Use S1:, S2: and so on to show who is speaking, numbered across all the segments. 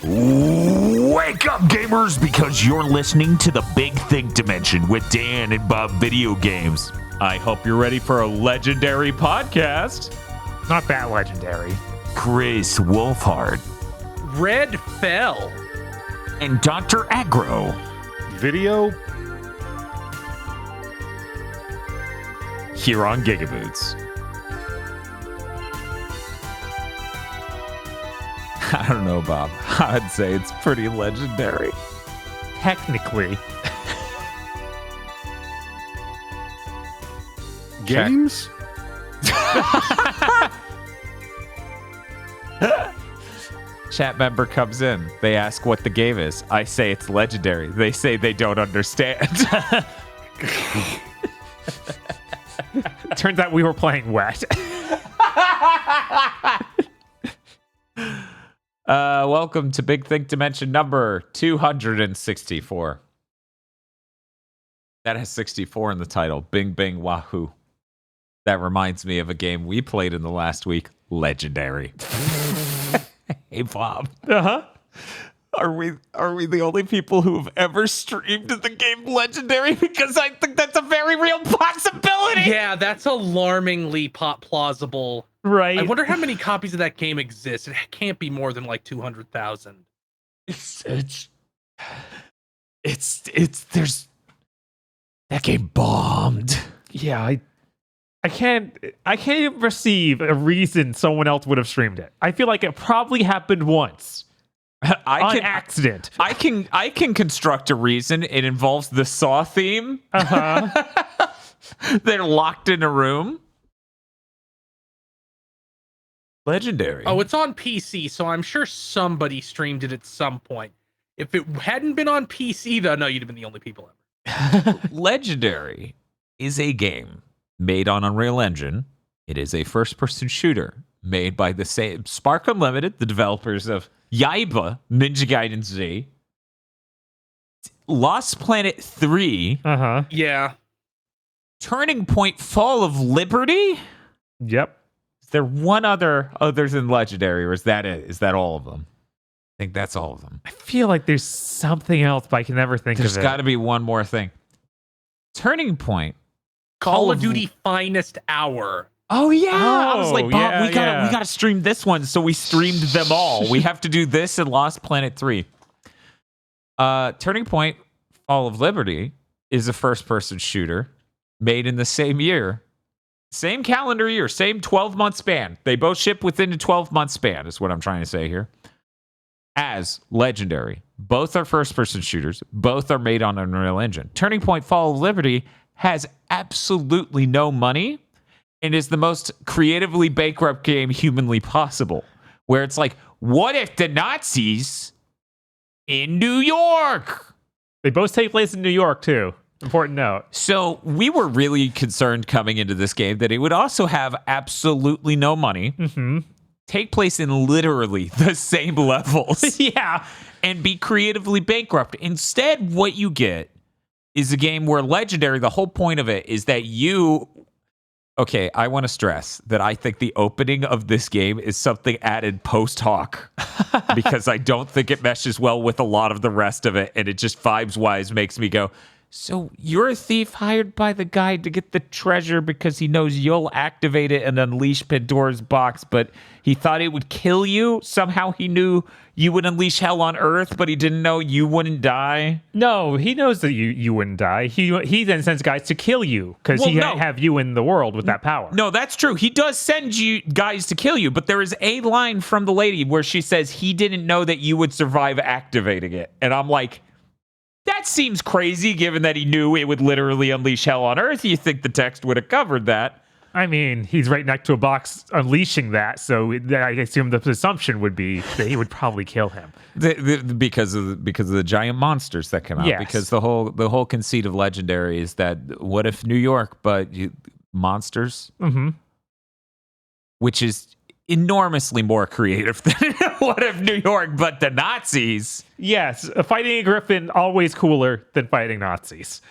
S1: Wake up, gamers, because you're listening to the Big Think Dimension with Dan and Bob Video Games.
S2: I hope you're ready for a legendary podcast.
S3: Not that legendary.
S1: Chris Wolfhard.
S4: Red Fell.
S1: And Dr. Aggro.
S3: Video.
S2: Here on GigaBoots. I don't know, Bob. I'd say it's pretty legendary.
S3: Technically.
S5: Games?
S2: Chat member comes in. They ask what the game is. I say it's legendary. They say they don't understand.
S3: Turns out we were playing wet.
S2: Welcome to Big Think Dimension number 264. That has 64 in the title. Bing, bing, wahoo. That reminds me of a game we played in the last week. Legendary. Hey, Bob.
S3: Uh-huh.
S2: Are we the only people who have ever streamed the game Legendary? Because I think that's a very real possibility.
S4: Yeah, that's alarmingly plausible.
S3: Right.
S4: I wonder how many copies of that game exist. It can't be more than like 200,000.
S2: There's that game bombed.
S3: Yeah, I can't receive a reason someone else would have streamed it. I feel like it probably happened once. On accident.
S2: I can construct a reason. It involves the Saw theme.
S3: Uh-huh.
S2: They're locked in a room. Legendary.
S4: Oh, it's on PC, so I'm sure somebody streamed it at some point. If it hadn't been on PC, though, no, you'd have been the only people ever.
S2: Legendary is a game made on Unreal Engine. It is a first-person shooter made by the same Spark Unlimited, the developers of Yaiba, Ninja Gaiden Z, Lost Planet 3,
S3: Uh-huh.
S4: Yeah.
S2: Turning Point Fall of Liberty.
S3: Yep.
S2: Is there one other than Legendary, or is that it? Is that all of them? I think that's all of them.
S3: I feel like there's something else, but I can never think
S2: There's
S3: of it.
S2: got to be one more thing. Turning Point.
S4: Call of Duty Finest Hour.
S2: Oh yeah, I was like, Bob,
S3: yeah,
S2: we gotta stream this one, so we streamed them all. We have to do this and Lost Planet 3. Turning Point Fall of Liberty is a first-person shooter made in the same year, same calendar year, same 12-month span. They both ship within a 12-month span, is what I'm trying to say here. As Legendary, both are first-person shooters. Both are made on Unreal Engine. Turning Point Fall of Liberty has absolutely no money and is the most creatively bankrupt game humanly possible. Where it's like, what if the Nazis in New York?
S3: They both take place in New York, too. Important note.
S2: So we were really concerned coming into this game that it would also have absolutely no money, take place in literally the same levels,
S3: Yeah.
S2: and be creatively bankrupt. Instead, what you get is a game where Legendary, the whole point of it is that you... Okay, I want to stress that I think the opening of this game is something added post hoc because I don't think it meshes well with a lot of the rest of it, and it just vibes-wise makes me go, so you're a thief hired by the guy to get the treasure because he knows you'll activate it and unleash Pandora's box, but he thought it would kill you? Somehow he knew you would unleash hell on Earth, but he didn't know you wouldn't die?
S3: No, he knows that you wouldn't die. He then sends guys to kill you because he can't have you in the world with that power.
S2: No, that's true. He does send you guys to kill you, but there is a line from the lady where she says he didn't know that you would survive activating it. And I'm like, that seems crazy given that he knew it would literally unleash hell on Earth. You think the text would have covered that.
S3: I mean, he's right next to a box unleashing that, so I assume the assumption would be that he would probably kill him.
S2: Because of the giant monsters that come out.
S3: Yes.
S2: Because the whole conceit of Legendary is that what if New York, but monsters?
S3: Mm-hmm.
S2: Which is enormously more creative than what if New York, but the Nazis?
S3: Yes, fighting a griffin always cooler than fighting Nazis.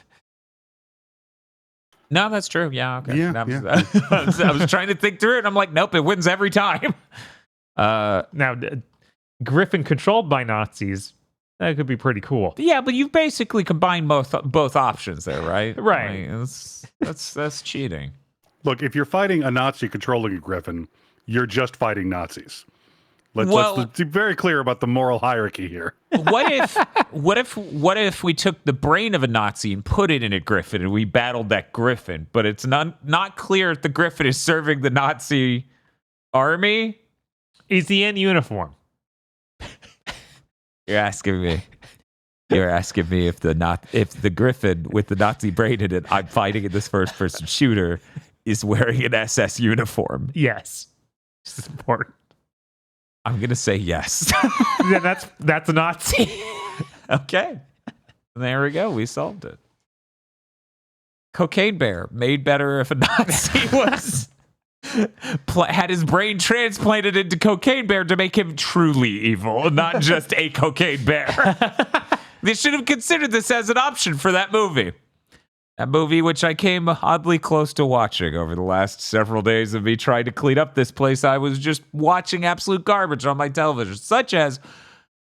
S2: No, that's true. Yeah, okay.
S5: Yeah,
S2: I was trying to think through it. And I'm like, nope, it wins every time.
S3: Now, griffin controlled by Nazis, that could be pretty cool.
S2: Yeah, but you've basically combined both options there, right?
S3: Right.
S2: Like, that's cheating.
S5: Look, if you're fighting a Nazi controlling a griffin, you're just fighting Nazis. Let's be very clear about the moral hierarchy here.
S2: What if we took the brain of a Nazi and put it in a griffin and we battled that griffin, but it's not clear if the griffin is serving the Nazi army?
S3: Is he in uniform?
S2: You're asking me if the griffin with the Nazi brain in it I'm fighting in this first person shooter is wearing an SS uniform.
S3: Yes. This is important.
S2: I'm gonna say yes.
S3: Yeah, that's a Nazi.
S2: Okay. There we go. We solved it. Cocaine Bear, made better if a Nazi was had his brain transplanted into Cocaine Bear to make him truly evil, not just a cocaine bear. They should have considered this as an option for that movie. That movie, which I came oddly close to watching over the last several days of me trying to clean up this place. I was just watching absolute garbage on my television, such as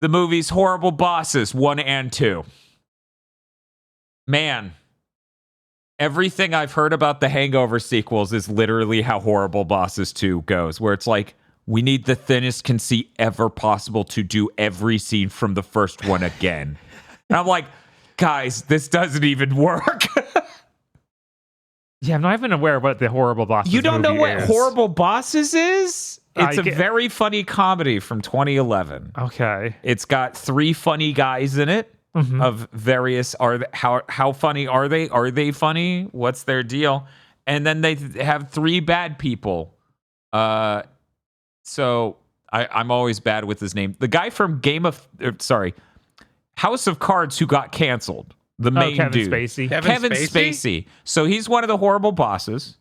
S2: the movies Horrible Bosses 1 and 2. Man, everything I've heard about the Hangover sequels is literally how Horrible Bosses 2 goes, where it's like, we need the thinnest conceit ever possible to do every scene from the first one again. And I'm like, guys, this doesn't even work.
S3: Yeah, I'm not even aware of what the Horrible Bosses
S2: You don't know
S3: movie
S2: what
S3: is.
S2: Horrible Bosses is? It's a very funny comedy from 2011.
S3: Okay.
S2: It's got 3 funny guys in it of various. How funny are they? Are they funny? What's their deal? And then they have 3 bad people. So I'm always bad with his name. The guy from House of Cards who got canceled. The main
S3: Kevin
S2: dude.
S3: Spacey.
S4: Kevin
S2: Spacey. So he's one of the horrible bosses.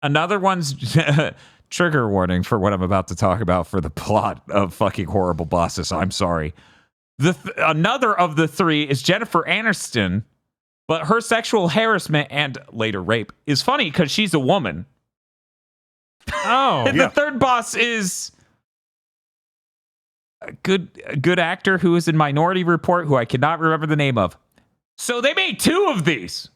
S2: Another one's trigger warning for what I'm about to talk about for the plot of fucking Horrible Bosses. I'm sorry. Another of the 3 is Jennifer Aniston, but her sexual harassment and later rape is funny because she's a woman.
S3: Oh,
S2: And the third boss is a good actor who is in Minority Report, who I cannot remember the name of. So they made 2 of these.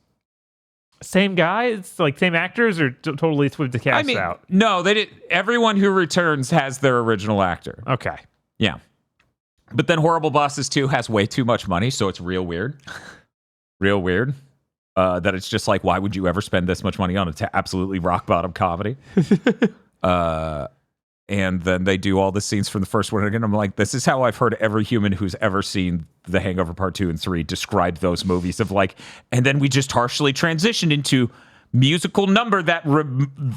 S3: same guy? It's like same actors or totally swapped the cast out?
S2: No, they did. Everyone who returns has their original actor.
S3: Okay.
S2: Yeah. But then Horrible Bosses 2 has way too much money, so it's real weird. Real weird. That it's just like, why would you ever spend this much money on absolutely rock bottom comedy? And then they do all the scenes from the first one again. I'm like, this is how I've heard every human who's ever seen The Hangover Part 2 and 3 describe those movies of like, and then we just harshly transitioned into musical number that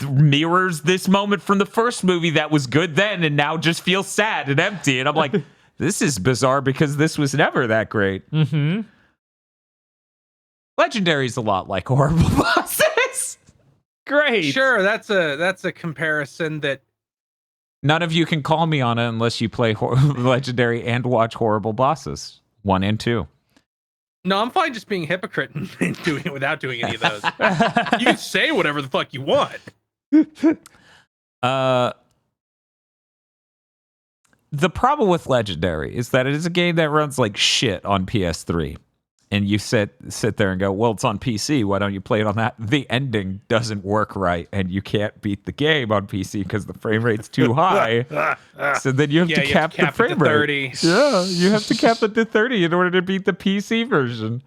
S2: mirrors this moment from the first movie that was good then and now just feels sad and empty. And I'm like, this is bizarre because this was never that great.
S3: Mm-hmm.
S2: Legendary's a lot like Horrible Bosses.
S3: Great.
S4: Sure, that's a comparison that
S2: None of you can call me on it unless you play Legendary and watch Horrible Bosses 1 and 2.
S4: No, I'm fine just being a hypocrite and doing it without doing any of those. You can say whatever the fuck you want.
S2: The problem with Legendary is that it is a game that runs like shit on PS3. And you sit there and go, well, it's on PC. Why don't you play it on that? The ending doesn't work right, and you can't beat the game on PC because the frame rate's too high. So then you have to cap the frame rate.
S4: 30.
S2: Yeah, you have to cap it to 30 in order to beat the PC version.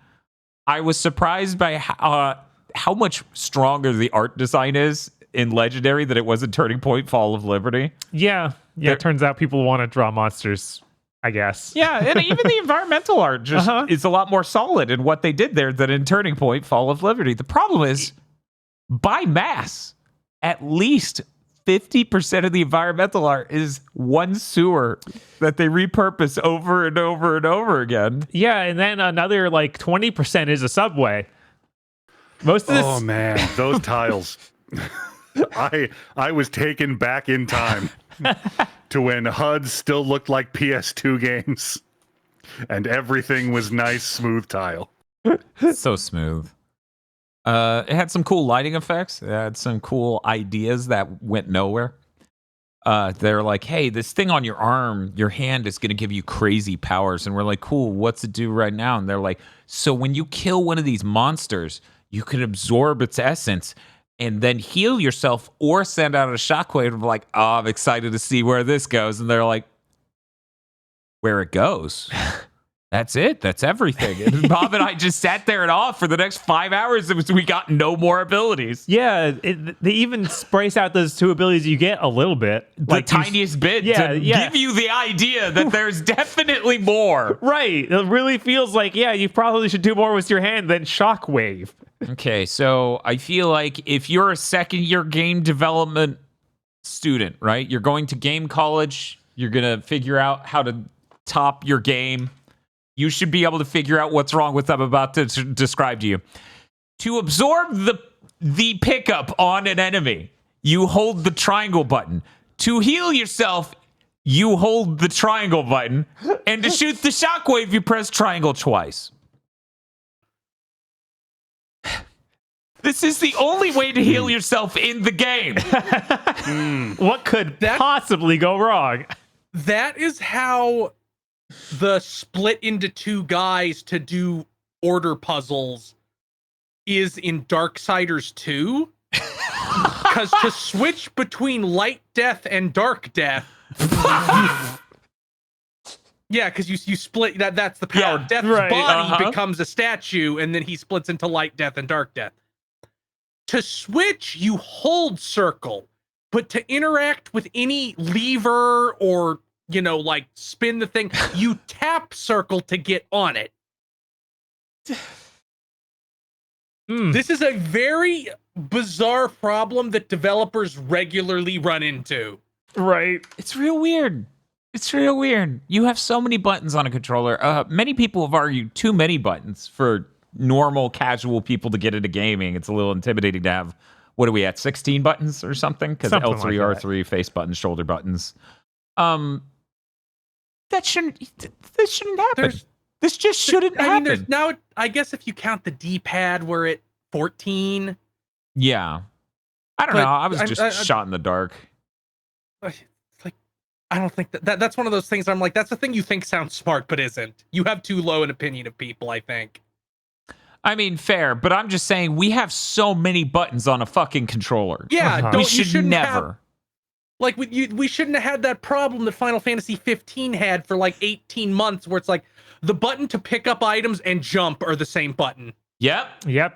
S2: I was surprised by how much stronger the art design is in Legendary than it was in Turning Point Fall of Liberty.
S3: Yeah. It turns out people want to draw monsters, I guess.
S2: Yeah, and even the environmental art just is a lot more solid in what they did there than in Turning Point Fall of Liberty. The problem is, by mass, at least 50% of the environmental art is one sewer that they repurpose over and over and over again.
S3: Yeah, and then another like 20% is a subway. Most of this.
S5: Oh man, those tiles. I was taken back in time to when HUDs still looked like PS2 games and everything was nice, smooth tile.
S2: So smooth. It had some cool lighting effects. It had some cool ideas that went nowhere. they're like, hey, this thing on your arm, your hand is going to give you crazy powers. And we're like, cool, what's it do right now? And they're like, so when you kill one of these monsters, you can absorb its essence and then heal yourself or send out a shockwave. And we're like, oh, I'm excited to see where this goes. And they're like, where it goes. That's it. That's everything. And Bob and I just sat there and off for the next 5 hours. We got no more abilities.
S3: Yeah, they even sprays out those 2 abilities you get a little bit.
S2: The tiniest bit to give you the idea that there's definitely more.
S3: Right. It really feels like, yeah, you probably should do more with your hand than shockwave.
S2: Okay, so I feel like if you're a second-year game development student, right? You're going to game college. You're going to figure out how to top your game. You should be able to figure out what's wrong with what I'm about to describe to you. To absorb the pickup on an enemy, you hold the triangle button. To heal yourself, you hold the triangle button. And to shoot the shockwave, you press triangle twice. This is the only way to heal yourself in the game.
S3: What could possibly go wrong?
S4: That is how the split into 2 guys to do order puzzles is in Darksiders 2. Because to switch between light death and dark death, yeah, because you split that's the power.
S2: Yeah,
S4: Death's
S3: right,
S4: body becomes a statue, and then he splits into light death and dark death. To switch, you hold circle, but to interact with any lever or like spin the thing, you tap circle to get on it. This is a very bizarre problem that developers regularly run into.
S3: Right.
S2: It's real weird. It's real weird. You have so many buttons on a controller. Many people have argued too many buttons for normal, casual people to get into gaming. It's a little intimidating to have, what are we at, 16 buttons or something? Because L3,
S3: like
S2: R3, face buttons, shoulder buttons. That shouldn't happen. This just shouldn't happen.
S4: I mean, there's now, I guess if you count the D-pad, we're at 14.
S2: Yeah. I don't know. I was just shot in the dark.
S4: It's like, I don't think that's one of those things I'm like, that's the thing you think sounds smart, but isn't. You have too low an opinion of people, I think.
S2: I mean, fair, but I'm just saying we have so many buttons on a fucking controller.
S4: Yeah,
S2: we should never.
S4: Like, we shouldn't have had that problem that Final Fantasy 15 had for like 18 months, where it's like the button to pick up items and jump are the same button.
S3: Yep.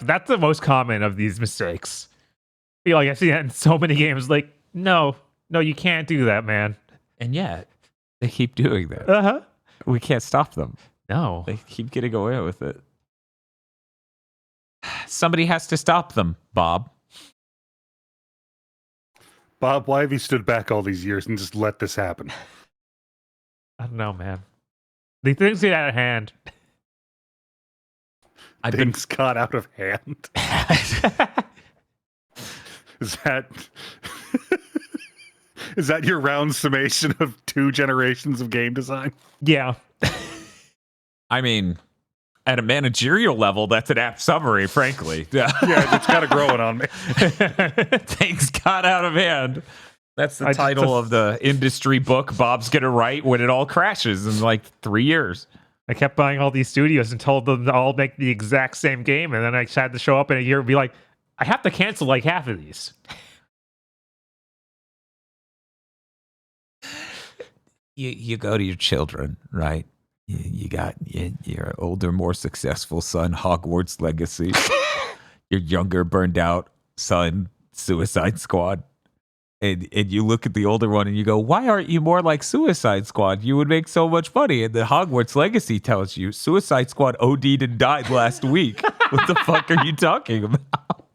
S3: That's the most common of these mistakes. I feel like I've seen that in so many games. Like, no, you can't do that, man.
S2: And yet, they keep doing that.
S3: Uh-huh.
S2: We can't stop them.
S3: No.
S2: They keep getting away with it. Somebody has to stop them, Bob.
S5: Bob, why have you stood back all these years and just let this happen?
S3: I don't know, man. The things get out of hand.
S5: Things got out of hand. Is that your round summation of 2 generations of game design?
S3: Yeah.
S2: I mean, at a managerial level, that's an apt summary, frankly.
S5: Yeah, it's got a growing on me.
S2: Things got out of hand. That's the title of the industry book Bob's going to write when it all crashes in like 3 years.
S3: I kept buying all these studios and told them to all make the exact same game. And then I had to show up in a year and be like, I have to cancel like half of these.
S2: You go to your children, right? You got your older, more successful son, Hogwarts Legacy. Your younger, burned out son, Suicide Squad. And you look at the older one and you go, why aren't you more like Suicide Squad? You would make so much money. And the Hogwarts Legacy tells you Suicide Squad OD'd and died last week. What the fuck are you talking about?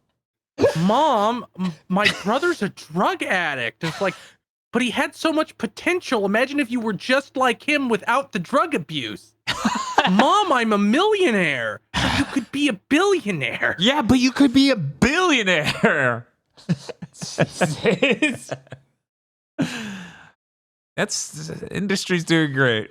S4: Mom, my brother's a drug addict. It's like, but he had so much potential. Imagine if you were just like him without the drug abuse. Mom, I'm a millionaire. But you could be a billionaire.
S2: Yeah, but you could be a billionaire. That's industry's doing great.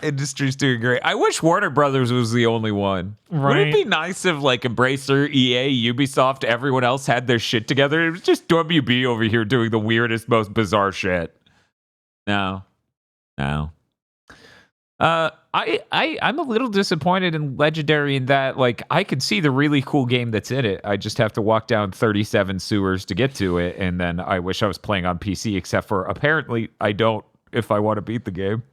S2: Industry's doing great. I wish Warner Brothers was the only one.
S3: Right.
S2: Would it be nice if like Embracer, EA, Ubisoft, everyone else had their shit together? It was just WB over here doing the weirdest, most bizarre shit. No. I'm a little disappointed in Legendary in that, like, I could see the really cool game that's in it. I just have to walk down 37 sewers to get to it, and then I wish I was playing on PC, except for apparently I don't if I want to beat the game.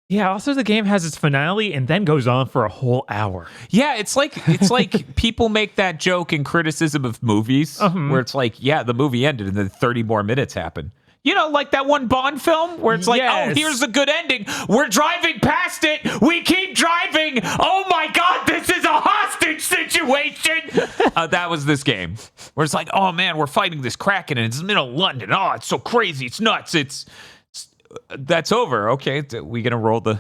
S3: Yeah, also the game has its finale and then goes on for a whole hour.
S2: Yeah, it's like people make that joke in criticism of movies where it's like, yeah, the movie ended and then 30 more minutes happen. You know, like that one Bond film where it's like, oh, here's a good ending. We're driving past it. We keep driving. Oh my God, this is a hostage situation. That was this game where it's like, oh man, we're fighting this Kraken and it's in the middle of London. Oh, it's so crazy. It's nuts. That's over. Okay, we gonna roll the.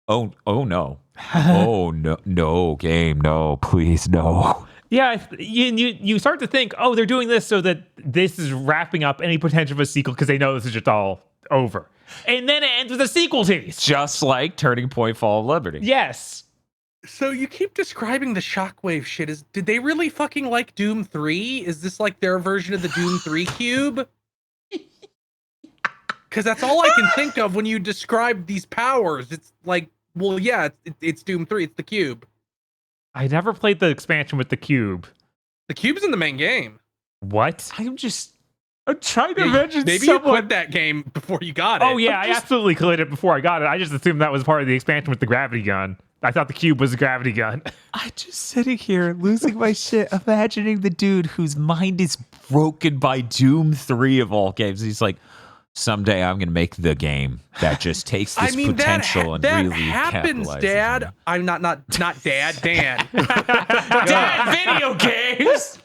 S2: Oh no. Oh no game. No, please no.
S3: Yeah, you start to think, oh, they're doing this so that this is wrapping up any potential of a sequel because they know this is just all over. And then it ends with a sequel tease.
S2: Just like Turning Point Fall of Liberty.
S3: Yes.
S4: So you keep describing the Shockwave shit. Did they really fucking like Doom 3? Is this like their version of the Doom 3 cube? Because that's all I can think of when you describe these powers. It's like, well, yeah, it's Doom 3. It's the cube.
S3: I never played the expansion with the cube.
S4: The cube's in the main game.
S3: What?
S2: I'm trying to imagine
S4: maybe
S2: someone...
S4: you quit that game before you got it.
S3: Oh, yeah, I absolutely quit it before I got it. I just assumed that was part of the expansion with the gravity gun. I thought the cube was a gravity gun.
S2: I'm just sitting here losing my shit, imagining the dude whose mind is broken by Doom 3 of all games. He's like, someday I'm going to make the game that just takes this potential and
S4: that
S2: really
S4: happens,
S2: capitalizes
S4: Dad.
S2: on it.
S4: I'm not Dad, Dan.
S2: Dad, video games.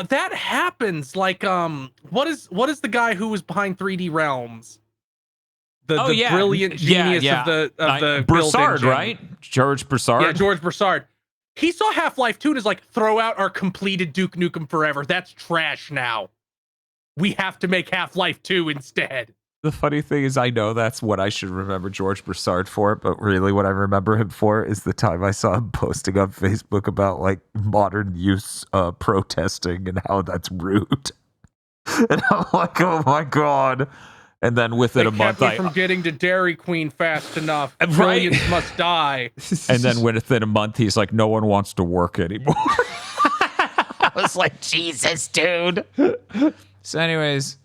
S4: That happens. Like, what is the guy who was behind 3D Realms? The brilliant genius of the
S2: Broussard, right? George Broussard.
S4: Yeah, George Broussard. He saw Half-Life 2 and is like, throw out our completed Duke Nukem Forever. That's trash now. We have to make Half-Life 2 instead.
S2: The funny thing is, I know that's what I should remember George Broussard for, but really what I remember him for is the time I saw him posting on Facebook about like modern use protesting and how that's rude. And I'm like, oh my God. And then within a month,
S4: I from getting to Dairy Queen fast enough. Brilliance must die.
S2: And then within a month, he's like, no one wants to work anymore. I was like, Jesus, dude. So anyways,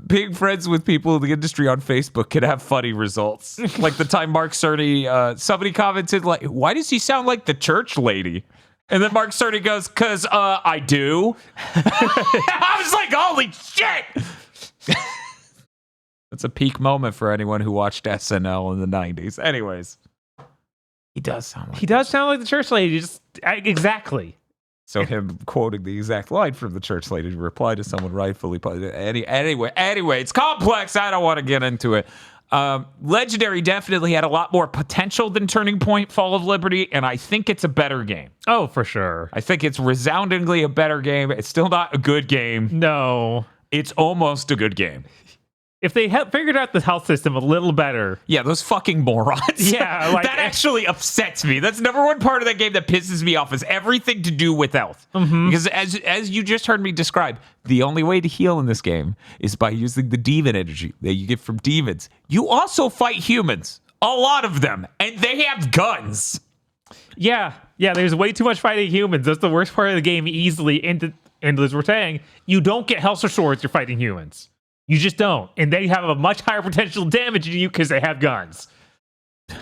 S2: being friends with people in the industry on Facebook can have funny results. Like the time Mark Cerny, somebody commented like, why does he sound like the church lady? And then Mark Cerny goes, cause I do. I was like, holy shit. That's a peak moment for anyone who watched SNL in the 90s. Anyways, he does sound like
S3: the church lady. Just exactly.
S2: So him quoting the exact line from the church lady to reply to someone rightfully. Anyway, it's complex. I don't want to get into it. Legendary definitely had a lot more potential than Turning Point Fall of Liberty, and I think it's a better game.
S3: Oh, for sure.
S2: I think it's resoundingly a better game. It's still not a good game.
S3: No.
S2: It's almost a good game.
S3: If they had figured out the health system a little better.
S2: Yeah, those fucking morons.
S3: Yeah. Like,
S2: that actually upsets me. That's number one part of that game that pisses me off is everything to do with health. Mm-hmm. Because as you just heard me describe, the only way to heal in this game is by using the demon energy that you get from demons. You also fight humans. A lot of them. And they have guns.
S3: Yeah. Yeah, there's way too much fighting humans. That's the worst part of the game easily. And as we're saying, you don't get health or swords you're fighting humans. You just don't. And they have a much higher potential damage to you because they have guns. But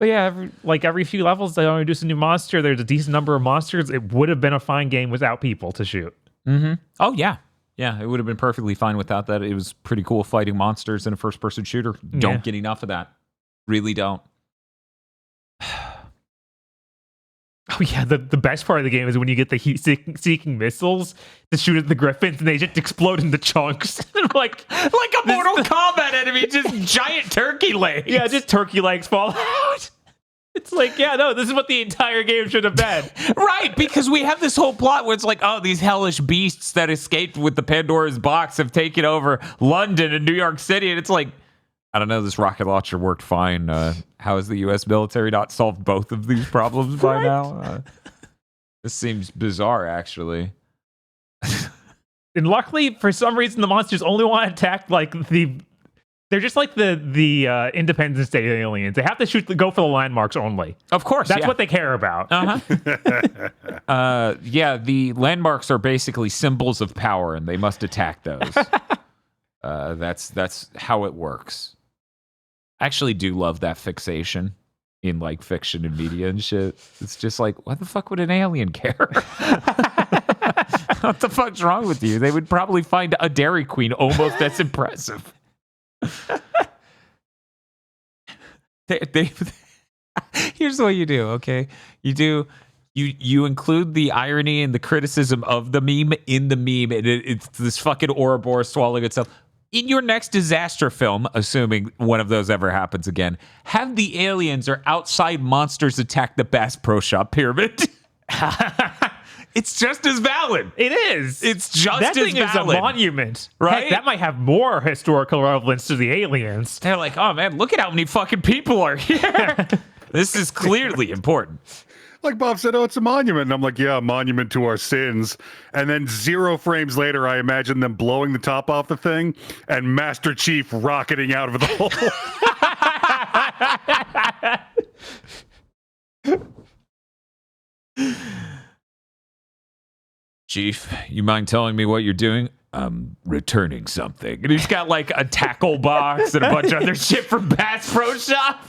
S3: yeah, every few levels, they introduce a new monster. There's a decent number of monsters. It would have been a fine game without people to shoot.
S2: Mm-hmm. Oh, yeah. Yeah, it would have been perfectly fine without that. It was pretty cool fighting monsters in a first-person shooter. Don't get enough of that. Really don't.
S3: Oh yeah, the best part of the game is when you get the heat-seeking missiles to shoot at the griffins and they just explode into chunks. like
S2: a Mortal Kombat enemy, just giant turkey legs.
S3: Yeah, just turkey legs fall out. It's like, yeah, no, this is what the entire game should have been.
S2: Right, because we have this whole plot where it's like, oh, these hellish beasts that escaped with the Pandora's box have taken over London and New York City, and it's like, I don't know, this rocket launcher worked fine. How has the U.S. military not solved both of these problems by now? This seems bizarre, actually.
S3: And luckily, for some reason, the monsters only want to attack they're just like the Independence Day aliens. They have to go for the landmarks only.
S2: Of course,
S3: That's what they care about.
S2: Yeah, the landmarks are basically symbols of power, and they must attack those. That's how it works. I actually do love that fixation in like fiction and media and shit. It's just like, what the fuck would an alien care? What the fuck's wrong with you? They would probably find a Dairy Queen almost as impressive. Here's what you do, okay? You include the irony and the criticism of the meme in the meme, and it's this fucking Ouroboros swallowing itself. In your next disaster film, assuming one of those ever happens again, have the aliens or outside monsters attack the Bass Pro Shop pyramid. It's just as valid.
S3: It is.
S2: It's just
S3: that
S2: as
S3: thing
S2: valid.
S3: is a monument,
S2: right?
S3: Heck, that might have more historical relevance to the aliens.
S2: They're like, oh man, look at how many fucking people are here. This is clearly important.
S5: Like Bob said, oh, it's a monument. And I'm like, yeah, a monument to our sins. And then 0 frames later, I imagine them blowing the top off the thing and Master Chief rocketing out of the hole.
S1: Chief, you mind telling me what you're doing? I'm returning something.
S2: And he's got like a tackle box and a bunch of other shit from Bass Pro Shop.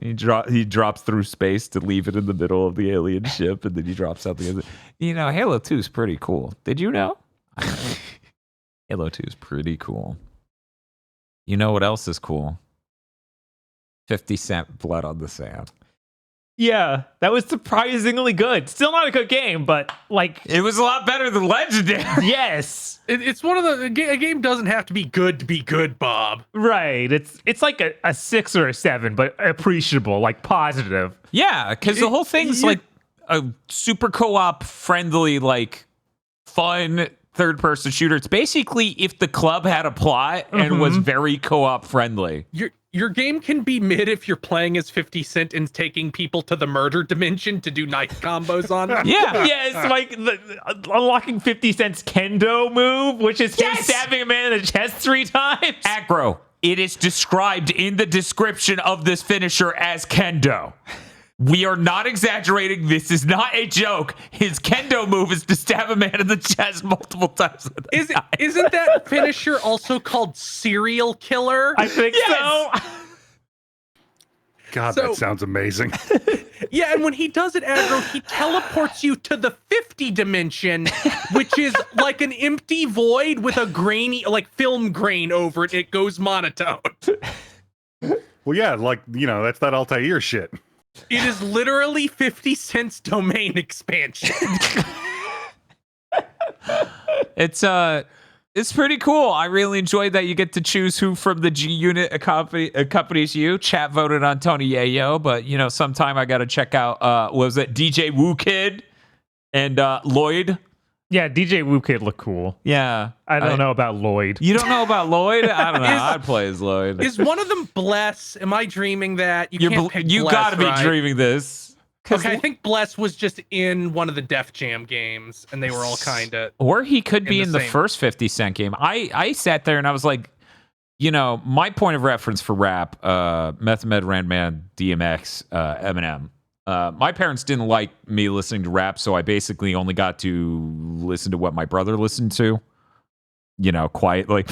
S2: He drops through space to leave it in the middle of the alien ship, and then he drops something. You know, Halo 2 is pretty cool. Did you know? Halo 2 is pretty cool. You know what else is cool? 50 Cent Blood on the Sand.
S3: Yeah, that was surprisingly good. Still not a good game, but like
S2: It was a lot better than Legendary.
S3: yes,
S4: It's one of a game doesn't have to be good, Bob.
S3: right. It's like a 6 or a 7, but appreciable, like positive.
S2: Yeah, because the whole thing's like a super co-op friendly, like fun third-person shooter. It's basically if the club had a plot and was very co-op friendly.
S4: Your game can be mid if you're playing as 50 Cent and taking people to the murder dimension to do knife combos on them.
S2: Yeah.
S3: Yeah, it's like unlocking 50 Cent's kendo move, which is him stabbing a man in the chest 3 times.
S2: Aggro. It is described in the description of this finisher as kendo. We are not exaggerating. This is not a joke. His kendo move is to stab a man in the chest multiple times.
S4: Isn't that finisher also called serial killer?
S3: I think so.
S5: God,
S4: So-
S5: that sounds amazing.
S4: Yeah, and when he does it, Aggro, he teleports you to the 50 dimension, which is like an empty void with a grainy, like film grain over it. It goes monotone.
S5: Well, yeah, like, you know, that's that Altair shit.
S4: It is literally 50 Cent's domain expansion.
S2: It's pretty cool. I really enjoyed that you get to choose who from the G unit accompanies you. Chat voted on Tony Yayo, but you know, sometime I got to check out. Was it DJ Woo Kid and Lloyd?
S3: Yeah, DJ Woo Kid looked cool.
S2: Yeah,
S3: I don't know about Lloyd.
S2: You don't know about Lloyd? I don't know. I'd play as Lloyd.
S4: Is one of them Bless? Am I dreaming that? You can't pick
S2: You
S4: Bless,
S2: got to be
S4: right?
S2: dreaming this.
S4: Okay, I think Bless was just in one of the Def Jam games, and they were all kind of...
S2: Or he could be in the
S4: same.
S2: first 50 Cent game. I sat there and I was like, you know, my point of reference for rap, Method Man, Redman, DMX, Eminem. My parents didn't like me listening to rap, so I basically only got to listen to what my brother listened to, you know, quietly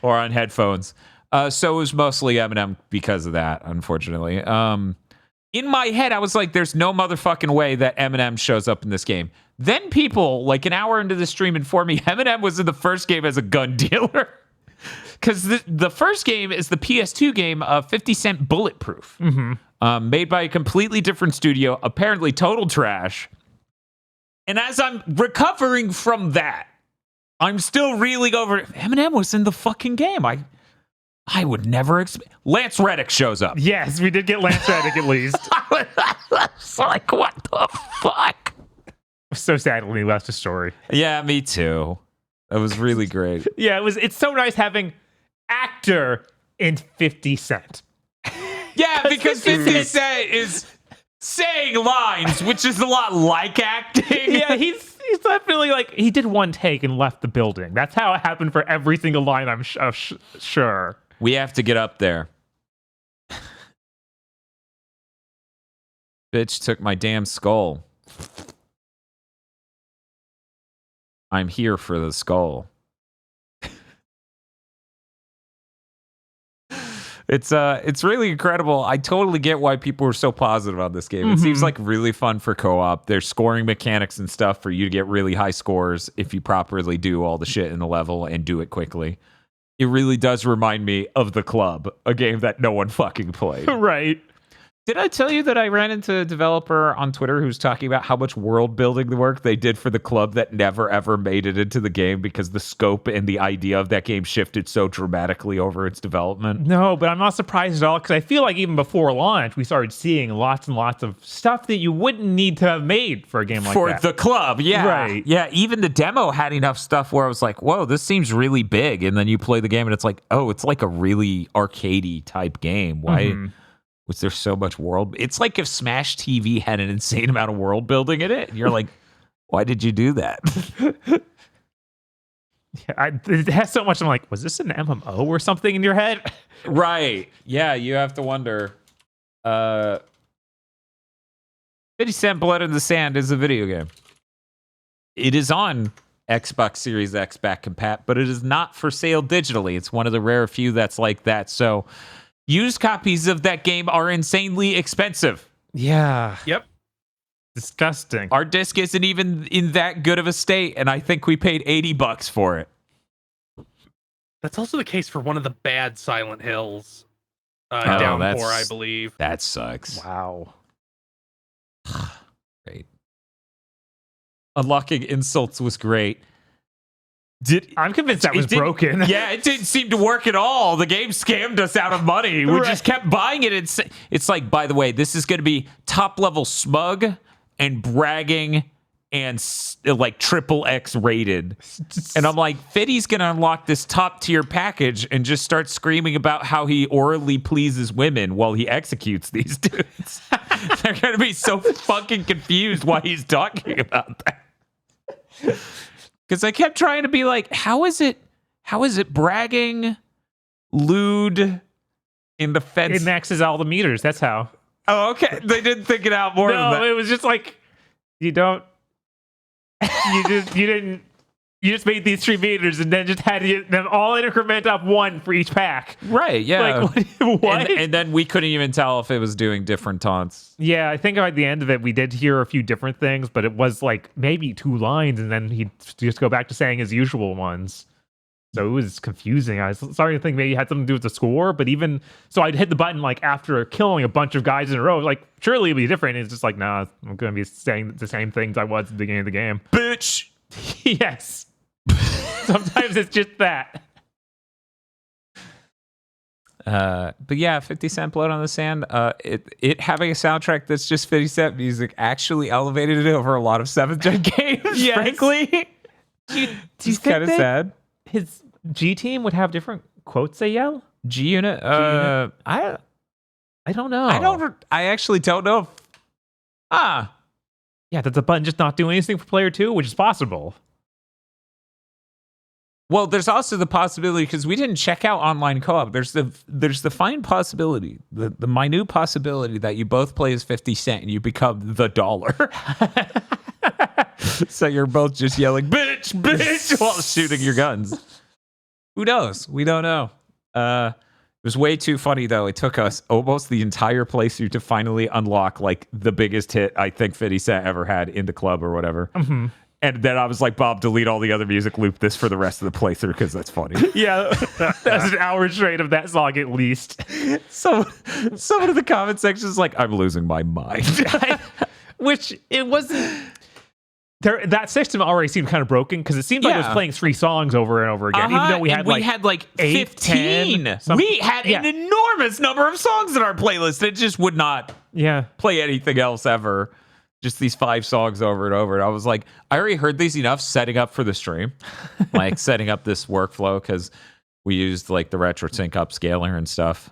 S2: or on headphones. So it was mostly Eminem because of that, unfortunately. In my head, I was like, there's no motherfucking way that Eminem shows up in this game. Then people, like an hour into the stream, informed me Eminem was in the first game as a gun dealer. Because the first game is the PS2 game of 50 Cent Bulletproof. Made by a completely different studio, apparently total trash. And as I'm recovering from that, I'm still reeling over, Eminem was in the fucking game. I would never expect. Lance Reddick shows up.
S3: Yes, we did get Lance Reddick at least.
S2: It's like, what the fuck?
S3: So sad when he left the story.
S2: Yeah, me too. That was really great.
S3: Yeah, it's so nice having actor in 50 Cent.
S2: Yeah, because 50 Cent is saying lines, which is a lot like acting.
S3: Yeah, he's definitely like he did one take and left the building. That's how it happened for every single line. I'm sure.
S2: We have to get up there. Bitch took my damn skull. I'm here for the skull. It's really incredible. I totally get why people were so positive on this game. It seems like really fun for co-op. There's scoring mechanics and stuff for you to get really high scores if you properly do all the shit in the level and do it quickly. It really does remind me of The Club, a game that no one fucking played.
S3: Right.
S2: Did I tell you that I ran into a developer on Twitter who's talking about how much world building work they did for The Club that never ever made it into the game because the scope and the idea of that game shifted so dramatically over its development?
S3: No, but I'm not surprised at all because I feel like even before launch, we started seeing lots and lots of stuff that you wouldn't need to have made for a game like
S2: For
S3: that.
S2: The Club, yeah.
S3: Right.
S2: Yeah, even the demo had enough stuff where I was like, whoa, this seems really big. And then you play the game and it's like, oh, it's like a really arcadey type game. Why was there so much world? It's like if Smash TV had an insane amount of world building in it. And you're like, why did you do that?
S3: It has so much. I'm like, was this an MMO or something in your head?
S2: Right. Yeah, you have to wonder. 50 Cent Blood in the Sand is a video game. It is on Xbox Series X back compat, but it is not for sale digitally. It's one of the rare few that's like that. So used copies of that game are insanely expensive.
S3: Yeah.
S4: Yep.
S3: Disgusting.
S2: Our disc isn't even in that good of a state, and I think we paid $80 for it.
S4: That's also the case for one of the bad Silent Hills.
S2: that's-
S4: Downpour, I believe.
S2: That sucks.
S3: Wow.
S2: Great. Unlocking insults was great.
S3: I'm convinced that was
S2: didn't-
S3: broken.
S2: Yeah, it didn't seem to work at all. The game scammed us out of money. We just kept buying it. It's like, by the way, this is going to be top level smug and bragging and like triple X rated. And I'm like, Fiddy's going to unlock this top tier package and just start screaming about how he orally pleases women while he executes these dudes. They're going to be so fucking confused why he's talking about that. Because I kept trying to be like, how is it bragging, lewd, in the fence?
S3: It maxes all the meters. That's how.
S2: Oh, okay. They didn't think it out more than
S3: No,
S2: that.
S3: it was just like you just made these 3 meters and then just had them all increment up 1 for each pack.
S2: Right, yeah.
S3: Like what?
S2: And then we couldn't even tell if it was doing different taunts.
S3: Yeah, I think at the end of it, we did hear a few different things, but it was like maybe 2 lines, and then he'd just go back to saying his usual ones. So it was confusing. I was starting to think maybe it had something to do with the score, but even so, I'd hit the button like after killing a bunch of guys in a row. Like, surely it'd be different. And it's just like, nah, I'm going to be saying the same things I was at the beginning of the game.
S2: Bitch!
S3: Yes. Sometimes it's just that.
S2: But yeah, 50 Cent Blood on the Sand, it having a soundtrack that's just 50 Cent music actually elevated it over a lot of 7th gen games,
S3: Yes.
S2: frankly.
S3: Do you
S2: It's
S3: think
S2: kind of
S3: that
S2: sad.
S3: his G team would have different quotes they yell?
S2: G-Unit?
S3: G-Unit?
S2: I
S3: don't know.
S2: I actually don't know.
S3: Yeah, does the button just not do anything for player 2, which is possible.
S2: Well, there's also the possibility, because we didn't check out online co-op. There's the fine possibility, the minute possibility that you both play as 50 Cent and you become the dollar. So you're both just yelling, bitch, bitch, while shooting your guns. Who knows? We don't know. It was way too funny, though. It took us almost the entire playthrough to finally unlock like the biggest hit I think 50 Cent ever had in the club or whatever.
S3: Mm-hmm.
S2: And then I was like, Bob, delete all the other music, loop this for the rest of the playthrough because that's funny.
S3: Yeah, that's an hour straight of that song at least.
S2: So someone in the comment section is like, I'm losing my mind.
S3: Which it wasn't. That system already seemed kind of broken because it seemed like it was playing 3 songs over and over again, even though we had like
S2: 8,
S3: 15.
S2: 10. We had an enormous number of songs in our playlist. It just would not play anything else ever. Just these 5 songs over and over. And I was like, I already heard these enough setting up for the stream, like setting up this workflow because we used like the retro sync upscaler and stuff.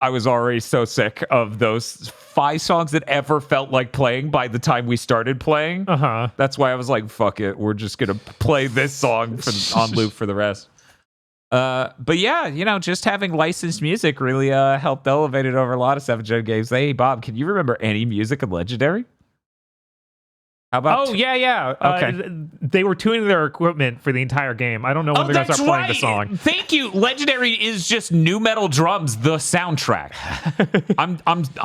S2: I was already so sick of those 5 songs that ever felt like playing by the time we started playing. That's why I was like, fuck it. We're just going to play this song on loop for the rest. But yeah, just having licensed music really helped elevate it over a lot of 7th Gen games. Hey, Bob, can you remember any music in Legendary? How about?
S3: Oh, yeah.
S2: Okay.
S3: They were tuning their equipment for the entire game. I don't know when they're going to start playing the song.
S2: Thank you. Legendary is just new metal drums, the soundtrack.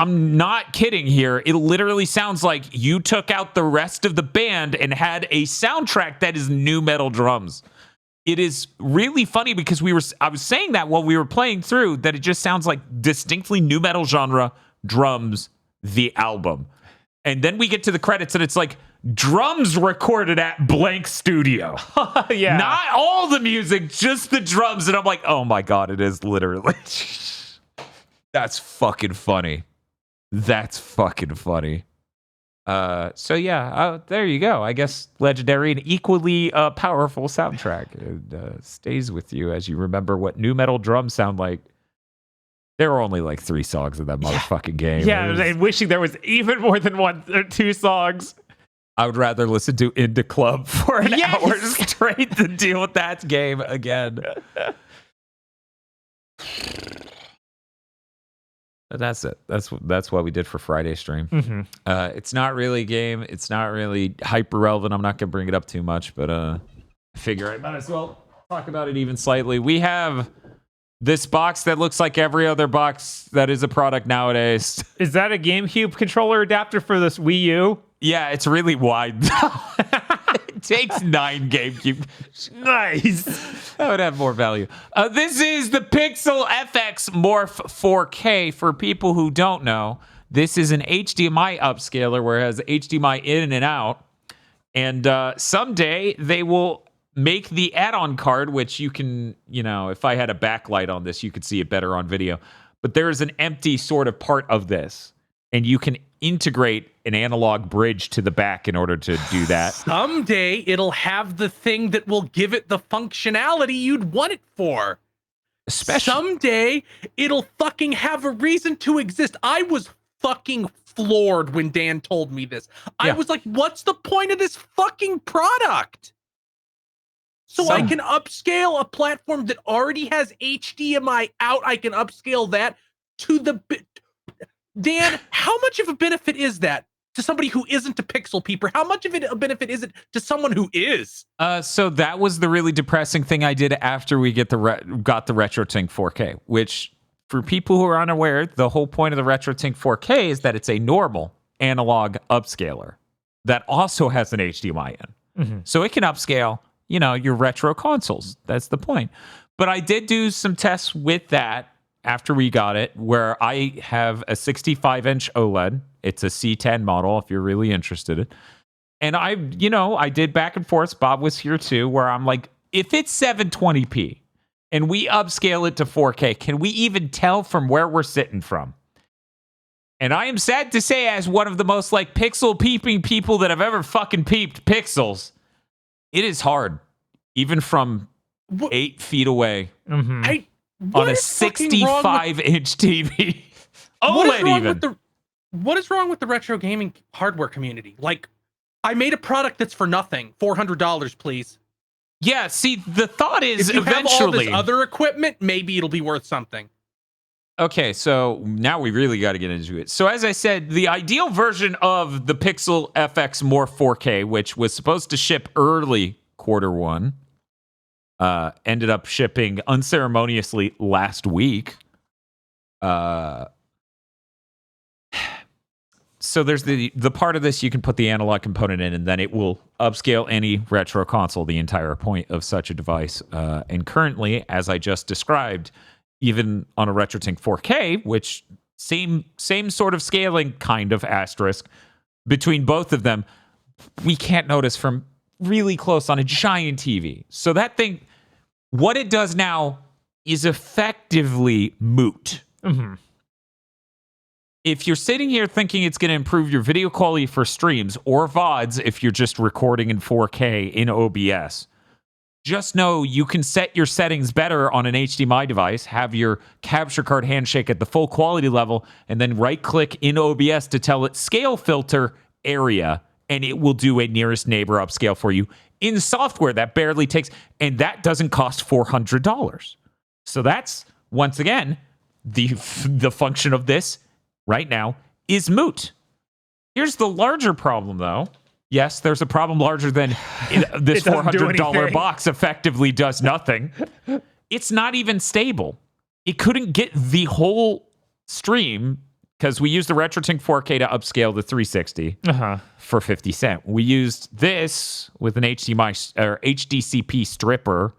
S2: I'm not kidding here. It literally sounds like you took out the rest of the band and had a soundtrack that is new metal drums. It is really funny because I was saying that while we were playing through, that it just sounds like distinctly new metal genre drums, the album. And then we get to the credits and it's like drums recorded at blank studio.
S3: Yeah.
S2: Not all the music, just the drums. And I'm like, oh my God, it is literally. That's fucking funny. That's fucking funny. So yeah, there you go. I guess Legendary, an equally powerful soundtrack. It stays with you as you remember what new metal drums sound like. There were only like 3 songs in that motherfucking game.
S3: Yeah, and wishing there was even more than 1 or 2 songs.
S2: I would rather listen to Into Club for an hour straight than deal with that game again. But that's it. That's what we did for Friday stream.
S3: Mm-hmm.
S2: It's not really a game. It's not really hyper relevant. I'm not going to bring it up too much, but I figure I might as well talk about it even slightly. We have this box that looks like every other box that is a product nowadays.
S3: Is that a GameCube controller adapter for this Wii U?
S2: Yeah, it's really wide. It takes 9 GameCube.
S3: Nice.
S2: That would have more value. This is the Pixel FX Morph 4K. For people who don't know, this is an HDMI upscaler where it has HDMI in and out. And someday they will make the add-on card, which you can, if I had a backlight on this, you could see it better on video. But there is an empty sort of part of this. And you can integrate an analog bridge to the back in order to do that.
S4: Someday it'll have the thing that will give it the functionality you'd want it for. Someday it'll fucking have a reason to exist. I was fucking floored when Dan told me this. I was like, what's the point of this fucking product? So I can upscale a platform that already has HDMI out. I can upscale that to the... Dan, how much of a benefit is that to somebody who isn't a pixel peeper? How much of a benefit is it to someone who is?
S2: So that was the really depressing thing I did after we got the RetroTink 4K, which for people who are unaware, the whole point of the RetroTink 4K is that it's a normal analog upscaler that also has an HDMI in. Mm-hmm. So it can upscale, your retro consoles. That's the point. But I did do some tests with that after we got it, where I have a 65-inch OLED. It's a C10 model, if you're really interested. And I did back and forth. Bob was here too, where I'm like, if it's 720p and we upscale it to 4K, can we even tell from where we're sitting from? And I am sad to say, as one of the most pixel peeping people that have ever fucking peeped pixels, it is hard, even from 8 feet away.
S3: Mm-hmm.
S2: On a 65-inch TV. OLED
S4: what is wrong with the retro gaming hardware community? I made a product that's for nothing. $400, please.
S2: Yeah, see, the thought is
S4: if you
S2: eventually...
S4: have all this other equipment, maybe it'll be worth something.
S2: Okay, so now we really got to get into it. So as I said, the ideal version of the Pixel FX Morph 4K, which was supposed to ship early Q1, ended up shipping unceremoniously last week. So there's the part of this you can put the analog component in, and then it will upscale any retro console, the entire point of such a device. And currently, as I just described, even on a RetroTink 4K, which same sort of scaling, kind of asterisk, between both of them, we can't notice from really close on a giant TV. So that thing... What it does now is effectively moot.
S3: Mm-hmm.
S2: If you're sitting here thinking it's going to improve your video quality for streams or VODs if you're just recording in 4K in OBS, just know you can set your settings better on an HDMI device, have your capture card handshake at the full quality level, and then right-click in OBS to tell it scale filter area, and it will do a nearest neighbor upscale for you in software that barely takes, and that doesn't cost $400. So that's, once again, the function of this right now is moot. Here's the larger problem, though. Yes, there's a problem larger than this $400 box effectively does nothing. It's not even stable. It couldn't get the whole stream because we used the RetroTink 4K to upscale the 360 for 50 cents. We used this with an HDMI or HDCP stripper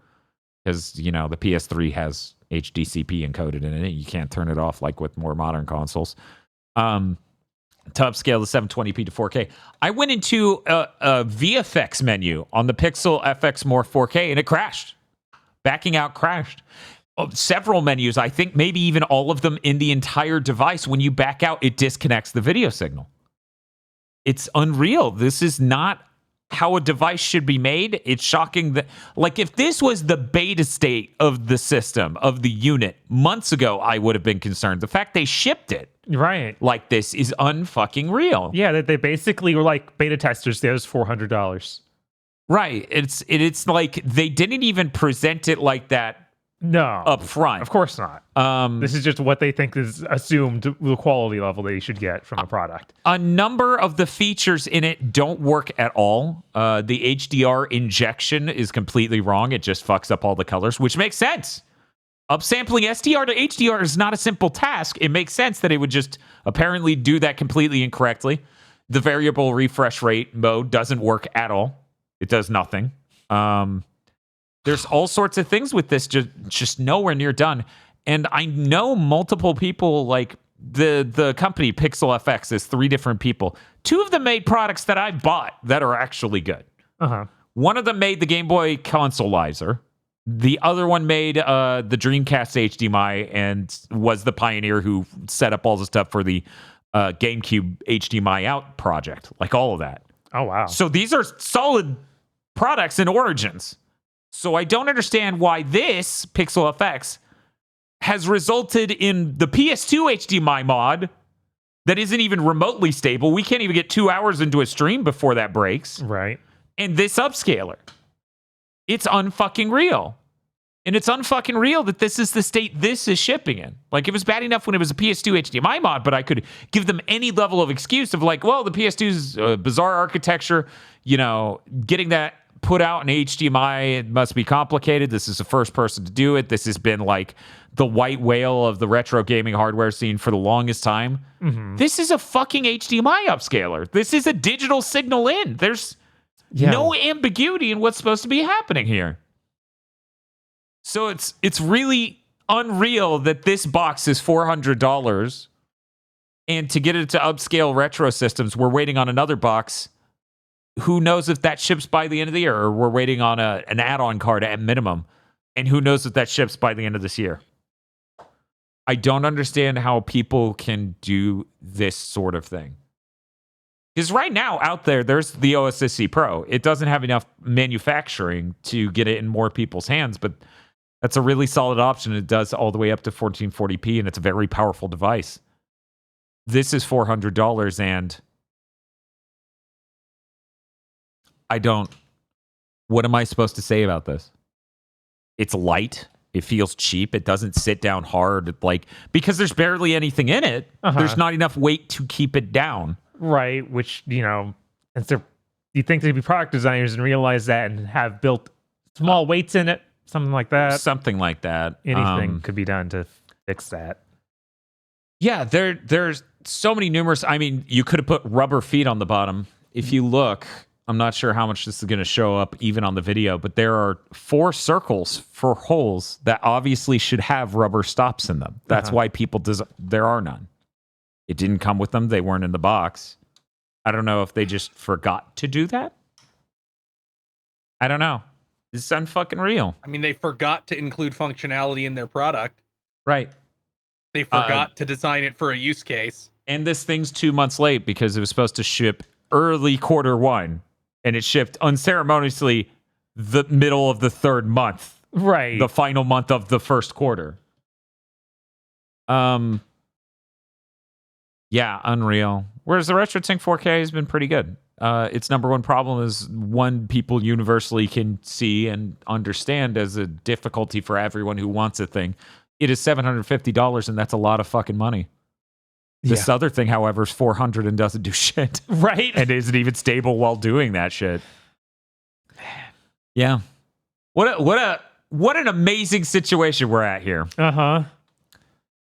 S2: because, the PS3 has HDCP encoded in it. You can't turn it off like with more modern consoles. To upscale the 720p to 4K. I went into a VFX menu on the Pixel FX More 4K and it crashed. Backing out crashed. Several menus, I think maybe even all of them in the entire device. When you back out, it disconnects the video signal. It's unreal. This is not how a device should be made. It's shocking that, if this was the beta state of the system, of the unit, months ago, I would have been concerned. The fact they shipped it like this is unfucking real.
S3: Yeah, that they basically were like beta testers. There's $400.
S2: Right. It's like they didn't even present it like that.
S3: No,
S2: up front.
S3: Of course not. This is just what they think is assumed the quality level they should get from the product.
S2: A number of the features in it don't work at all. The HDR injection is completely wrong. It just fucks up all the colors, which makes sense. Upsampling SDR to HDR is not a simple task. It makes sense that it would just apparently do that completely incorrectly. The variable refresh rate mode doesn't work at all. It does nothing. There's all sorts of things with this, just nowhere near done. And I know multiple people, like the company Pixel FX is 3 different people. 2 of them made products that I bought that are actually good. One of them made the Game Boy Consoleizer. The other one made the Dreamcast HDMI and was the pioneer who set up all the stuff for the GameCube HDMI out project, like all of that.
S3: Oh, wow.
S2: So these are solid products and origins. So I don't understand why this Pixel FX has resulted in the PS2 HDMI mod that isn't even remotely stable. We can't even get 2 hours into a stream before that breaks.
S3: Right.
S2: And this upscaler. It's unfucking real. And it's unfucking real that this is the state this is shipping in. Like, it was bad enough when it was a PS2 HDMI mod, but I could give them any level of excuse of like, well, the PS2's bizarre architecture, getting that put out in HDMI, it must be complicated. This is the first person to do it. This has been like the white whale of the retro gaming hardware scene for the longest time. This is a fucking HDMI upscaler. This is a digital signal in. There's no ambiguity in what's supposed to be happening here. So it's really unreal that this box is $400, and to get it to upscale retro systems, we're waiting on another box. Who knows if that ships by the end of the year, or we're waiting on an add-on card at minimum, and who knows if that ships by the end of this year. I don't understand how people can do this sort of thing. Because right now, out there's the OSSC Pro. It doesn't have enough manufacturing to get it in more people's hands, but that's a really solid option. It does all the way up to 1440p, and it's a very powerful device. This is $400, and what am I supposed to say about this? It's light. It feels cheap. It doesn't sit down hard. Because there's barely anything in it, there's not enough weight to keep it down.
S3: Right, which, you think they'd be product designers and realize that and have built small weights in it, something like that.
S2: Something like that.
S3: Anything could be done to fix that.
S2: Yeah, there's so many numerous. I mean, you could have put rubber feet on the bottom. If you look, I'm not sure how much this is going to show up even on the video, but there are 4 circles for holes that obviously should have rubber stops in them. That's why there are none. It didn't come with them. They weren't in the box. I don't know if they just forgot to do that. I don't know. It's unfucking real.
S4: I mean, they forgot to include functionality in their product.
S2: Right.
S4: They forgot to design it for a use case.
S2: And this thing's 2 months late because it was supposed to ship early Q1, and it shipped unceremoniously the middle of the third month,
S3: Right.
S2: the final month of the first quarter. Yeah, Unreal. Whereas the RetroTink 4K has been pretty good. Its number one problem is one people universally can see and understand as a difficulty for everyone who wants a thing. It is $750, and that's a lot of fucking money. This other thing, however, is $400 and doesn't do shit.
S3: Right.
S2: And isn't even stable while doing that shit. Yeah. What an amazing situation we're at here.
S3: Uh-huh.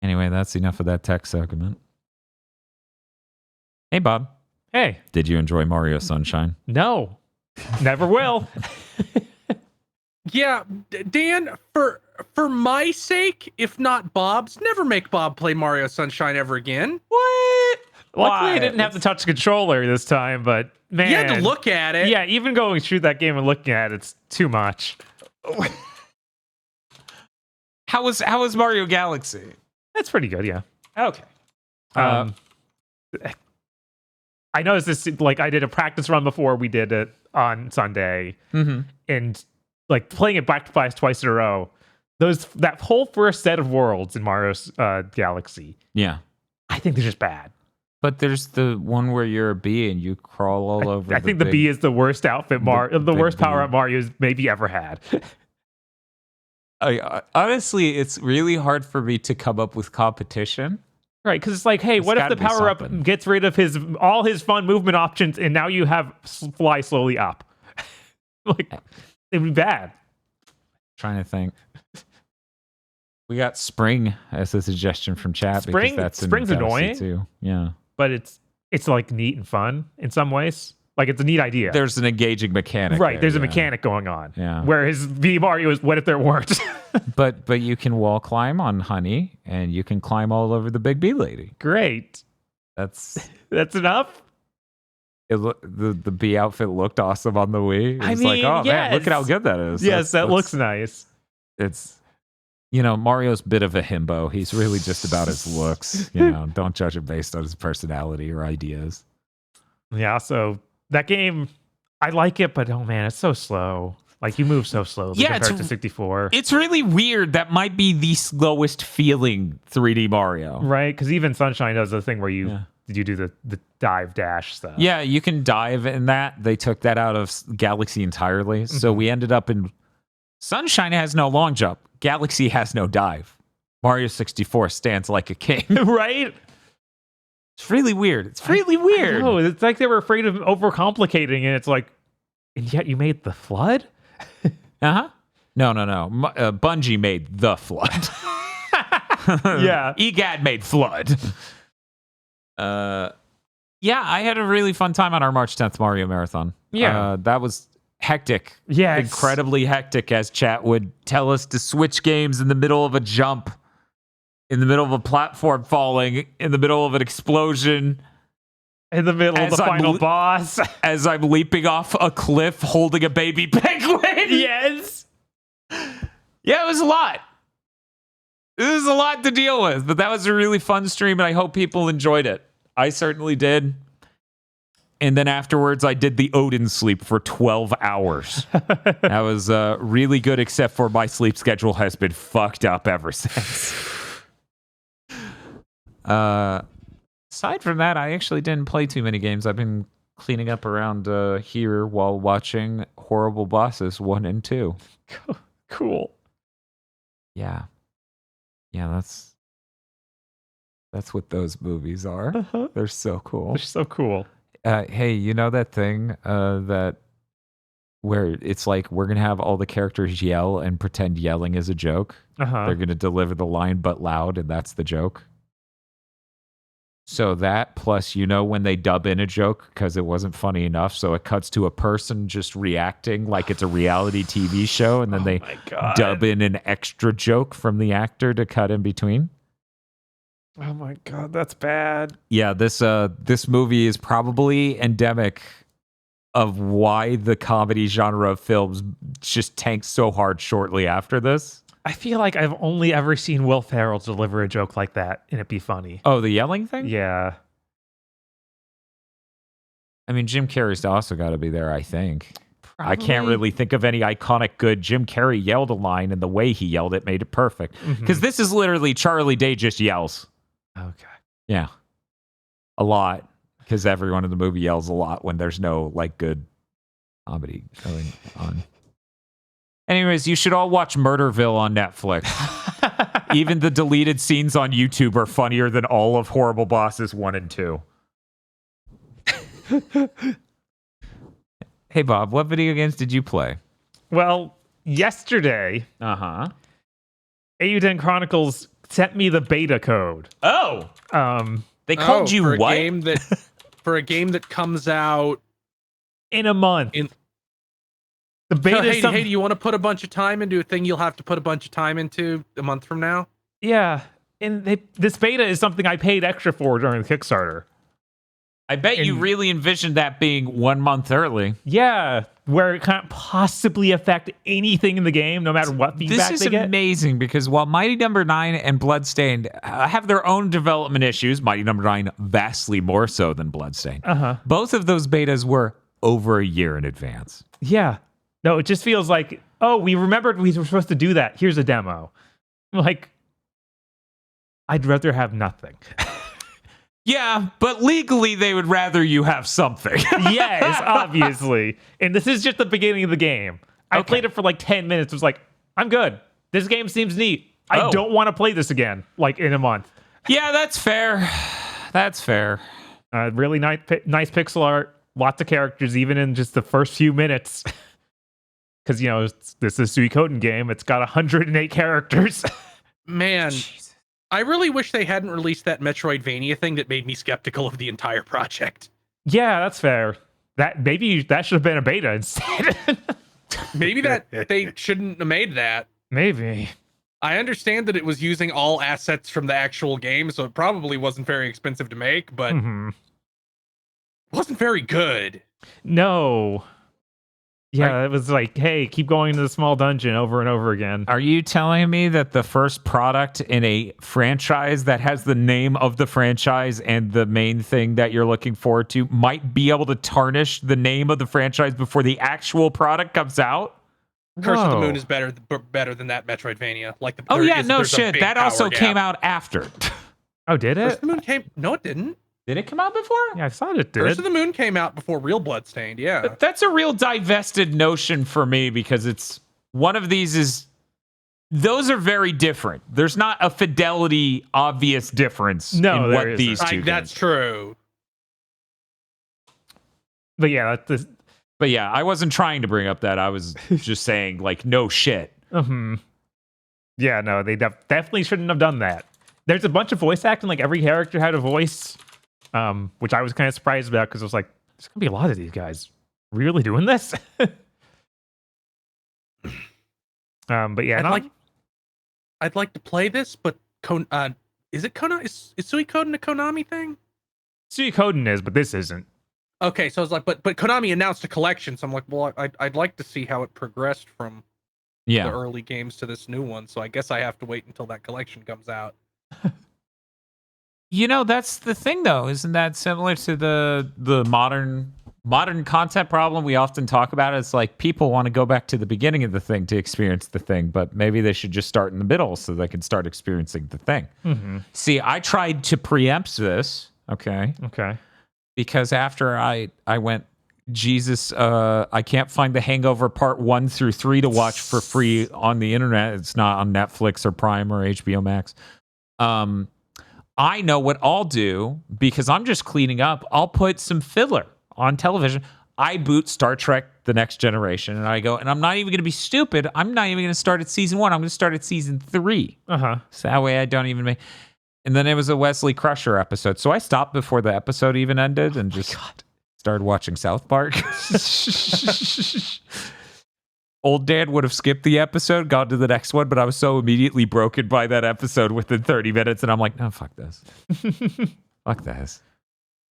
S2: Anyway, that's enough of that tech segment. Hey, Bob.
S3: Hey.
S2: Did you enjoy Mario Sunshine?
S3: No. Never will.
S4: Yeah, Dan, for my sake, if not Bob's, never make Bob play Mario Sunshine ever again.
S3: What? Luckily,
S2: Why?
S3: I didn't have to touch the controller this time, but man.
S4: You had to look at it.
S3: Yeah, even going through that game and looking at it's too much.
S2: How was Mario Galaxy?
S3: That's pretty good, yeah.
S2: Okay.
S3: I noticed this, like, I did a practice run before we did it on Sunday, and like playing it back to back twice in a row. That whole first set of worlds in Mario's Galaxy,
S2: Yeah.
S3: I think they're just bad.
S2: But there's the one where you're a bee and you crawl all over.
S3: I think the bee is the worst outfit, the
S2: big
S3: worst power
S2: bee.
S3: up Mario's maybe ever had.
S2: Honestly, it's really hard for me to come up with competition.
S3: Right, because it's like, hey,
S2: It's
S3: what if
S2: gotta
S3: the
S2: be
S3: power
S2: something.
S3: up gets rid of all his fun movement options, and now you have fly slowly up? Like, it'd be bad.
S2: Trying to think. We got Spring as a suggestion from chat.
S3: Spring-
S2: because that's in
S3: Spring's
S2: Galaxy
S3: annoying.
S2: too. Yeah.
S3: But it's like neat and fun in some ways. Like, it's a neat idea.
S2: There's an engaging mechanic.
S3: Right,
S2: there,
S3: there's a
S2: yeah.
S3: mechanic going on.
S2: Yeah.
S3: Whereas V Mario is what if there weren't?
S2: But you can wall climb on Honey, and you can climb all over the Big Bee Lady.
S3: Great.
S2: That's
S3: Enough?
S2: the bee outfit looked awesome on the Wii. It
S3: I
S2: was like,
S3: mean,
S2: oh man, look at how
S3: yes.
S2: good that is.
S3: Yes, that
S2: That's-
S3: looks nice.
S2: It's Mario's a bit of a himbo. He's really just about his looks. Don't judge him based on his personality or ideas.
S3: Yeah, so that game, I like it, but oh man, it's so slow. Like, you move so slowly
S2: Yeah,
S3: compared
S2: it's-
S3: to 64.
S2: It's really weird. That might be the slowest feeling 3D Mario.
S3: Right? Because even Sunshine does the thing where you
S2: Yeah.
S3: do the dive dash stuff.
S2: Yeah, you can dive in that. They took that out of Galaxy entirely. So we ended up in Sunshine has no long jump. Galaxy has no dive. Mario 64 stands like a king.
S3: Right?
S2: It's really weird. It's really weird.
S3: No, it's like they were afraid of overcomplicating it. It's like, and yet you made the flood?
S2: Uh-huh. No. Bungie made the Flood.
S3: Yeah.
S2: EGAD made Flood. Yeah, I had a really fun time on our March 10th Mario Marathon.
S3: Yeah.
S2: That was hectic.
S3: Yeah.
S2: Incredibly hectic, as chat would tell us to switch games in the middle of a jump, in the middle of a platform falling, in the middle of an explosion,
S3: In the middle
S2: As
S3: of the
S2: I'm
S3: final
S2: le-
S3: boss.
S2: as I'm leaping off a cliff holding a baby penguin.
S3: Yes.
S2: Yeah, it was a lot. It was a lot to deal with, but that was a really fun stream, and I hope people enjoyed it. I certainly did. And then afterwards, I did the Odin sleep for 12 hours. That was really good, except for my sleep schedule has been fucked up ever since. Aside from that, I actually didn't play too many games. I've been cleaning up around here while watching Horrible Bosses 1 and 2.
S3: Cool.
S2: Yeah. Yeah, that's what those movies are.
S3: Uh-huh.
S2: They're so cool.
S3: They're so cool.
S2: Hey, you know that thing that where it's like we're gonna have all the characters yell and pretend yelling is a joke?
S3: Uh-huh.
S2: They're gonna deliver the line but loud, and that's the joke. So that plus, when they dub in a joke because it wasn't funny enough, so it cuts to a person just reacting like it's a reality TV show, and then they
S3: my God.
S2: dub in an extra joke from the actor to cut in between.
S3: Oh my God, that's bad.
S2: Yeah, this movie is probably endemic of why the comedy genre of films just tanked so hard shortly after this.
S3: I feel like I've only ever seen Will Ferrell deliver a joke like that and it be funny.
S2: Oh, the yelling thing?
S3: Yeah.
S2: I mean, Jim Carrey's also got to be there, I think. I can't really think of any iconic good. Jim Carrey yelled a line, and the way he yelled it made it perfect. Because this is literally Charlie Day just yells.
S3: Okay.
S2: Yeah. A lot. Because everyone in the movie yells a lot when there's no like good comedy going on. Anyways, you should all watch Murderville on Netflix. Even the deleted scenes on YouTube are funnier than all of Horrible Bosses 1 and 2. Hey, Bob, what video games did you play?
S3: Well, yesterday,
S2: Uh-huh.
S3: AU10 Chronicles sent me the beta code.
S2: Oh! They called you
S4: for
S2: what?
S4: A game that, for a game that comes out
S3: In a month. The
S4: So,
S3: beta
S4: hey, do you want to put a bunch of time into a thing you'll have to put a bunch of time into a month from now?
S3: Yeah. And this beta is something I paid extra for during the Kickstarter.
S2: I bet you really envisioned that being 1 month early.
S3: Yeah, where it can't possibly affect anything in the game, no matter what feedback
S2: This
S3: they
S2: is
S3: get.
S2: amazing because while Mighty Number 9 and Bloodstained have their own development issues, Mighty Number 9 vastly more so than Bloodstained. Both of those betas were over a year in advance.
S3: Yeah. No, it just feels like, oh, we remembered we were supposed to do that. Here's a demo. Like, I'd rather have nothing.
S2: Yeah, but legally they would rather you have something.
S3: Yes, obviously. And this is just the beginning of the game. I played it for like 10 minutes. Was like, I'm good. This game seems neat. I don't want to play this again, like in a month.
S2: Yeah, that's fair. That's fair.
S3: Really nice pixel art. Lots of characters, even in just the first few minutes. Because, you know, this is a Suikoden game. It's got 108 characters.
S4: Man, I really wish they hadn't released that Metroidvania thing that made me skeptical of the entire project.
S3: Yeah, that's fair. Maybe that should have been a beta instead.
S4: Maybe that they shouldn't have made that.
S3: Maybe.
S4: I understand that it was using all assets from the actual game, so it probably wasn't very expensive to make, but it wasn't very good.
S3: No. Yeah, it was like, hey, keep going to the small dungeon over and over again.
S2: Are you telling me that the first product in a franchise that has the name of the franchise and the main thing that you're looking forward to might be able to tarnish the name of the franchise before the actual product comes out?
S4: Curse of the
S3: Whoa.
S4: Moon is better than that Metroidvania. Like the
S2: Oh
S4: there
S2: yeah,
S4: is-
S2: no
S4: there's a
S2: shit.
S4: big
S2: That also
S4: power
S2: came
S4: gap.
S2: out after.
S3: Oh, did
S4: Curse
S3: it?
S4: of the Moon came. No, it didn't.
S2: Did it come out before?
S3: Yeah, I thought it
S4: Curse
S3: did.
S4: of the Moon came out before Real Bloodstained. Yeah.
S2: That's a real divested notion for me because it's one of these is those are very different. There's not a fidelity obvious difference
S3: No,
S2: in
S3: there
S2: what
S3: isn't.
S2: these two
S4: That's
S2: games.
S4: true.
S3: But yeah, that's
S2: But yeah, I wasn't trying to bring up that. I was just saying like no shit.
S3: Yeah, no, they definitely shouldn't have done that. There's a bunch of voice acting, like every character had a voice, which I was kind of surprised about because I was like, there's gonna be a lot of these guys really doing this. But yeah,
S4: I'd like to play this, but is it Konami? Is Suikoden a Konami thing?
S3: Suikoden is, but this isn't.
S4: Okay, so I was like, but Konami announced a collection, so I'm like, well, I'd like to see how it progressed from the
S2: Yeah.
S4: early games to this new one. So I guess I have to wait until that collection comes out.
S2: You know, that's the thing though. Isn't that similar to the modern content problem we often talk about? It's like people want to go back to the beginning of the thing to experience the thing, but maybe they should just start in the middle so they can start experiencing the thing. See, I tried to preempt this, okay?
S3: Okay.
S2: Because after I went, Jesus, I can't find The Hangover Part 1 through 3 to watch for free on the internet. It's not on Netflix or Prime or HBO Max. I know what I'll do because I'm just cleaning up. I'll put some filler on television. I boot Star Trek The Next Generation and I go, and I'm not even going to be stupid. I'm not even going to start at season 1. I'm going to start at season 3. So that way I don't even make... And then it was a Wesley Crusher episode. So I stopped before the episode even ended and just started watching South Park. Old Dad would have skipped the episode, gone to the next one, but I was so immediately broken by that episode within 30 minutes, and I'm like, no, fuck this. Fuck this.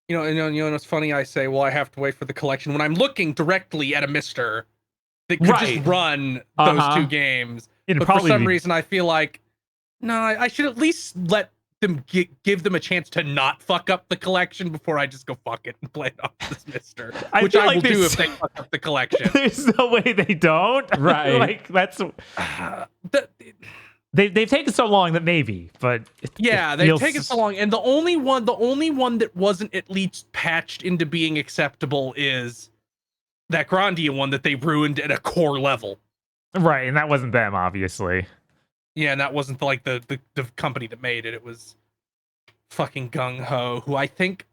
S4: You know, it's funny. I say, well, I have to wait for the collection when I'm looking directly at a Mister that could just run those two games.
S3: It'd
S4: But for
S3: probably
S4: some
S3: be-
S4: reason, I feel like, no, I should at least let give them a chance to not fuck up the collection before I just go fuck it and play it off this mister.
S3: I
S4: Which
S3: feel
S4: I
S3: like
S4: will do
S3: there's-
S4: if they fuck up the collection.
S3: There's no way they don't.
S2: Right.
S3: Like that's
S4: The-
S3: they've taken so long that maybe, but
S4: Yeah,
S3: it
S4: they've
S3: feels-
S4: taken so long, and the only one that wasn't at least patched into being acceptable is that Grandia one that they ruined at a core level.
S3: Right, and that wasn't them, obviously.
S4: Yeah, and that wasn't the company that made it. It was fucking Gung Ho, who I think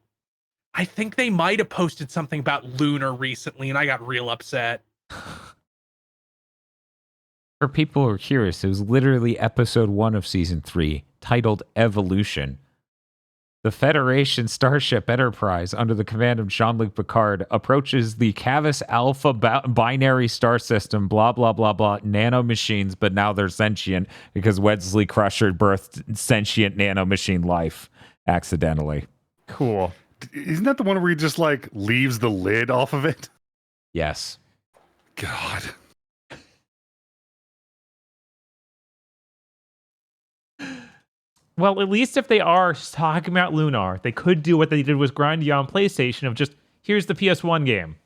S4: they might have posted something about Lunar recently, and I got real upset.
S2: For people who are curious, it was literally episode 1 of season 3, titled Evolution. The Federation Starship Enterprise, under the command of Jean-Luc Picard, approaches the Cavus Alpha binary star system, blah, blah, blah, blah, nanomachines, but now they're sentient because Wesley Crusher birthed sentient nanomachine life accidentally.
S3: Cool.
S5: Isn't that the one where he just like leaves the lid off of it?
S2: Yes.
S5: God.
S3: Well, at least if they are talking about Lunar, they could do what they did with Grandia on PlayStation of just, here's the PS1 game.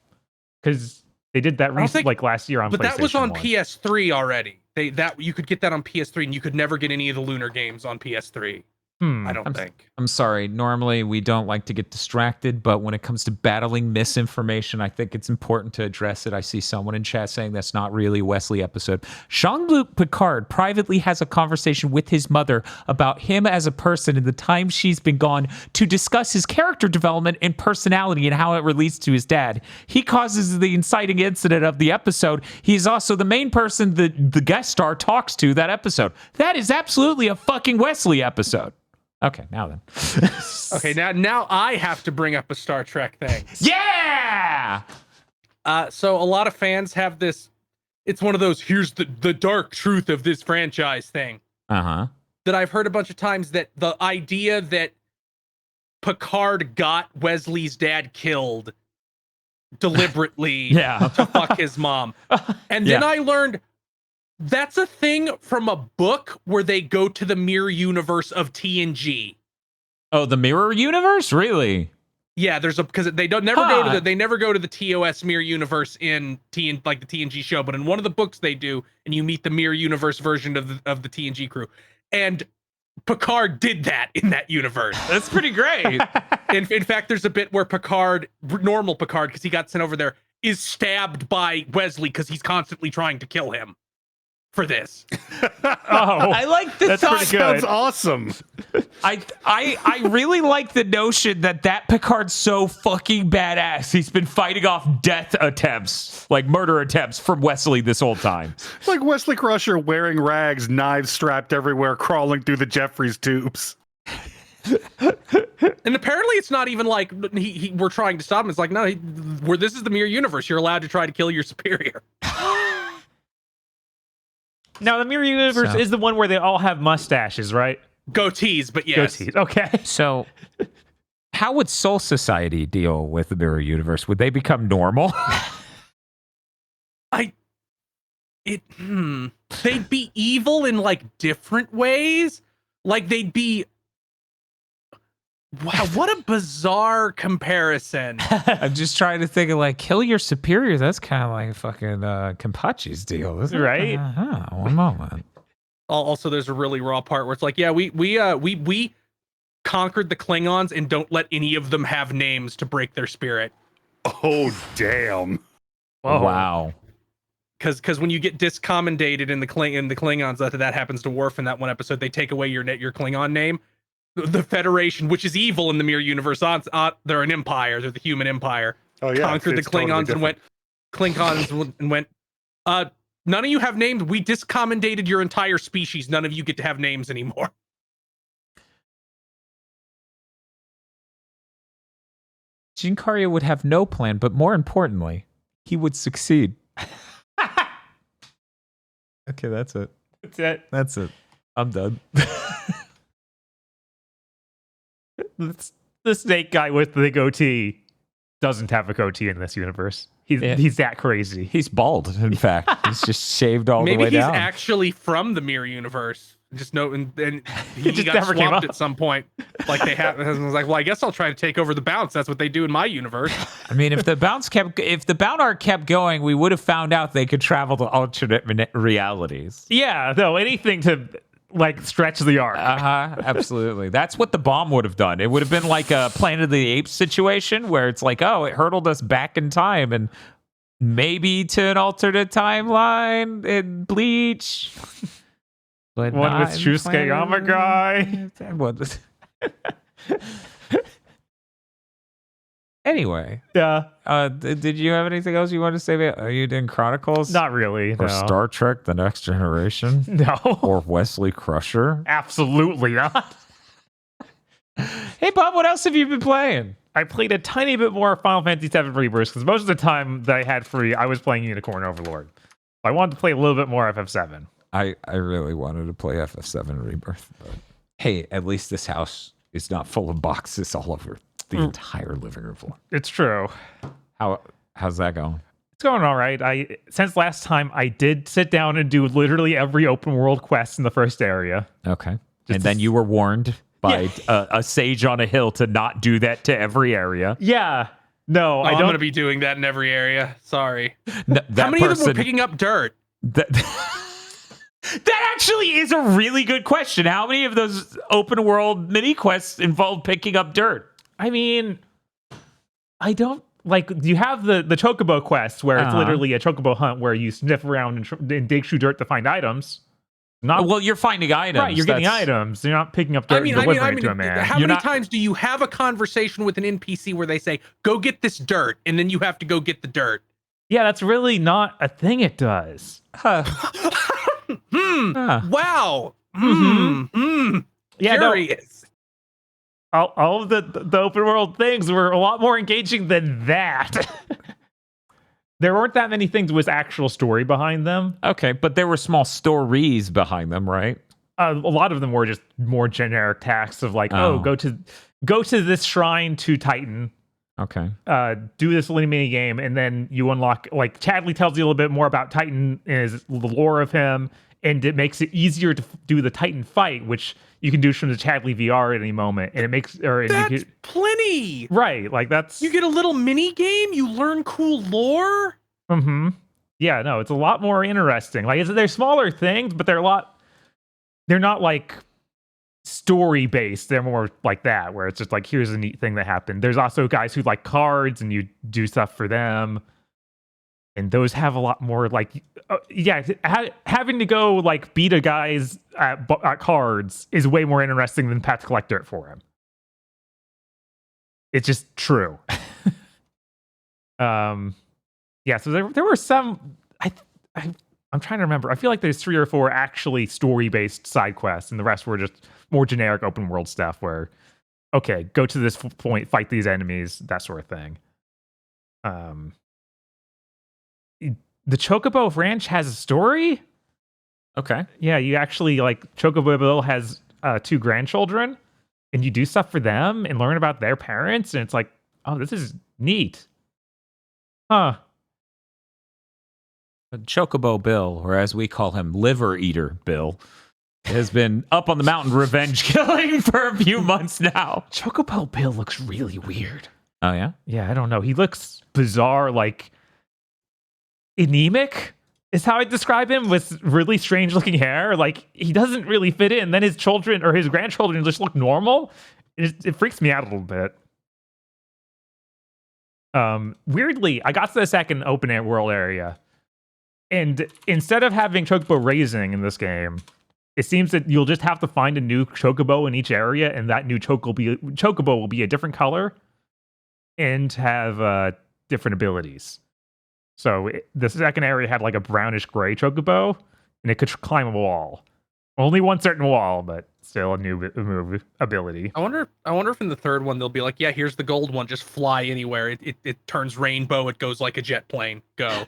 S3: Because they did that like last year on PlayStation.
S4: But that was on
S3: 1.
S4: PS3 already. You could get that on PS3, and you could never get any of the Lunar games on PS3. I don't think.
S2: I'm sorry. Normally, we don't like to get distracted, but when it comes to battling misinformation, I think it's important to address it. I see someone in chat saying that's not really a Wesley episode. Jean-Luc Picard privately has a conversation with his mother about him as a person and the time she's been gone to discuss his character development and personality and how it relates to his dad. He causes the inciting incident of the episode. He's also the main person the guest star talks to that episode. That is absolutely a fucking Wesley episode. Okay, now then.
S4: Okay, now I have to bring up a Star Trek thing.
S2: Yeah!
S4: So a lot of fans have this. It's one of those here's the dark truth of this franchise thing
S2: Uh-huh.
S4: that I've heard a bunch of times, that the idea that Picard got Wesley's dad killed deliberately
S2: Yeah.
S4: to fuck his mom. And then
S2: Yeah.
S4: I learned that's a thing from a book where they go to the mirror universe of TNG.
S2: Oh, the mirror universe? Really?
S4: Yeah, there's a because they don't never go to the TOS mirror universe in the TNG show, but in one of the books they do, and you meet the mirror universe version of the TNG crew. And Picard did that in that universe.
S2: That's pretty great.
S4: In fact, there's a bit where Picard, normal Picard, because he got sent over there, is stabbed by Wesley because he's constantly trying to kill him for this.
S2: I like the
S3: That's
S2: thought.
S3: pretty good.
S5: Sounds awesome.
S2: I really like the notion that Picard's so fucking badass. He's been fighting off death attempts, like murder attempts from Wesley this whole time.
S5: It's like Wesley Crusher wearing rags, knives strapped everywhere, crawling through the Jeffries tubes.
S4: And apparently it's not even like we're trying to stop him. It's like, no, this is the mirror universe. You're allowed to try to kill your superior.
S3: Now, the mirror universe is the one where they all have mustaches, right?
S4: Goatees, but yes.
S3: Goatees. Okay.
S2: So, how would Soul Society deal with the mirror universe? Would they become normal?
S4: They'd be evil in like different ways. Like they'd be. Wow, what a bizarre comparison.
S2: I'm just trying to think of like kill your superior. That's kind of like fucking Kenpachi's deal, isn't it?
S3: Right?
S2: One moment.
S4: Also, there's a really raw part where it's like, yeah, we conquered the Klingons and don't let any of them have names to break their spirit.
S5: Oh, damn.
S3: Whoa.
S2: Wow.
S4: Because when you get discommendated in the Klingons, that happens to Worf in that one episode. They take away your Klingon name. The Federation, which is evil in the mirror universe, they're an empire. They're the human empire.
S5: Oh, yeah.
S4: Conquered the
S5: it's totally
S4: Klingons
S5: different.
S4: and went. None of you have names. We discommendated your entire species. None of you get to have names anymore.
S2: Jinkaria would have no plan, but more importantly, he would succeed. Okay, that's it.
S3: That's it.
S2: That's it. I'm done.
S3: The snake guy with the goatee doesn't have a goatee in this universe. He's that crazy.
S2: He's bald, in fact. He's just shaved all the
S4: Maybe
S2: way
S4: he's
S2: down.
S4: actually from the mirror universe Just no, and he
S3: just
S4: got
S3: never came
S4: swamped
S3: up.
S4: at some point. Like they have, and I was like, well, I guess I'll try to take over the bounce. That's what they do in my universe.
S2: I mean, if the bounce arc kept going, we would have found out they could travel to alternate realities.
S3: Yeah, no, anything to like stretch the arc.
S2: Absolutely. That's what the bomb would have done. It would have been like a Planet of the Apes situation where it's like, oh, it hurtled us back in time and maybe to an alternate timeline in Bleach. But
S3: One with
S2: not in
S3: Shusuke
S2: Planet-
S3: Yamagai.
S2: What? Anyway,
S3: Yeah,
S2: did you have anything else you wanted to say? Are you doing Chronicles?
S3: not really.
S2: Or
S3: No.
S2: Star Trek: The Next Generation?
S3: No,
S2: Or Wesley Crusher?
S3: absolutely not.
S2: Hey, Bob, what else have you been playing?
S3: I played a tiny bit more Final Fantasy VII Rebirth because most of the time that I had free, I was playing Unicorn Overlord. I wanted to play a little bit more FF7.
S2: I really wanted to play FF7 Rebirth, but hey, at least this house is not full of boxes all over the entire living room floor.
S3: It's true.
S2: How's that going?
S3: It's going all right. Since last time, I did sit down and do literally every open world quest in the first area.
S2: Okay. And then you were warned by a sage on a hill to not do that to every area.
S3: Yeah. No, I
S4: I'm
S3: don't.
S4: going to be doing that in every area. Sorry.
S2: That
S4: How many of them were
S2: person-
S4: picking up dirt?
S2: That actually is a really good question. How many of those open world mini quests involve picking up dirt?
S3: I mean, I don't like. You have the Chocobo quest where it's literally a Chocobo hunt where you sniff around and dig through dirt to find items. Not
S2: Well, you're finding items.
S3: right. You're getting
S2: That's-
S3: items. You're not picking up dirt and delivering it to a man.
S4: how
S2: You're
S4: many
S2: not-
S4: times do you have a conversation with an NPC where they say, go get this dirt, and then you have to go get the dirt?
S3: Yeah, that's really not a thing. It does.
S2: Huh.
S4: Wow.
S3: Yeah, no,
S4: Curious.
S3: all of the open world things were a lot more engaging than that. There weren't that many things with actual story behind them.
S2: Okay, but there were small stories behind them, right?
S3: A lot of them were just more generic tasks of like,
S2: Oh.
S3: go to this shrine to Titan,
S2: Okay.
S3: do this little mini game, and then you unlock. Like Chadley tells you a little bit more about Titan and the lore of him, and it makes it easier to do the Titan fight, which you can do from the Chadley VR at any moment, and it makes
S4: That's plenty.
S3: right. Like that's
S4: You get a little mini game. You learn cool lore.
S3: Mm-hmm. Yeah, no, it's a lot more interesting. Like, they're smaller things, but they're not like story based. They're more like that, where it's just like, here's a neat thing that happened. There's also guys who like cards, and you do stuff for them, and those have a lot more like, having to go like beat a guy's at cards is way more interesting than Pat to collect dirt for him. It's just true. Yeah, so there were some. I'm trying to remember. I feel like there's 3 or 4 actually story-based side quests, and the rest were just more generic open world stuff. Where, okay, go to this point, fight these enemies, that sort of thing. The Chocobo Ranch has a story.
S2: Okay.
S3: Yeah, you actually like Chocobo Bill has 2 grandchildren, and you do stuff for them and learn about their parents, and it's like, oh, this is neat. Huh.
S2: Chocobo Bill, or as we call him, Liver Eater Bill, has been up on the mountain revenge killing for a few months now.
S3: Chocobo Bill looks really weird.
S2: Oh, yeah?
S3: Yeah, I don't know. He looks bizarre, like anemic is how I describe him, with really strange looking hair. Like, he doesn't really fit in. Then his children or his grandchildren just look normal. It freaks me out a little bit. Weirdly, I got to the second open air world area, and instead of having chocobo raising in this game, it seems that you'll just have to find a new chocobo in each area, and that new chocobo will be a different color and have different abilities. So the second area had like a brownish gray chocobo, and it could climb a wall. Only one certain wall, but still a new move ability.
S4: I wonder if in the third one they'll be like, yeah, here's the gold one, just fly anywhere. It turns rainbow, it goes like a jet plane. Go.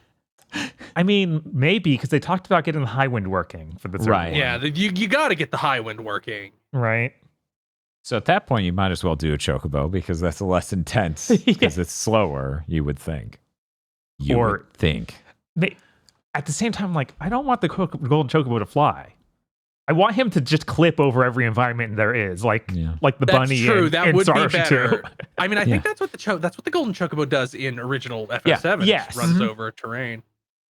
S3: I mean, maybe, because they talked about getting the high wind working for the third
S2: Right.
S3: one.
S4: Yeah, you got to get the high wind working.
S3: Right.
S2: So at that point, you might as well do a Chocobo, because that's less intense, because it's slower, you would think. You would think.
S3: At the same time, like, I don't want the golden chocobo to fly. I want him to just clip over every environment there is, like the
S4: That's
S3: bunny.
S4: true.
S3: In,
S4: That
S3: in
S4: would be
S3: Star Ocean
S4: better.
S3: 2.
S4: I mean, I think that's what the golden chocobo does in original FF7.
S3: Yes.
S4: It runs over terrain.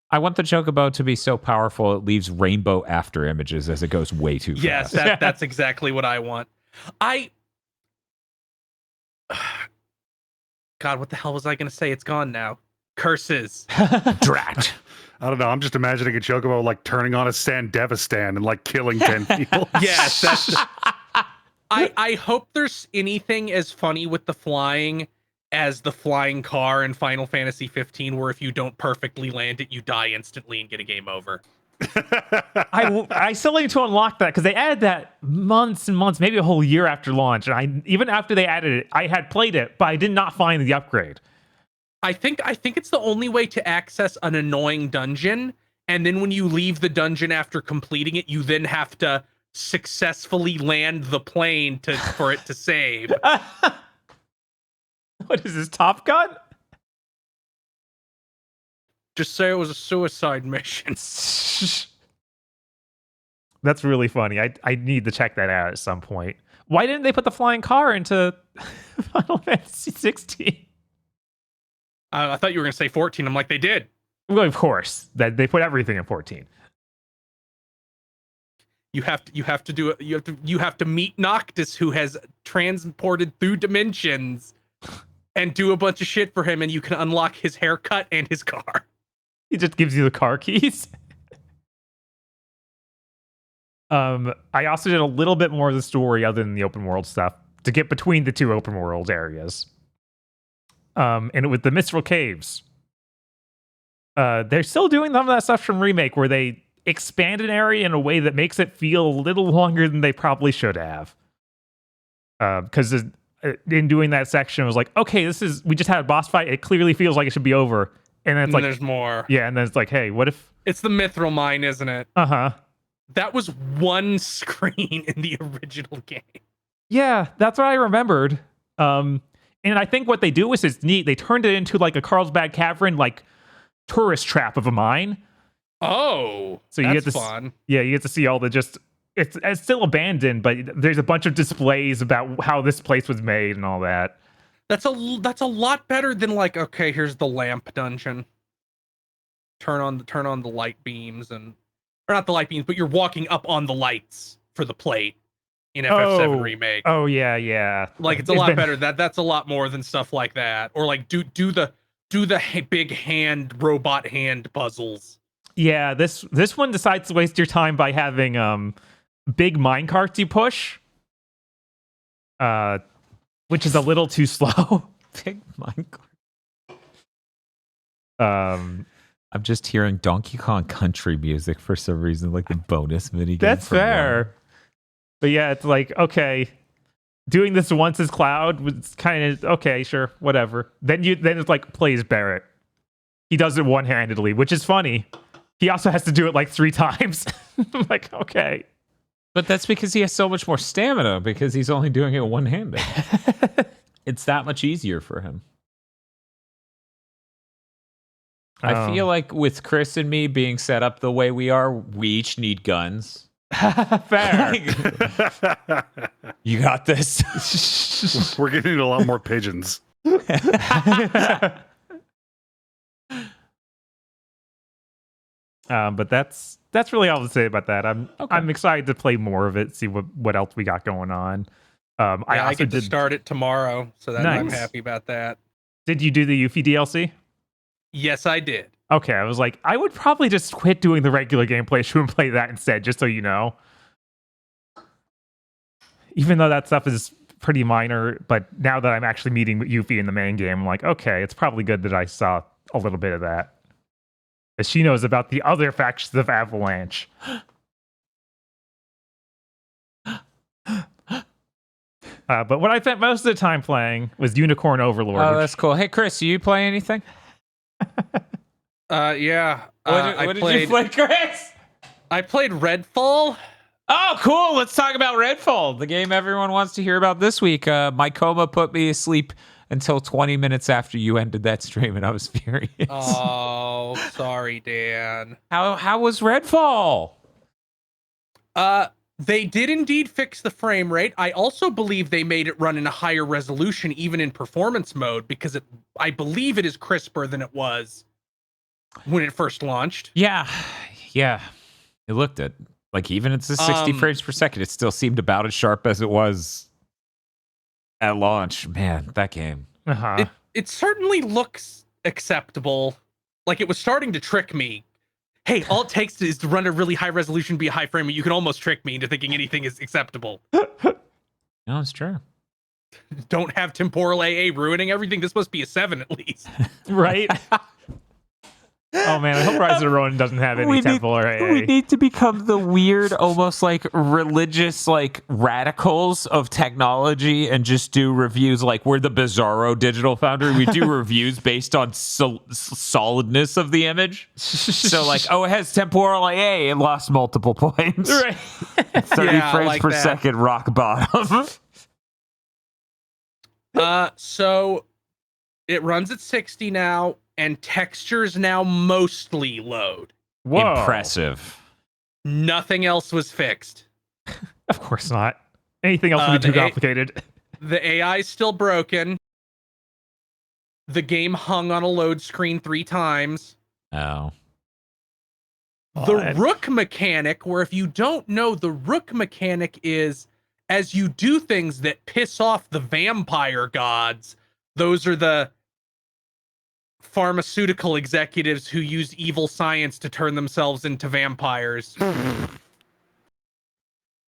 S2: I want the chocobo to be so powerful it leaves rainbow after images as it goes way too
S4: Yes,
S2: fast.
S4: that's exactly what I want. God, what the hell was I going to say? It's gone now. Curses.
S2: Drat.
S5: I don't know. I'm just imagining a chocobo like turning on a Sandevistan and like killing 10 people.
S4: Yes, that's. I hope there's anything as funny with the flying as the flying car in Final Fantasy 15, where if you don't perfectly land it, you die instantly and get a game over.
S3: I still need to unlock that because they added that months and months, maybe a whole year after launch. And even after they added it, I had played it, but I did not find the upgrade.
S4: I think it's the only way to access an annoying dungeon, and then when you leave the dungeon after completing it, you then have to successfully land the plane for it to save.
S3: What is this, Top Gun?
S4: Just say it was a suicide mission.
S3: That's really funny. I need to check that out at some point. Why didn't they put the flying car into Final Fantasy 16?
S4: I thought you were going to say 14. I'm like, they did.
S3: Well, of course, that they put everything in 14.
S4: You have to do it. You have to meet Noctis, who has transported through dimensions, and do a bunch of shit for him, and you can unlock his haircut and his car.
S3: He just gives you the car keys. I also did a little bit more of the story other than the open world stuff to get between the two open world areas. And with the Mistral Caves, they're still doing some of that stuff from Remake, where they expand an area in a way that makes it feel a little longer than they probably should have. Because in doing that section, it was like, okay, we just had a boss fight. It clearly feels like it should be over. And then it's like,
S4: there's more.
S3: Yeah, and then it's like, hey, what if...
S4: It's the Mithril Mine, isn't it?
S3: Uh-huh.
S4: That was one screen in the original game.
S3: Yeah, that's what I remembered. And I think what they do is it's neat. They turned it into like a Carlsbad Cavern, like tourist trap of a mine.
S4: Oh,
S3: so you
S4: that's
S3: get to
S4: fun.
S3: Yeah, you get to see all the it's still abandoned, but there's a bunch of displays about how this place was made and all that.
S4: That's a lot better than like, okay, here's the lamp dungeon. Turn on the light beams or not the light beams, but you're walking up on the lights for the plate in FF7 Remake.
S3: Oh yeah.
S4: Like it's a lot better. That's a lot more than stuff like that. Or like do the big robot hand puzzles.
S3: Yeah, this one decides to waste your time by having big mine carts you push. Which is a little too slow.
S2: Big Minecraft. I'm just hearing Donkey Kong country music for some reason, like the bonus minigame.
S3: That's fair. But yeah, it's like, okay, doing this once as Cloud was kind of okay, sure, whatever. Then it's like plays Barrett. He does it one-handedly, which is funny. He also has to do it like 3 times. I'm like, okay.
S2: But that's because he has so much more stamina because he's only doing it one-handed. It's that much easier for him. I feel like with Chris and me being set up the way we are, we each need guns.
S3: Fair.
S2: You got this.
S5: We're getting a lot more pigeons.
S3: But that's really all to say about that. I'm excited to play more of it, see what else we got going on.
S4: I get to start it tomorrow, so I'm
S3: Nice.
S4: happy about that.
S3: Did you do the Yuffie DLC?
S4: Yes, I did.
S3: Okay, I was like, I would probably just quit doing the regular gameplay show and play that instead, just so you know. Even though that stuff is pretty minor, but now that I'm actually meeting Yuffie in the main game, I'm like, okay, it's probably good that I saw a little bit of that. As she knows about the other factions of Avalanche. But what I spent most of the time playing was Unicorn Overlord.
S2: Oh, that's cool. Hey, Chris, do you play anything?
S4: Yeah.
S2: What did you play, Chris?
S4: I played Redfall.
S2: Oh, cool. Let's talk about Redfall, the game everyone wants to hear about this week. My coma put me asleep until 20 minutes after you ended that stream, and I was furious.
S4: Oh, sorry, Dan.
S2: How was Redfall?
S4: They did indeed fix the frame rate. I also believe they made it run in a higher resolution, even in performance mode, because I believe it is crisper than it was when it first launched.
S2: Yeah. It looked it. Like, even it's a 60 frames per second, it still seemed about as sharp as it was at launch. Man, that game.
S3: Uh-huh.
S4: It certainly looks acceptable. Like, it was starting to trick me. Hey, all it takes is to run a really high resolution, be a high frame rate. You can almost trick me into thinking anything is acceptable.
S2: No, it's true.
S4: Don't have temporal AA ruining everything. This must be a 7 at least.
S3: Right? Oh man, I hope Rise of the Ronin doesn't have any temple or AA.
S2: We need to become the weird, almost like religious, like radicals of technology, and just do reviews like we're the Bizarro Digital Foundry. We do reviews based on solidness of the image. So like, oh, it has temporal AA, it lost multiple points.
S3: Right.
S2: 30
S4: Yeah,
S2: frames
S4: like
S2: per
S4: that.
S2: second, rock bottom.
S4: So it runs at 60 now, and textures now mostly load.
S3: Whoa.
S2: Impressive.
S4: Nothing else was fixed.
S3: Of course not. Anything else would be too complicated.
S4: The AI is still broken. The game hung on a load screen 3 times.
S2: Oh.
S4: The rook mechanic, where if you don't know, the rook mechanic is as you do things that piss off the vampire gods, those are the pharmaceutical executives who use evil science to turn themselves into vampires.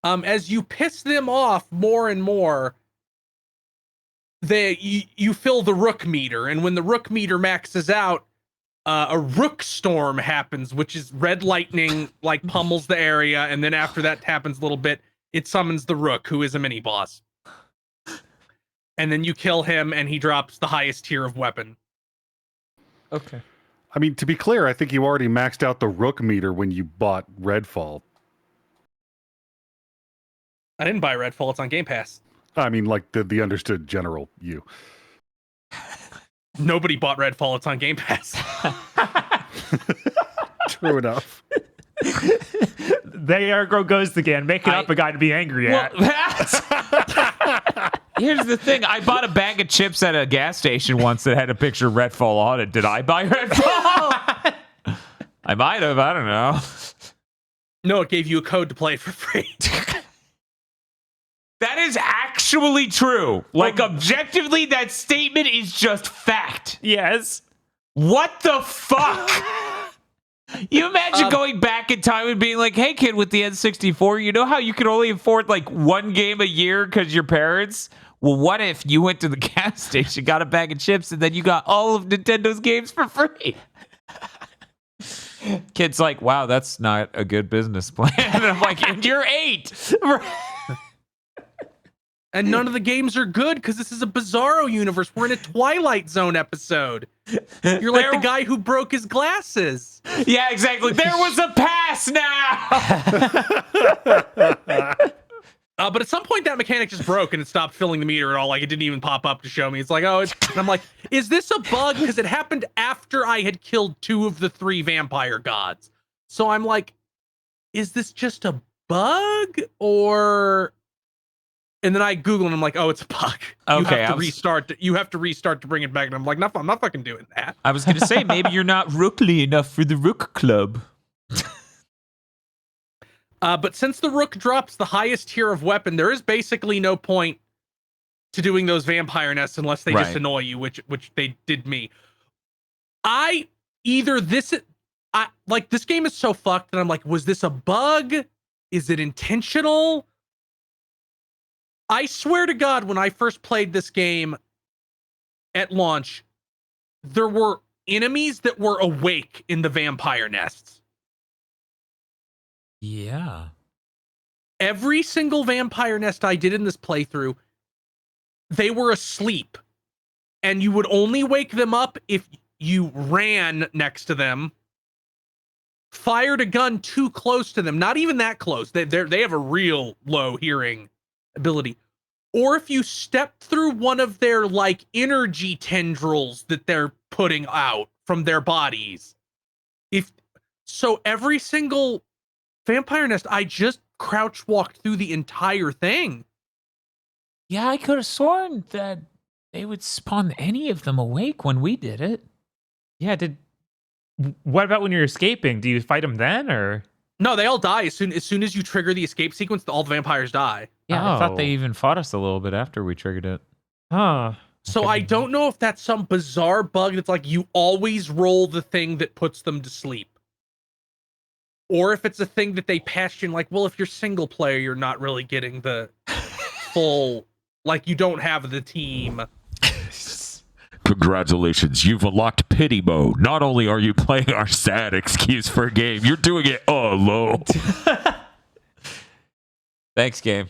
S4: As you piss them off more and more, you fill the rook meter, and when the rook meter maxes out, a rook storm happens, which is red lightning, like pummels the area, and then after that happens a little bit, it summons the rook, who is a mini boss. And then you kill him, and he drops the highest tier of weapon.
S2: Okay.
S5: I mean, to be clear, I think you already maxed out the rook meter when you bought Redfall.
S4: I didn't buy Redfall, it's on Game Pass.
S5: I mean, like the understood general you.
S4: Nobody bought Redfall, it's on Game Pass.
S5: True enough.
S3: There goes again, making up a guy to be angry at.
S2: Here's the thing. I bought a bag of chips at a gas station once that had a picture of Redfall on it. Did I buy Redfall? I might have. I don't know.
S4: No, it gave you a code to play it for free.
S2: That is actually true. Like, objectively, that statement is just fact.
S3: Yes.
S2: What the fuck? You imagine going back in time and being like, hey, kid, with the N64, you know how you can only afford like one game a year because your parents? Well, what if you went to the gas station, got a bag of chips, and then you got all of Nintendo's games for free? Kid's like, wow, that's not a good business plan. And I'm like, and you're 8.
S4: And none of the games are good because this is a Bizarro universe. We're in a Twilight Zone episode. You're like the guy who broke his glasses.
S2: Yeah, exactly. There was a pass now.
S4: But at some point that mechanic just broke and it stopped filling the meter at all. Like, it didn't even pop up to show me. It's like, oh, and I'm like, is this a bug? Because it happened after I had killed 2 of the 3 vampire gods. So I'm like, is this just a bug or? And then I Google and I'm like, oh, it's a bug.
S2: Okay,
S4: You have to restart to bring it back. And I'm like, no, I'm not fucking doing that.
S2: I was going to say, maybe you're not rookly enough for the Rook Club.
S4: But since the rook drops the highest tier of weapon, there is basically no point to doing those vampire nests unless they just annoy you, which they did me. This game is so fucked that I'm like, was this a bug? Is it intentional? I swear to God, when I first played this game at launch, there were enemies that were awake in the vampire nests.
S2: Yeah.
S4: Every single vampire nest I did in this playthrough, they were asleep. And you would only wake them up if you ran next to them, fired a gun too close to them, not even that close. They have a real low hearing ability. Or if you stepped through one of their like energy tendrils that they're putting out from their bodies. Every single vampire nest, I just crouch walked through the entire thing.
S2: Yeah, I could have sworn that they would spawn any of them awake when we did it.
S3: Yeah, what about when you're escaping? Do you fight them then, or?
S4: No, they all die as soon as you trigger the escape sequence. All the vampires die.
S2: Yeah, I thought they
S3: Oh.
S2: even fought us a little bit after we triggered it.
S3: Huh.
S4: So I don't know if that's some bizarre bug that's like you always roll the thing that puts them to sleep. Or if it's a thing that they patched in, like, well, if you're single player, you're not really getting the full, like, you don't have the team.
S1: Congratulations, you've unlocked pity mode. Not only are you playing our sad excuse for a game, you're doing it alone.
S2: Thanks, game.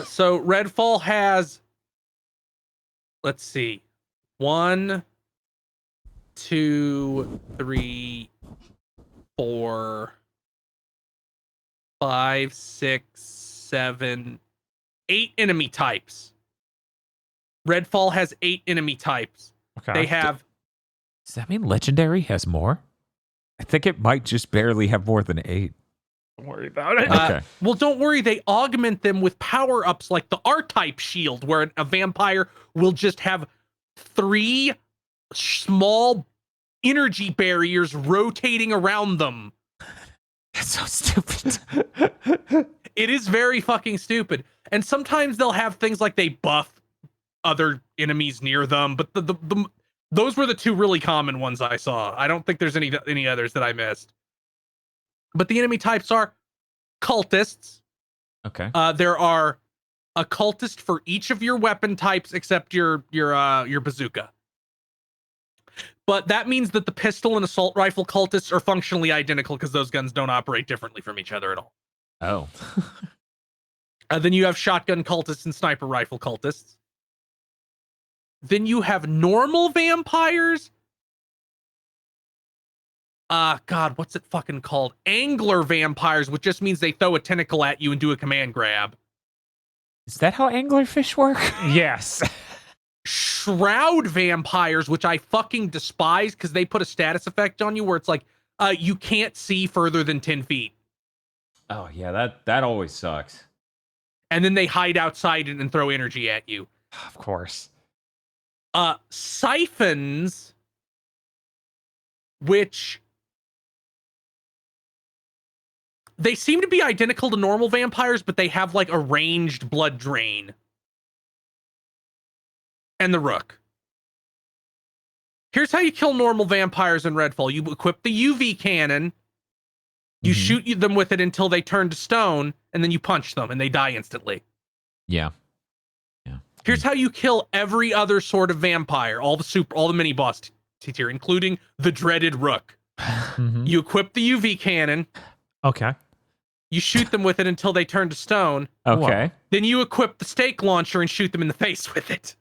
S4: So Redfall has, let's see, 1, 2, 3, 4, 5, 6, 7, 8 enemy types. Redfall has 8 enemy types.
S3: Okay.
S4: They have.
S2: Does that mean Legendary has more? I think it might just barely have more than 8.
S3: Don't worry about it.
S2: Okay.
S4: Well, don't worry. They augment them with power ups like the R-type shield, where a vampire will just have 3 small energy barriers rotating around them.
S2: That's so stupid.
S4: It is very fucking stupid. And sometimes they'll have things like they buff other enemies near them, but those were the 2 really common ones I saw. I don't think there's any others that I missed. But the enemy types are cultists.
S2: Okay.
S4: There are a cultist for each of your weapon types except your bazooka. But that means that the pistol and assault rifle cultists are functionally identical because those guns don't operate differently from each other at all.
S2: Oh.
S4: Then you have shotgun cultists and sniper rifle cultists. Then you have normal vampires. God, what's it fucking called? Angler vampires, which just means they throw a tentacle at you and do a command grab.
S2: Is that how anglerfish work?
S3: Yes.
S4: Shroud vampires, which I fucking despise because they put a status effect on you where it's like, you can't see further than 10 feet.
S2: Oh, yeah, that always sucks.
S4: And then they hide outside and throw energy at you.
S3: Of course.
S4: Siphons, which they seem to be identical to normal vampires, but they have like a ranged blood drain. And the Rook. Here's how you kill normal vampires in Redfall. You equip the UV cannon, you shoot them with it until they turn to stone, and then you punch them and they die instantly.
S2: Yeah.
S4: Here's how you kill every other sort of vampire, all the mini boss tier, including the dreaded Rook. You equip the UV cannon,
S3: Okay.
S4: you shoot them with it until they turn to stone,
S2: Okay.
S4: then you equip the stake launcher and shoot them in the face with it.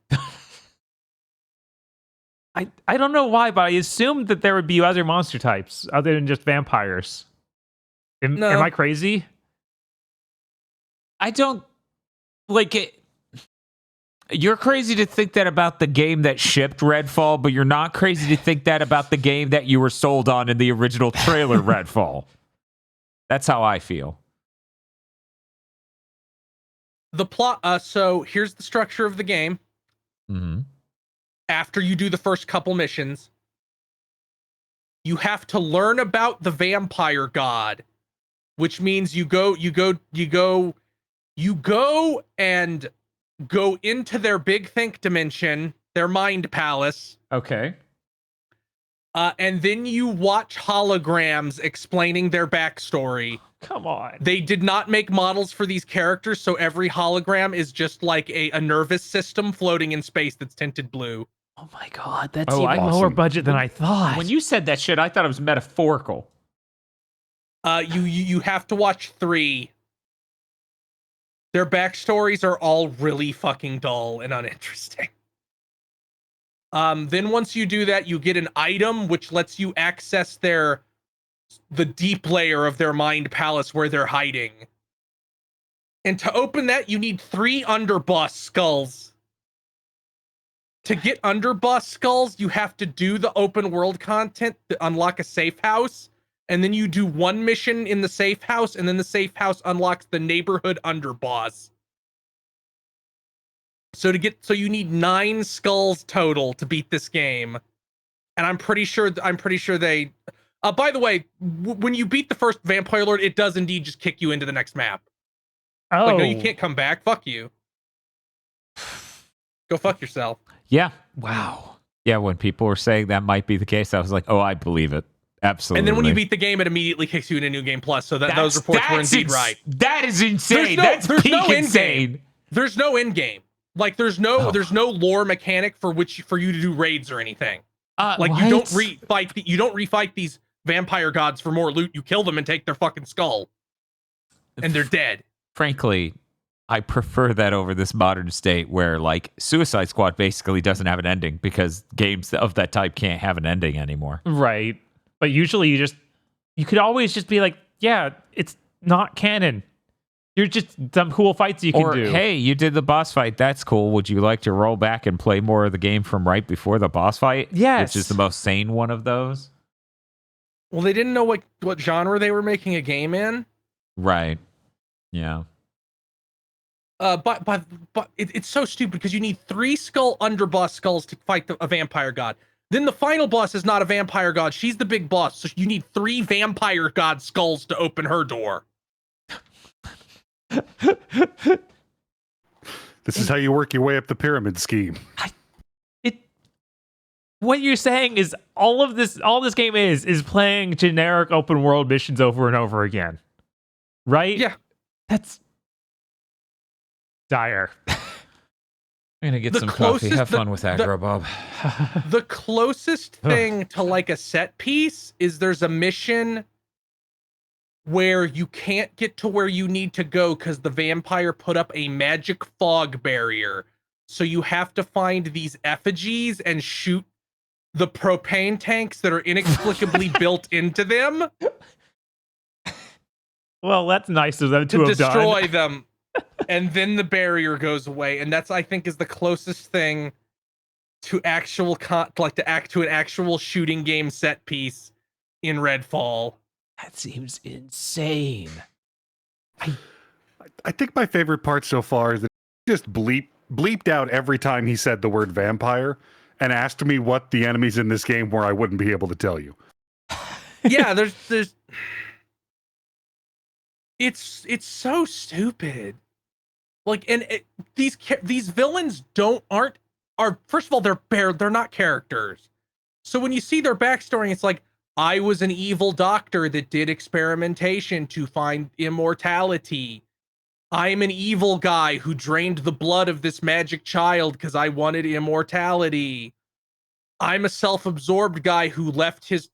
S3: I don't know why, but I assumed that there would be other monster types other than just vampires. Am I crazy?
S2: I don't like it. You're crazy to think that about the game that shipped Redfall, but you're not crazy to think that about the game that you were sold on in the original trailer, Redfall. That's how I feel.
S4: The plot, so here's the structure of the game. After you do the first couple missions, you have to learn about the vampire god, which means you go and go into their big think dimension, their mind palace.
S2: Okay.
S4: And then you watch holograms explaining their backstory.
S3: Come on.
S4: They did not make models for these characters, so every hologram is just like a nervous system floating in space that's tinted blue.
S2: Oh my god, that's
S3: Oh,
S2: even
S3: I'm lower budget than I thought.
S2: When you said that shit, I thought it was metaphorical.
S4: You have to watch 3. Their backstories are all really fucking dull and uninteresting. Then once you do that, you get an item which lets you access the deep layer of their mind palace where they're hiding. And to open that, you need 3 underboss skulls. To get underboss skulls, you have to do the open world content to unlock a safe house and then you do one mission in the safe house, and then the safe house unlocks the neighborhood underboss. So you need 9 skulls total to beat this game, and I'm pretty sure they. By the way, when you beat the first Vampire Lord, it does indeed just kick you into the next map.
S3: Oh,
S4: Like, no, you can't come back. Fuck you. Go fuck yourself.
S2: Yeah. Wow. Yeah, when people were saying that might be the case, I was like, oh, I believe it. Absolutely.
S4: And then when you beat the game, it immediately kicks you into New Game Plus. So those reports were indeed right.
S2: That is insane.
S4: There's
S2: That's
S4: no
S2: peak
S4: end
S2: insane.
S4: game. There's no end game. Like there's no lore mechanic for you to do raids or anything. Like
S2: what?
S4: you don't refight these vampire gods for more loot. You kill them and take their fucking skull, and they're dead.
S2: Frankly, I prefer that over this modern state where like Suicide Squad basically doesn't have an ending because games of that type can't have an ending anymore.
S3: right. But usually you could always just be like, yeah, it's not canon. You're just some cool fights you can do.
S2: Hey, you did the boss fight. That's cool. Would you like to roll back and play more of the game from right before the boss fight?
S3: Yes.
S2: Which is the most sane one of those.
S4: Well, they didn't know what genre they were making a game in.
S2: Right. Yeah.
S4: But it's so stupid because you need 3 underboss skulls to fight a vampire god. Then the final boss is not a vampire god. She's the big boss. So you need 3 vampire god skulls to open her door.
S5: This is how you work your way up the pyramid scheme.
S3: What you're saying is all this game is playing generic open world missions over and over again. Right?
S4: Yeah.
S3: That's dire.
S2: I'm going to get some coffee. Have fun with aggro, Bob.
S4: The closest thing to like a set piece is there's a mission where you can't get to where you need to go because the vampire put up a magic fog barrier. So you have to find these effigies and shoot the propane tanks that are inexplicably built into them
S3: Well, that's nice of them to have
S4: destroy
S3: done.
S4: them. And then the barrier goes away. And that's, I think, is the closest thing to actual to an actual shooting game set piece in Redfall.
S3: That seems insane.
S5: I think my favorite part so far is that he just bleeped out every time he said the word vampire and asked me what the enemies in this game were. I wouldn't be able to tell you.
S4: Yeah, there's it's so stupid. Like, and these villains are first of all, they're not characters. So when you see their backstory, it's like, I was an evil doctor that did experimentation to find immortality. I'm an evil guy who drained the blood of this magic child because I wanted immortality. I'm a self-absorbed guy who left his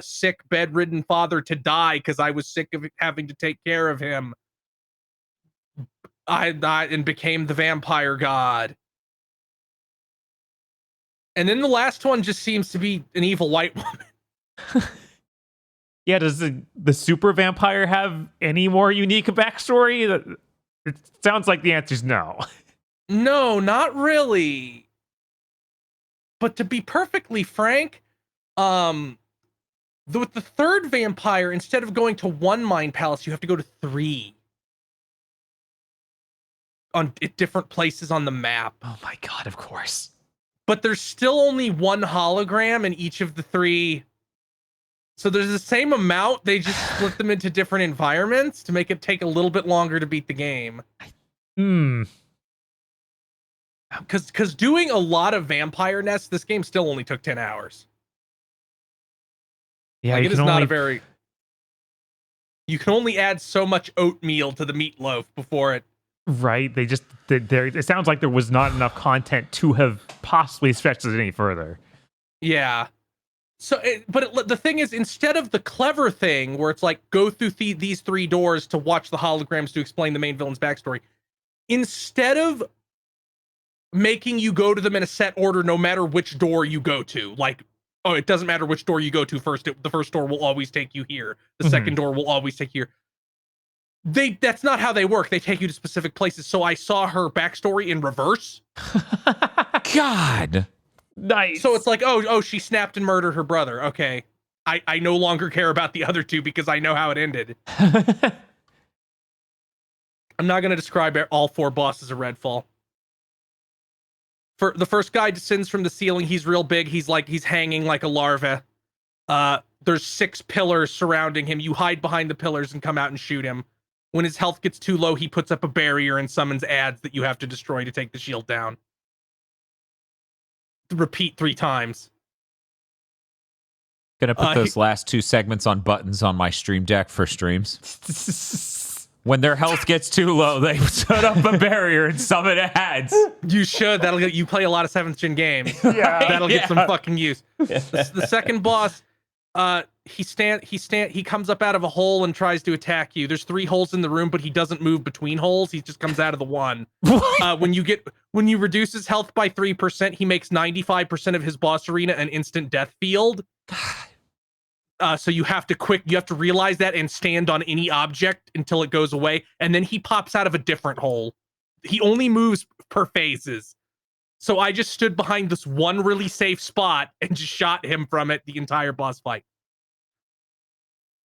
S4: sick, bedridden father to die because I was sick of having to take care of him. I died and became the vampire god. And then the last one just seems to be an evil white woman.
S3: Yeah, does the super vampire have any more unique backstory? It sounds like the answer's no.
S4: No, not really. But to be perfectly frank, with the third vampire, instead of going to 1 mind palace, you have to go to 3 at different places on the map.
S3: Oh my god, of course.
S4: But there's still only 1 hologram in each of the 3. So there's the same amount. They just split them into different environments to make it take a little bit longer to beat the game. Because doing a lot of vampire nests, this game still only took 10 hours.
S3: Yeah,
S4: like, it is not a very... You can only add so much oatmeal to the meatloaf before it...
S3: Right, it sounds like there was not enough content to have possibly stretched it any further.
S4: Yeah. So, the thing is, instead of the clever thing where it's like, go through these 3 doors to watch the holograms to explain the main villain's backstory, instead of making you go to them in a set order no matter which door you go to, like, oh, it doesn't matter which door you go to first, the first door will always take you here, the second door will always take you here. That's not how they work. They take you to specific places. So I saw her backstory in reverse.
S2: God.
S3: Nice.
S4: So it's like, oh, she snapped and murdered her brother. Okay. I no longer care about the other two because I know how it ended. I'm not going to describe all 4 bosses of Redfall. For the first guy descends from the ceiling. He's real big. He's hanging like a larva. There's 6 pillars surrounding him. You hide behind the pillars and come out and shoot him. When his health gets too low, he puts up a barrier and summons ads that you have to destroy to take the shield down. Repeat 3 times.
S2: Gonna put those last 2 segments on buttons on my stream deck for streams. When their health gets too low, they put up a barrier and summon ads.
S4: You should. That'll get you play a lot of 7th gen games.
S3: Yeah.
S4: That'll get some fucking use. The second boss, he comes up out of a hole and tries to attack you. There's 3 holes in the room, but he doesn't move between holes. He just comes out of the one. When you reduce his health by 3%, he makes 95% of his boss arena an instant death field. So you have to realize that and stand on any object until it goes away, and then he pops out of a different hole. He only moves per phases. So I just stood behind this one really safe spot and just shot him from it the entire boss fight.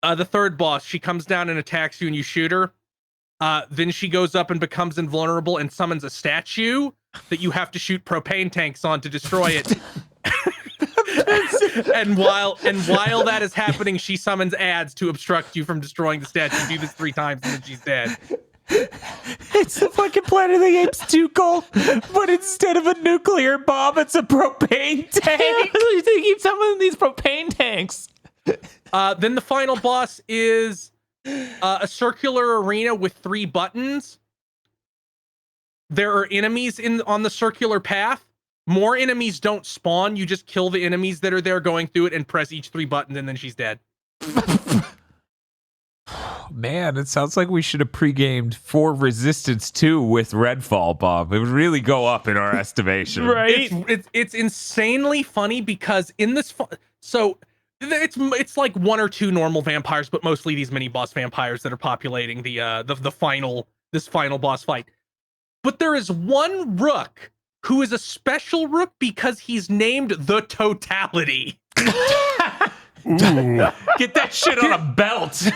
S4: The third boss, she comes down and attacks you and you shoot her. Then she goes up and becomes invulnerable and summons a statue that you have to shoot propane tanks on to destroy it. and while that is happening, she summons ads to obstruct you from destroying the statue. Do this 3 times and then she's dead.
S2: It's the fucking Planet of the Apes 2 goal, but instead of a nuclear bomb, it's a propane tank.
S3: They keep summoning these propane tanks.
S4: Then the final boss is a circular arena with 3 buttons. There are enemies on the circular path. More enemies don't spawn. You just kill the enemies that are there going through it and press each 3 buttons, and then she's dead.
S2: Man, it sounds like we should have pre-gamed for Resistance 2 with Redfall, Bob. It would really go up in our estimation.
S3: Right?
S4: It's insanely funny because in this... So it's like 1 or 2 normal vampires, but mostly these mini boss vampires that are populating this final boss fight. But there is one rook who is a special rook because he's named the Totality.
S2: Ooh. Get that shit on a belt.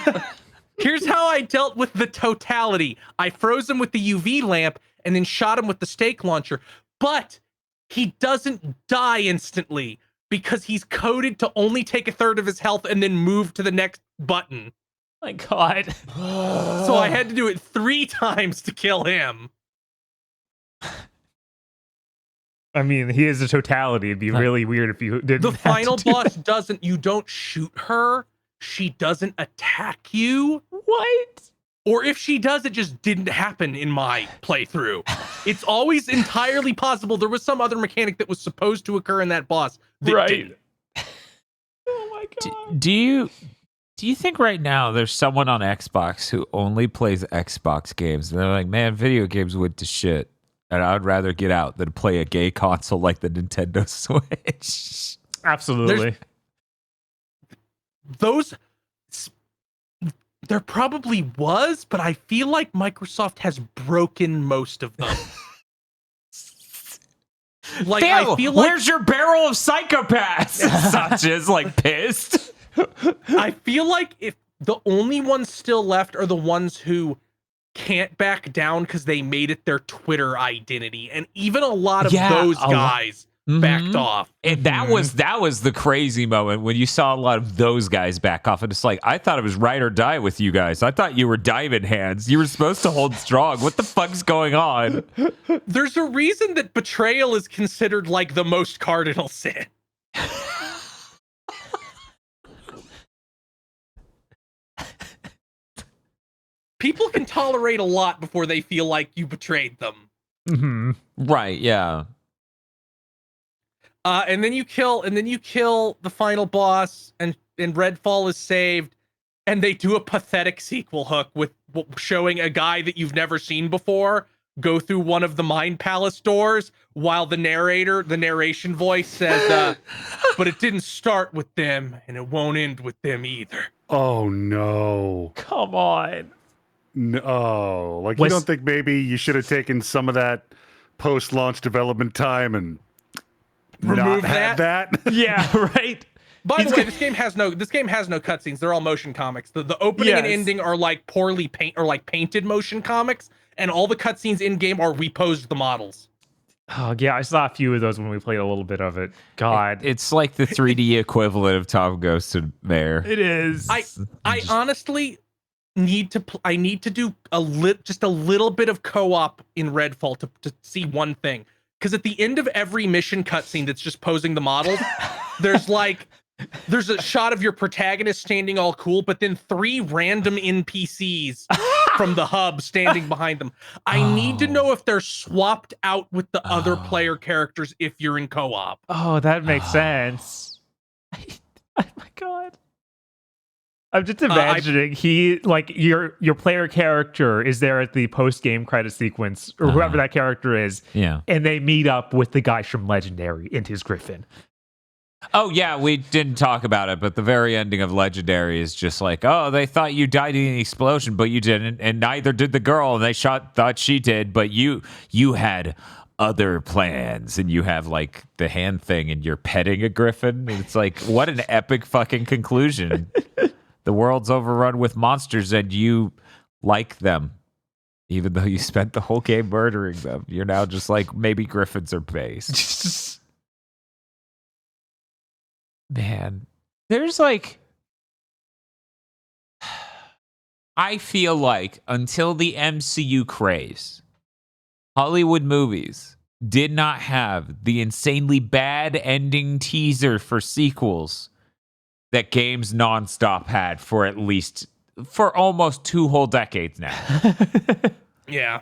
S4: Here's how I dealt with the Totality. I froze him with the UV lamp and then shot him with the stake launcher. But he doesn't die instantly because he's coded to only take 1/3 of his health and then move to the next button.
S3: My God.
S4: So I had to do it 3 times to kill him.
S3: I mean, he is a totality. It'd be really weird if you didn't.
S4: The final boss doesn't. You don't shoot her. She doesn't attack you.
S3: What?
S4: Or if she does, it just didn't happen in my playthrough. It's always entirely possible. There was some other mechanic that was supposed to occur in that boss that didn't.
S3: Oh my God.
S2: Do you think right now there's someone on Xbox who only plays Xbox games? And they're like, man, video games went to shit. And I'd rather get out than play a gay console like the Nintendo Switch.
S3: Absolutely.
S4: There probably was, but I feel like Microsoft has broken most of them. Like,
S2: Phil,
S4: I feel like,
S2: where's your barrel of psychopaths? Such is like pissed.
S4: I feel like if the only ones still left are the ones who can't back down because they made it their Twitter identity, and even a lot of those guys backed off.
S2: And that was the crazy moment when you saw a lot of those guys back off, and it's like, I thought it was ride or die with you guys. I thought you were diamond hands. You were supposed to hold strong. What the fuck's going on?
S4: There's a reason that betrayal is considered like the most cardinal sin. People can tolerate a lot before they feel like you betrayed them.
S3: Mm-hmm.
S2: Right, yeah.
S4: And then you kill the final boss, and Redfall is saved, and they do a pathetic sequel hook with showing a guy that you've never seen before go through one of the Mind Palace doors while the narration voice says, but it didn't start with them, and it won't end with them either.
S5: Oh no.
S3: Come on.
S5: No. Like, you don't think maybe you should have taken some of that post-launch development time and
S4: remove
S5: not have that?
S3: Yeah, right.
S4: By the way, this game has no cutscenes. They're all motion comics. The opening and ending are like painted motion comics, and all the cutscenes in game are we posed the models.
S3: Oh yeah, I saw a few of those when we played a little bit of it. God,
S2: It's like the 3D equivalent of Tom Goes to Mayor.
S3: it is.
S4: I honestly need to do just a little bit of co-op in Redfall to see one thing, because at the end of every mission cutscene that's just posing the models, there's a shot of your protagonist standing all cool, but then 3 random NPCs from the hub standing behind them. I need to know if they're swapped out with the other player characters if you're in co-op.
S3: Oh, that makes sense. Oh my god. I'm just imagining your player character is there at the post-game credit sequence, or whoever that character is, and they meet up with the guys from Legendary and his Griffin.
S2: Oh, yeah, we didn't talk about it, but the very ending of Legendary is just like, oh, they thought you died in the explosion, but you didn't, and neither did the girl, and they thought she did, but you had other plans, and you have, like, the hand thing, and you're petting a griffin. It's like, what an epic fucking conclusion. The world's overrun with monsters, and you like them. Even though you spent the whole game murdering them. You're now just like, maybe griffins are based. Man, there's like, I feel like until the MCU craze, Hollywood movies did not have the insanely bad ending teaser for sequels that games nonstop had for almost 2 whole decades now.
S4: Yeah.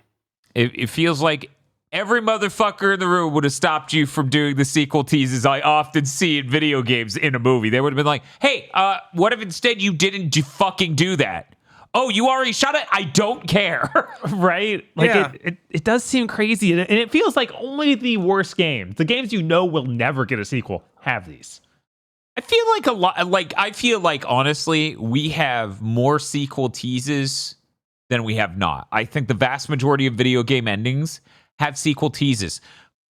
S2: It feels like every motherfucker in the room would have stopped you from doing the sequel teases I often see in video games in a movie. They would have been like, hey, what if instead you didn't fucking do that? Oh, you already shot it? I don't care.
S3: Right? Like, it does seem crazy. And it feels like only the worst games, the games you know will never get a sequel, have these.
S2: I feel like honestly, we have more sequel teases than we have not. I think the vast majority of video game endings have sequel teases,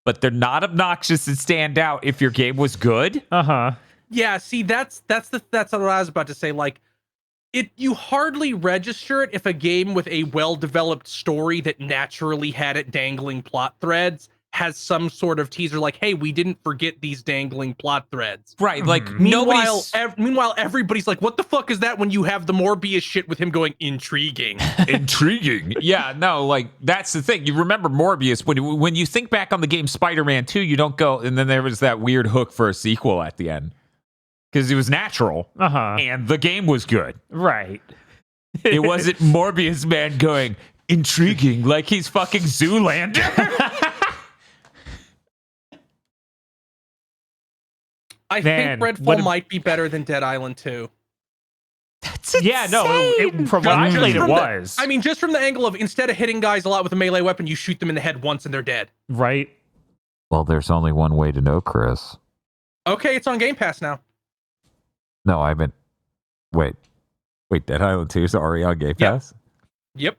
S2: but they're not obnoxious and stand out if your game was good.
S4: Yeah, see, that's what I was about to say. Like, you hardly register it if a game with a well-developed story that naturally had it dangling plot threads has some sort of teaser like, hey, we didn't forget these dangling plot threads.
S2: Right, like,
S4: meanwhile, everybody's like, what the fuck is that when you have the Morbius shit with him going, intriguing.
S2: Intriguing. Yeah, no, like, that's the thing. You remember Morbius, when you think back on the game Spider-Man 2, you don't go, and then there was that weird hook for a sequel at the end. Because it was natural, and the game was good.
S3: Right.
S2: It wasn't Morbius man going, intriguing, like he's fucking Zoolander.
S4: I think Redfall might be better than Dead Island 2.
S2: That's insane.
S3: Yeah, no, from what I played, it was.
S4: I mean, just from the angle of instead of hitting guys a lot with a melee weapon, you shoot them in the head once and they're dead.
S3: Right.
S2: Well, there's only one way to know, Chris.
S4: Okay, it's on Game Pass now.
S2: No, I meant... Wait, Dead Island 2 is already on Game Pass?
S4: Yep.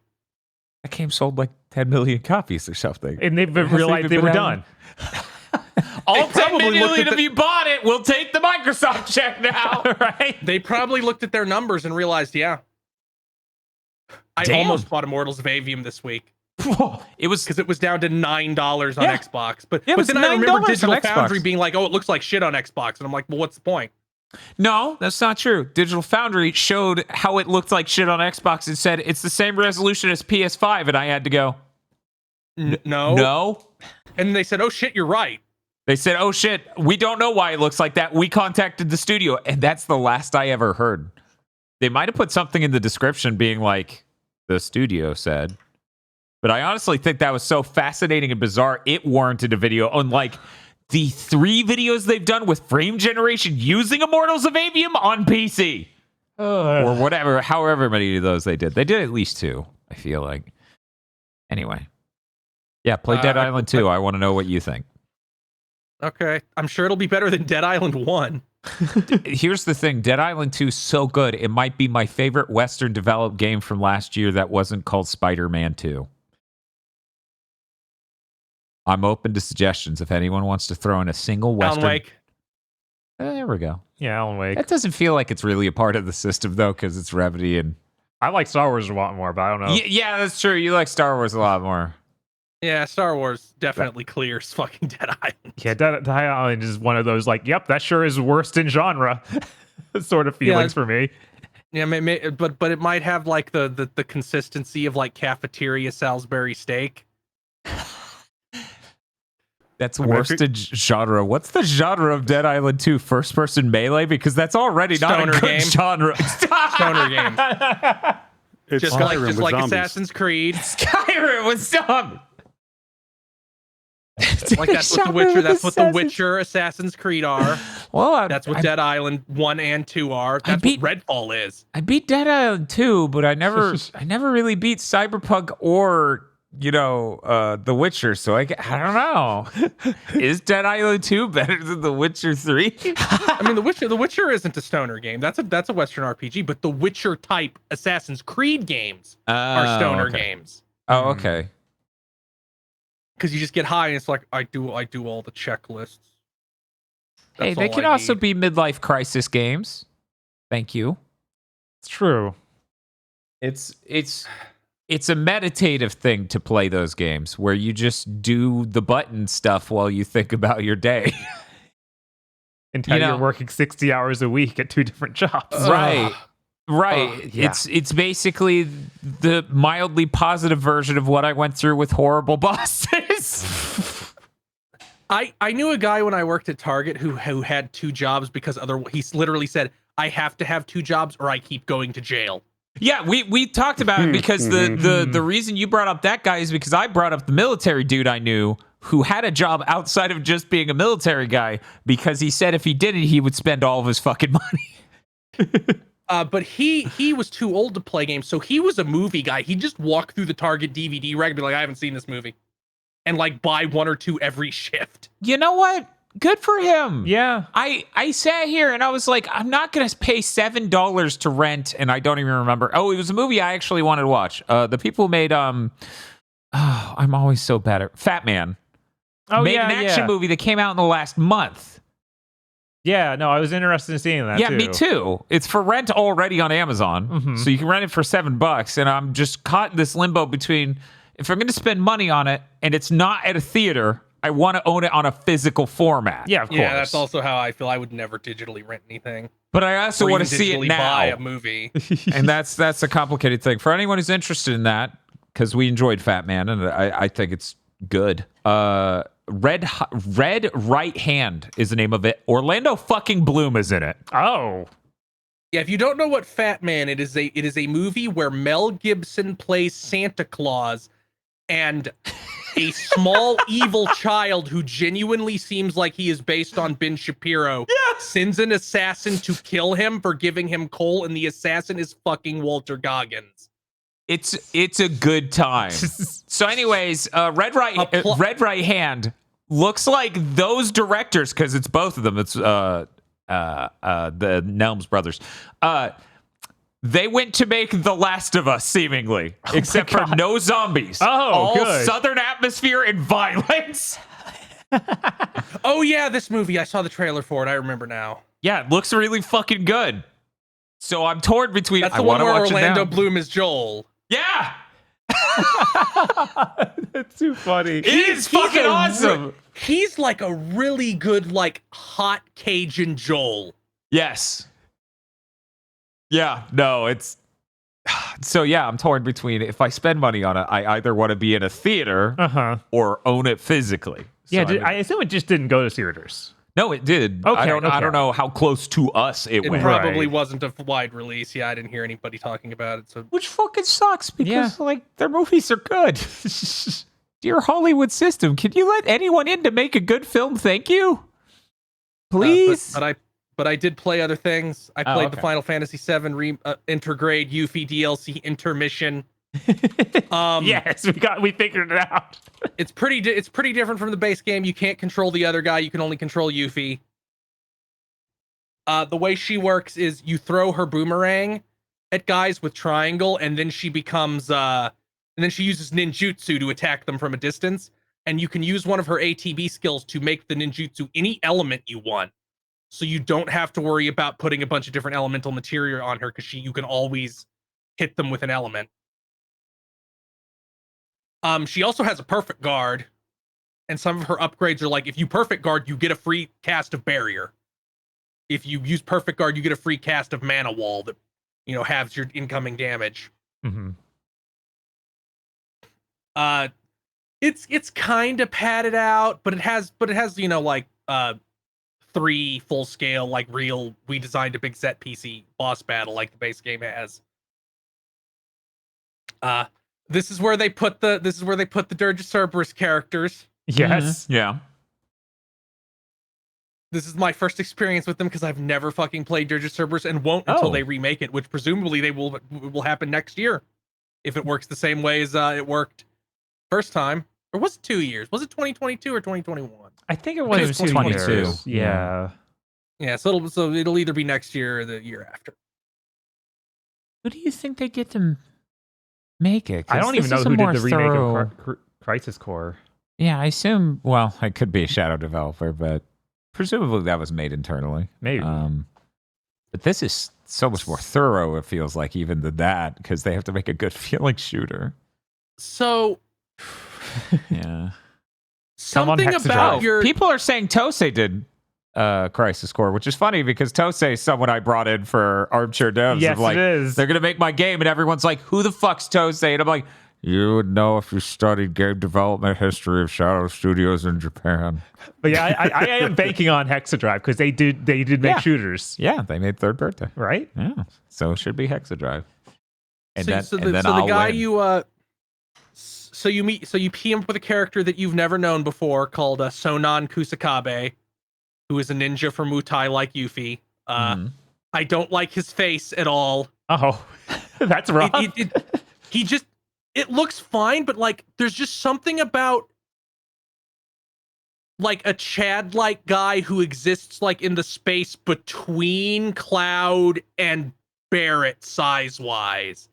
S2: That game sold like 10 million copies or something.
S3: And they've realized they were done.
S2: All 10 million of you bought it. We'll take the Microsoft check now. Right?
S4: They probably looked at their numbers and realized, yeah. I almost bought Immortals of Avium this week.
S2: It was
S4: because it was down to $9 on Xbox. But then I remember Digital Foundry being like, oh, it looks like shit on Xbox. And I'm like, well, what's the point?
S2: No, that's not true. Digital Foundry showed how it looked like shit on Xbox and said it's the same resolution as PS5. And I had to go, no.
S4: And they said, oh, shit, you're right.
S2: They said, oh, shit, we don't know why it looks like that. We contacted the studio. And that's the last I ever heard. They might have put something in the description being like, the studio said. But I honestly think that was so fascinating and bizarre, it warranted a video. Unlike the 3 videos they've done with frame generation using Immortals of Avium on PC. Or whatever, however many of those they did. They did at least 2, I feel like. Anyway. Yeah, play Dead Island 2. I want to know what you think.
S4: Okay. I'm sure it'll be better than Dead Island 1.
S2: Here's the thing. Dead Island 2 is so good. It might be my favorite Western developed game from last year that wasn't called Spider-Man 2. I'm open to suggestions if anyone wants to throw in a single Western.
S4: Alan Wake.
S2: There we go.
S3: Yeah, Alan Wake.
S2: That doesn't feel like it's really a part of the system though, because it's Remedy and.
S3: I like Star Wars a lot more, but I don't know.
S2: Yeah, that's true. You like Star Wars a lot more.
S4: Yeah, Star Wars definitely clears fucking Dead Island.
S3: Yeah, Dead Island is one of those like, yep, that sure is worst in genre sort of feelings for me.
S4: Yeah, but it might have like the consistency of like cafeteria Salisbury steak.
S2: That's worst in genre. What's the genre of Dead Island 2? First person melee? Because that's already not a good
S4: game.
S2: genre.
S4: Stoner game.
S5: It's
S4: Just
S5: Skyrim with
S4: like
S5: zombies.
S4: Assassin's Creed.
S2: Skyrim with zombies.
S4: Like that's what The Witcher. That's what The Witcher Assassin's Creed are.
S2: Well,
S4: That's what Dead Island 1 and 2 are. That's what Redfall is.
S2: I beat Dead Island 2, but I never really beat Cyberpunk or The Witcher. So I don't know. Is Dead Island 2 better than The Witcher 3?
S4: I mean, The Witcher isn't a stoner game. That's a Western RPG, but The Witcher type Assassin's Creed games are stoner games.
S2: Oh, okay.
S4: Because you just get high and it's like I do all the checklists.
S2: Hey,
S4: That's
S2: they
S4: all
S2: can
S4: I
S2: also
S4: need.
S2: be midlife crisis games. Thank you.
S3: It's true.
S2: It's a meditative thing to play those games where you just do the button stuff while you think about your day.
S3: Until you're working 60 hours a week at 2 different jobs.
S2: Right. Right.
S3: Yeah.
S2: It's basically the mildly positive version of what I went through with horrible bosses.
S4: I knew a guy when I worked at Target who had 2 jobs because he literally said, I have to have 2 jobs or I keep going to jail.
S2: Yeah, we talked about it because the reason you brought up that guy is because I brought up the military dude I knew who had a job outside of just being a military guy because he said if he did it, he would spend all of his fucking money.
S4: But he was too old to play games, so he was a movie guy. He'd just walk through the Target DVD rack and be like, I haven't seen this movie. And like buy 1 or 2 every shift.
S2: You know what? Good for him.
S3: Yeah.
S2: I sat here and I was like, I'm not going to pay $7 to rent, and I don't even remember. Oh, it was a movie I actually wanted to watch. The people who made, I'm always so bad at Fat Man.
S3: Oh,
S2: made an action movie that came out in the last month.
S3: Yeah, no, I was interested in seeing that.
S2: Yeah,
S3: too.
S2: me too. It's for rent already on Amazon, so you can rent it for $7. And I'm just caught in this limbo between if I'm going to spend money on it and it's not at a theater, I want to own it on a physical format.
S3: Yeah, of course.
S4: Yeah, that's also how I feel. I would never digitally rent anything.
S2: But I also want to see it now.
S4: Buy a movie.
S2: And that's a complicated thing for anyone who's interested in that, because we enjoyed Fat Man and I think it's good. Red Right Hand is the name of it. Orlando fucking Bloom is in it.
S3: Oh.
S4: Yeah, if you don't know what Fat Man, it is a movie where Mel Gibson plays Santa Claus and a small evil child who genuinely seems like he is based on Ben Shapiro sends an assassin to kill him for giving him coal, and the assassin is fucking Walter Goggins.
S2: It's a good time. So anyways, Red Right Hand looks like those directors, because it's both of them. It's the Nelms brothers. They went to make The Last of Us, seemingly, except for no zombies.
S3: Oh,
S2: all
S3: good.
S2: southern atmosphere and violence.
S4: Oh yeah, this movie. I saw the trailer for it. I remember now.
S2: Yeah, it looks really fucking good. So I'm torn between.
S4: That's
S2: I
S4: the one
S2: want to
S4: where
S2: watch
S4: Orlando
S2: it now.
S4: Bloom is Joel.
S2: Yeah,
S3: That's too funny.
S2: it is fucking awesome.
S4: He's like a really good, like, hot Cajun Joel.
S2: Yes. Yeah, no, it's so yeah, I'm torn between if I spend money on it, I either want to be in a theater or own it physically. So,
S3: Yeah, I assume it just didn't go to theaters.
S2: no, it did.
S3: Okay,
S2: I don't know how close to us it
S4: It
S2: went.
S4: probably
S3: Right.
S4: wasn't a wide release. Yeah, I didn't hear anybody talking about it. So
S2: Which fucking sucks because
S3: Yeah.
S2: like their movies are good. Dear Hollywood system, can you let anyone in to make a good film? Thank you. Please.
S4: but I did play other things. I played the
S2: okay.
S4: Final Fantasy VII Intergrade Yuffie DLC intermission.
S3: Yes, we figured it out.
S4: It's pretty different from the base game. You can't control the other guy. You can only control Yuffie. The way she works is you throw her boomerang at guys with triangle, and then she becomes and then she uses ninjutsu to attack them from a distance. And you can use one of her ATB skills to make the ninjutsu any element you want. so you don't have to worry about putting a bunch of different elemental material on her because you can always hit them with an element. She also has a perfect guard, and some of her upgrades are like, if you perfect guard, you get a free cast of barrier. If you use perfect guard, you get a free cast of mana wall that, halves your incoming damage.
S3: Mm-hmm.
S4: It's kind of padded out, but it has like 3 full scale, like real, we designed a big set PC boss battle like the base game has. This is where they put the Dirge of Cerberus characters.
S3: Yes.
S2: Mm-hmm. Yeah.
S4: This is my first experience with them because I've never fucking played Dirge of Cerberus and won't until they remake it, which presumably they will happen next year if it works the same way as it worked first time. Or was it 2 years? Was it 2022 or 2021?
S3: I think it was
S2: 22.
S3: Yeah.
S4: Yeah, so it'll either be next year or the year after.
S2: Who do you think they get to make it?
S3: I don't even know who did the remake of Crisis Core.
S2: Yeah, I assume. Well, it could be a shadow developer, but presumably that was made internally.
S3: Maybe.
S2: But this is so much more thorough. It feels like even than that because they have to make a good feeling shooter.
S4: So,
S2: yeah.
S4: Something about your
S2: people are saying Tosei did Crisis Core, which is funny because Tosei is someone I brought in for Armchair Devs.
S3: Yes,
S2: of like,
S3: it is.
S2: They're gonna make my game, and everyone's like, "Who the fuck's Tosei?" And I'm like, "You would know if you studied game development history of Shadow Studios in Japan."
S3: But yeah, I am banking on Hexadrive because they did make shooters.
S2: Yeah, they made Third Birthday,
S3: right?
S2: Yeah, so it should be Hexadrive. And
S4: so
S2: then
S4: the
S2: I'll
S4: guy
S2: win.
S4: you team up with a character that you've never known before called Sonan Kusakabe, who is a ninja from Mutai like Yuffie. I don't like his face at all.
S3: Oh, that's wrong.
S4: It looks fine, but like there's just something about like a Chad-like guy who exists like in the space between Cloud and Barrett size-wise.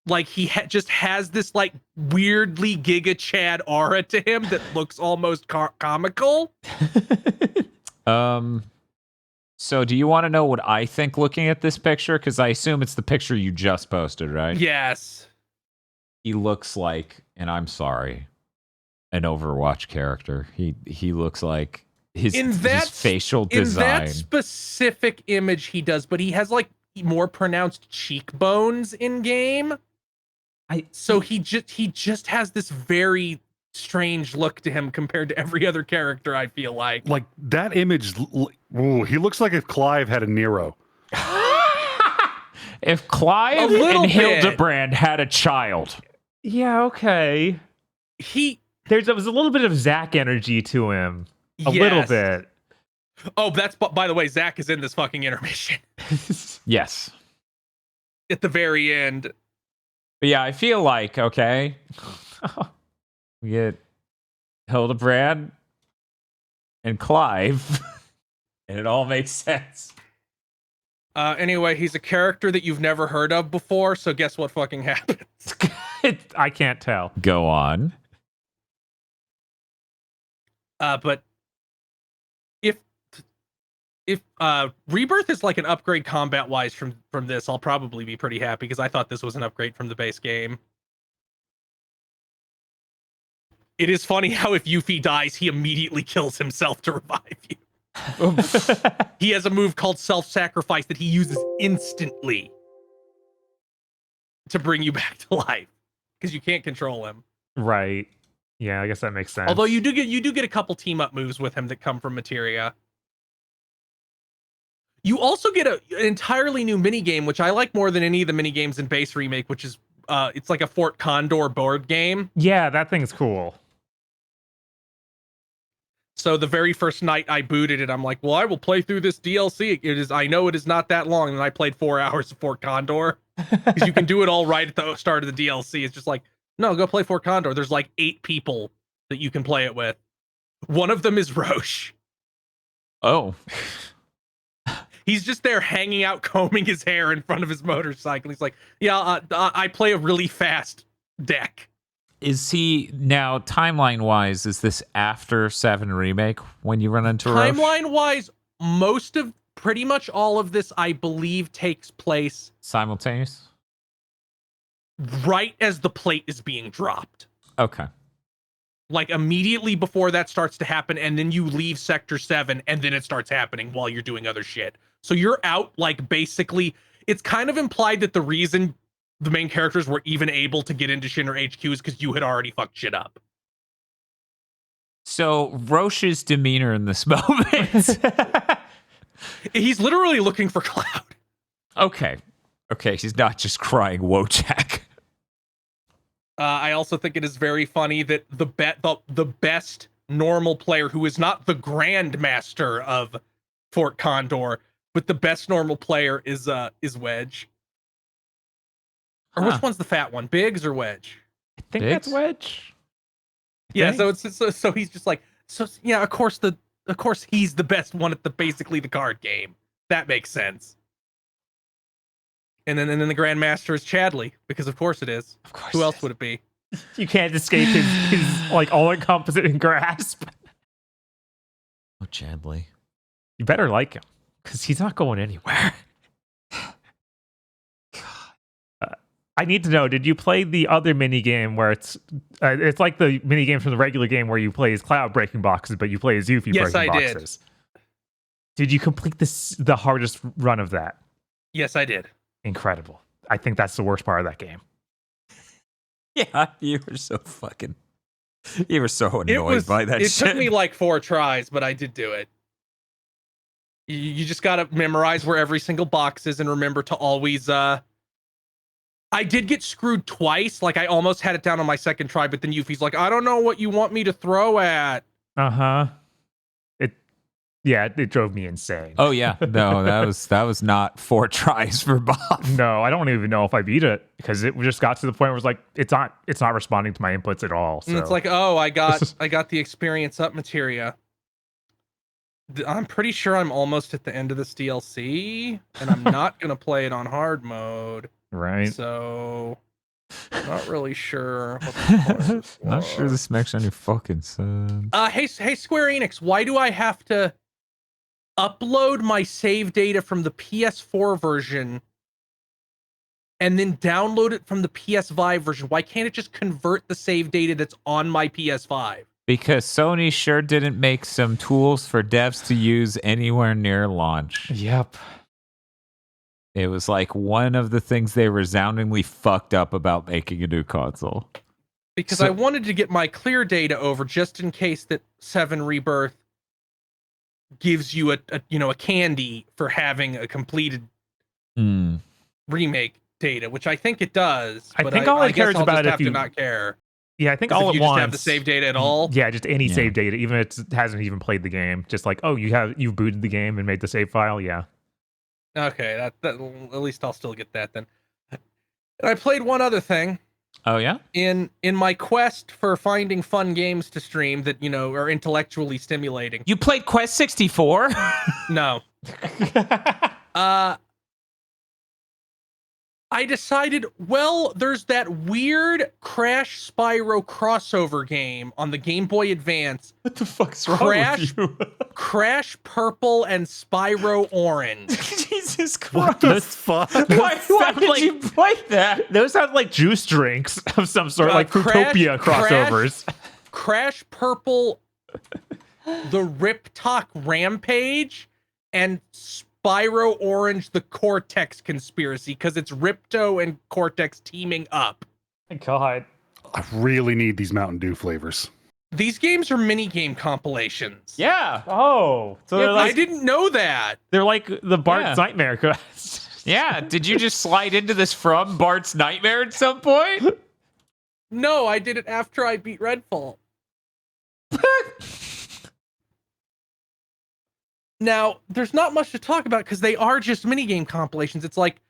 S4: Like he just has this like weirdly Giga Chad aura to him that looks almost comical.
S2: So do you want to know what I think looking at this picture? Because I assume it's the picture you just posted, right?
S4: Yes.
S2: He looks like, and I'm sorry, an Overwatch character. He looks like his facial design.
S4: In that specific image he does, but he has like more pronounced cheekbones in game. So he just has this very strange look to him compared to every other character, I feel like.
S5: Like that image, he looks like if Clive had a Nero.
S2: If Clive and Hildebrand had a child.
S3: Yeah, okay. There was a little bit of Zack energy to him. A little bit.
S4: Oh, by the way, Zack is in this fucking intermission.
S2: Yes.
S4: At the very end.
S2: But yeah, I feel like, okay, we get Hildebrand and Clive, and it all makes sense.
S4: Anyway, he's a character that you've never heard of before, so guess what fucking happens?
S3: I can't tell.
S2: Go on.
S4: But if Rebirth is like an upgrade combat wise from this, I'll probably be pretty happy because I thought this was an upgrade from the base game. It is funny how if Yuffie dies, he immediately kills himself to revive you. He has a move called self-sacrifice that he uses instantly to bring you back to life because you can't control him.
S3: Right. Yeah, I guess that makes sense.
S4: Although you do get a couple team up moves with him that come from materia. You also get an entirely new minigame, which I like more than any of the minigames in base remake, which is it's like a Fort Condor board game.
S3: Yeah, that thing's cool.
S4: So the very first night I booted it, I'm like, well, I will play through this DLC. I know it is not that long, and I played 4 hours of Fort Condor. Because you can do it all right at the start of the DLC. It's just like, no, go play Fort Condor. There's like 8 people that you can play it with. One of them is Roche.
S2: Oh.
S4: He's just there hanging out, combing his hair in front of his motorcycle. He's like, yeah, I play a really fast deck.
S2: Is he now timeline wise? Is this after 7 remake when you run into
S4: timeline wise? pretty much all of this, I believe, takes place
S2: Simultaneous?
S4: right as the plate is being dropped.
S2: Okay.
S4: Like immediately before that starts to happen, and then you leave Sector 7, and then it starts happening while you're doing other shit. So you're out, like, basically, it's kind of implied that the reason the main characters were even able to get into Shinra HQ is because you had already fucked shit up.
S2: So Roche's demeanor in this moment.
S4: He's literally looking for Cloud.
S2: Okay. He's not just crying Wojak.
S4: I also think it is very funny that the best normal player, who is not the Grandmaster of Fort Condor, but the best normal player is Wedge. Or which one's the fat one, Biggs or Wedge?
S3: I think
S2: Biggs?
S3: that's Wedge.
S4: Yeah,
S3: think.
S4: so he's just like, so yeah, of course he's the best one at basically the card game. That makes sense. And then the Grandmaster is Chadley, because of course it is.
S3: Of course.
S4: Who else would it be?
S3: You can't escape his like all-encompassing grasp.
S2: Oh, Chadley.
S3: You better like him, because he's not going anywhere. I need to know, did you play the other mini game where it's like the mini game from the regular game where you play as Cloud breaking boxes, but you play as Yuffie
S4: Yes,
S3: breaking
S4: I did.
S3: boxes? Did you complete the hardest run of that?
S4: Yes, I did.
S3: Incredible. I think that's the worst part of that game.
S2: Yeah, you were so annoyed by that
S4: It
S2: shit.
S4: took me like 4 tries, but I did do it. You just gotta memorize where every single box is and remember to always I did get screwed twice. Like I almost had it down on my second try, but then Yuffie's like, I don't know what you want me to throw at.
S3: Uh-huh. It drove me insane.
S2: Oh yeah, no, that was not 4 tries for Bob.
S3: No, I don't even know if I beat it, because it just got to the point where it was like it's not responding to my inputs at all. So.
S4: And it's like, oh, I got the experience up materia. I'm pretty sure I'm almost at the end of this DLC, and I'm not gonna play it on hard mode.
S3: Right.
S4: So not really sure. What the
S2: Not sure this makes any fucking sense.
S4: Hey, Square Enix, why do I have to upload my save data from the PS4 version and then download it from the PS5 version? Why can't it just convert the save data that's on my PS5?
S2: Because Sony sure didn't make some tools for devs to use anywhere near launch.
S3: Yep.
S2: It was like one of the things they resoundingly fucked up about making a new console.
S4: Because I wanted to get my clear data over just in case that 7 Rebirth gives you a candy for having a completed remake data, which I think it does.
S3: I think all it cares about
S4: have to not care.
S3: Yeah, I think
S4: all
S3: all
S4: you
S3: it wants.
S4: Just have the save data at all.
S3: Yeah, just any save data, even if it hasn't even played the game. Just like, oh, you've booted the game and made the save file. Yeah.
S4: Okay, that at least I'll still get that then. And I played one other thing.
S2: Oh yeah?
S4: In my quest for finding fun games to stream that, are intellectually stimulating.
S2: You played Quest 64?
S4: No. I decided, well, there's that weird Crash Spyro crossover game on the Game Boy Advance.
S3: What the fuck's wrong with you?
S4: Crash Purple and Spyro Orange.
S2: Jesus
S5: What
S2: Christ.
S5: the fuck?
S2: Why did you play that?
S3: Those sound like juice drinks of some sort, like Fruitopia crossovers.
S4: Crash Purple, the Rip Talk Rampage, and Spyro Orange, the Cortex Conspiracy, because it's Ripto and Cortex teaming up.
S3: God.
S5: I really need these Mountain Dew flavors.
S4: These games are mini-game compilations.
S2: Yeah.
S3: Oh. So they're
S4: I
S3: like,
S4: didn't know that.
S3: they're like the Bart's
S2: Yeah.
S3: Nightmare quest.
S2: Yeah. Did you just slide into this from Bart's Nightmare at some point?
S4: No, I did it after I beat Redfall. Now, there's not much to talk about because they are just minigame compilations. It's like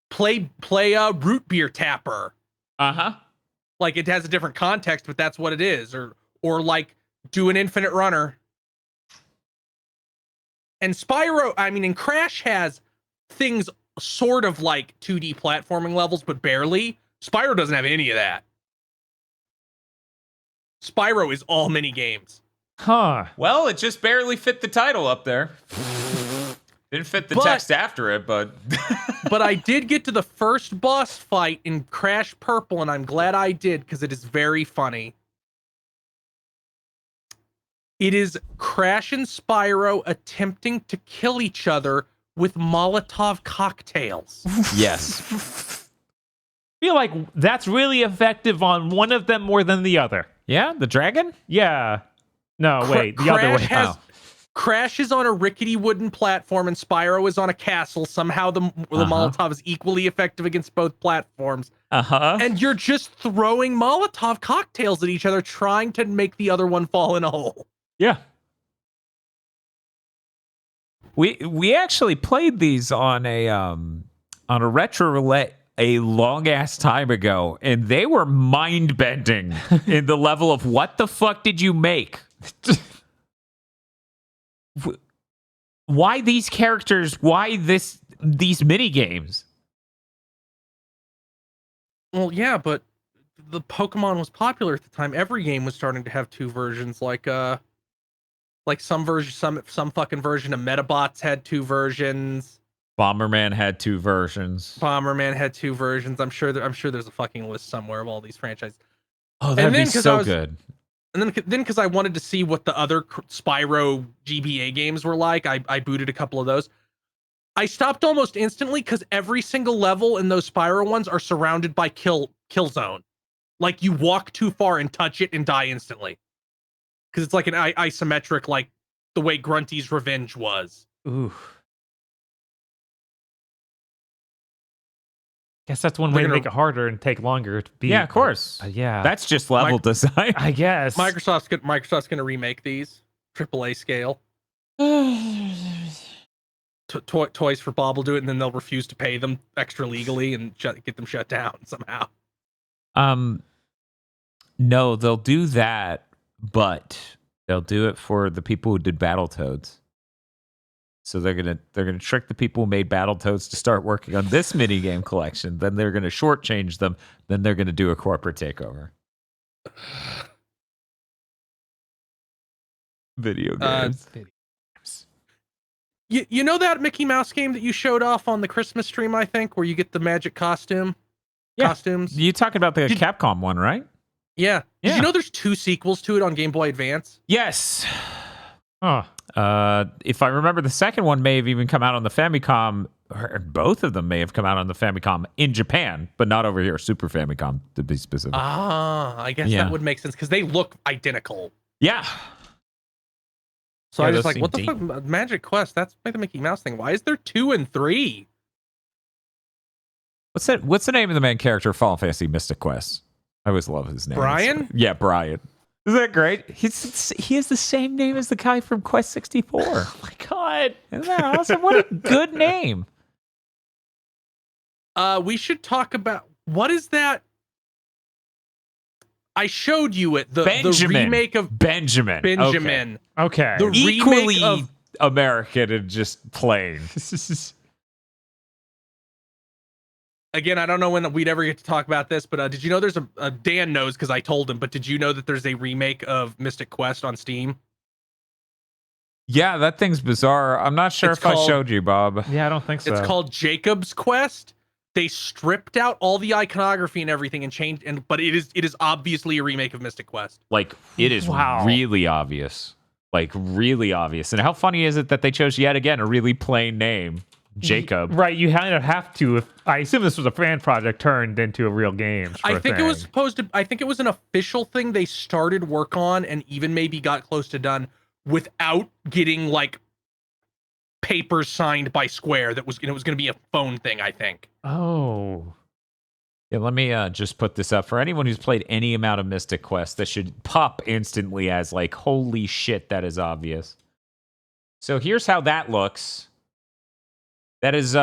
S4: play a root beer tapper.
S2: Uh-huh.
S4: Like it has a different context, but that's what it is. Or like do an infinite runner. And Spyro, and Crash has things sort of like 2D platforming levels, but barely. Spyro doesn't have any of that. Spyro is all mini games.
S3: Huh.
S2: Well, it just barely fit the title up there. Didn't fit the
S4: But-
S2: text after it, but
S4: But I did get to the first boss fight in Crash Purple, and I'm glad I did because it is very funny. It is Crash and Spyro attempting to kill each other with Molotov cocktails.
S2: yes.
S3: feel like that's really effective on one of them more than the other.
S2: Yeah, the dragon?
S3: Yeah. No, wait, the other way.
S2: Oh.
S4: Crash is on a rickety wooden platform and Spyro is on a castle. Somehow the Molotov is equally effective against both platforms.
S2: Uh-huh.
S4: And you're just throwing Molotov cocktails at each other, trying to make the other one fall in a hole.
S3: Yeah.
S2: We actually played these on a retro roulette a long ass time ago, and they were mind bending in the level of what the fuck did you make? Why these characters? Why these mini games?
S4: Well, yeah, but the Pokemon was popular at the time. Every game was starting to have two versions, like some fucking version of Metabots had two versions.
S2: Bomberman had two versions.
S4: Bomberman had two versions. I'm sure there's a fucking list somewhere of all these franchises.
S2: Oh, that'd be
S4: then 'cause I
S2: so
S4: was-
S2: good.
S4: And then because I wanted to see what the other Spyro GBA games were like, I booted a couple of those. I stopped almost instantly because every single level in those Spyro ones are surrounded by kill zone. Like you walk too far and touch it and die instantly. Because it's like an isometric, like the way Grunty's Revenge was.
S3: Ooh. Guess that's one
S4: They're
S3: way to
S4: gonna-
S3: make it harder and take longer to beat.
S2: Yeah, of course.
S3: Yeah.
S2: That's just level design.
S3: I guess.
S4: Microsoft's gonna remake these AAA scale. Toys for Bob will do it, and then they'll refuse to pay them extra legally and get them shut down somehow.
S2: No, they'll do that, but they'll do it for the people who did Battletoads. So they're gonna trick the people who made Battletoads to start working on this mini game collection. Then they're gonna shortchange them. Then they're gonna do a corporate takeover. Video games.
S4: You know that Mickey Mouse game that you showed off on the Christmas stream, I think, where you get the magic costumes?
S2: You talking about the Capcom one, right?
S4: Yeah. Did
S2: Yeah.
S4: you know there's 2 sequels to it on Game Boy Advance?
S2: Yes.
S3: Huh.
S2: If I remember, the second one may have even come out on the Famicom, or both of them may have come out on the Famicom in Japan, but not over here, Super Famicom to be specific.
S4: I guess
S2: Yeah.
S4: that would make sense because they look identical.
S2: Yeah.
S4: So
S2: Yeah,
S4: I
S2: those
S4: was like,
S2: seem
S4: what the
S2: deep.
S4: fuck? Magic Quest? That's like the Mickey Mouse thing. Why is there 2 and 3?
S2: What's the name of the main character of Final Fantasy Mystic Quest? I always love his name.
S4: Brian?
S2: Yeah, Brian. Isn't that great? He has the same name as the guy from Quest 64.
S3: Oh my god.
S2: Isn't that awesome? What a good name.
S4: We should talk about what is that? I showed you it. The remake of
S2: Benjamin.
S4: Benjamin.
S3: Okay.
S4: The
S2: Okay. Equally
S4: remake of
S2: American and just plain.
S4: Again, I don't know when we'd ever get to talk about this, but did you know there's a Dan knows because I told him, but did you know that there's a remake of Mystic Quest on Steam?
S2: Yeah, that thing's bizarre. I'm not sure
S4: It's
S2: if I
S4: called-
S2: showed you, Bob.
S3: Yeah, I don't think so.
S4: It's called Jacob's Quest. They stripped out all the iconography and everything and changed, but it is obviously a remake of Mystic Quest.
S2: Like, it is
S3: Wow.
S2: really obvious. Like, really obvious. And how funny is it that they chose yet again a really plain name, Jacob?
S3: Right, you kind of have to. If I assume this was a fan project turned into a real game.
S4: I think it was I think it was an official thing they started work on and even maybe got close to done without getting like papers signed by Square. It was going to be a phone thing, I think.
S3: Oh.
S2: Yeah, let me just put this up. For anyone who's played any amount of Mystic Quest, that should pop instantly as like, holy shit, that is obvious. So here's how that looks. That is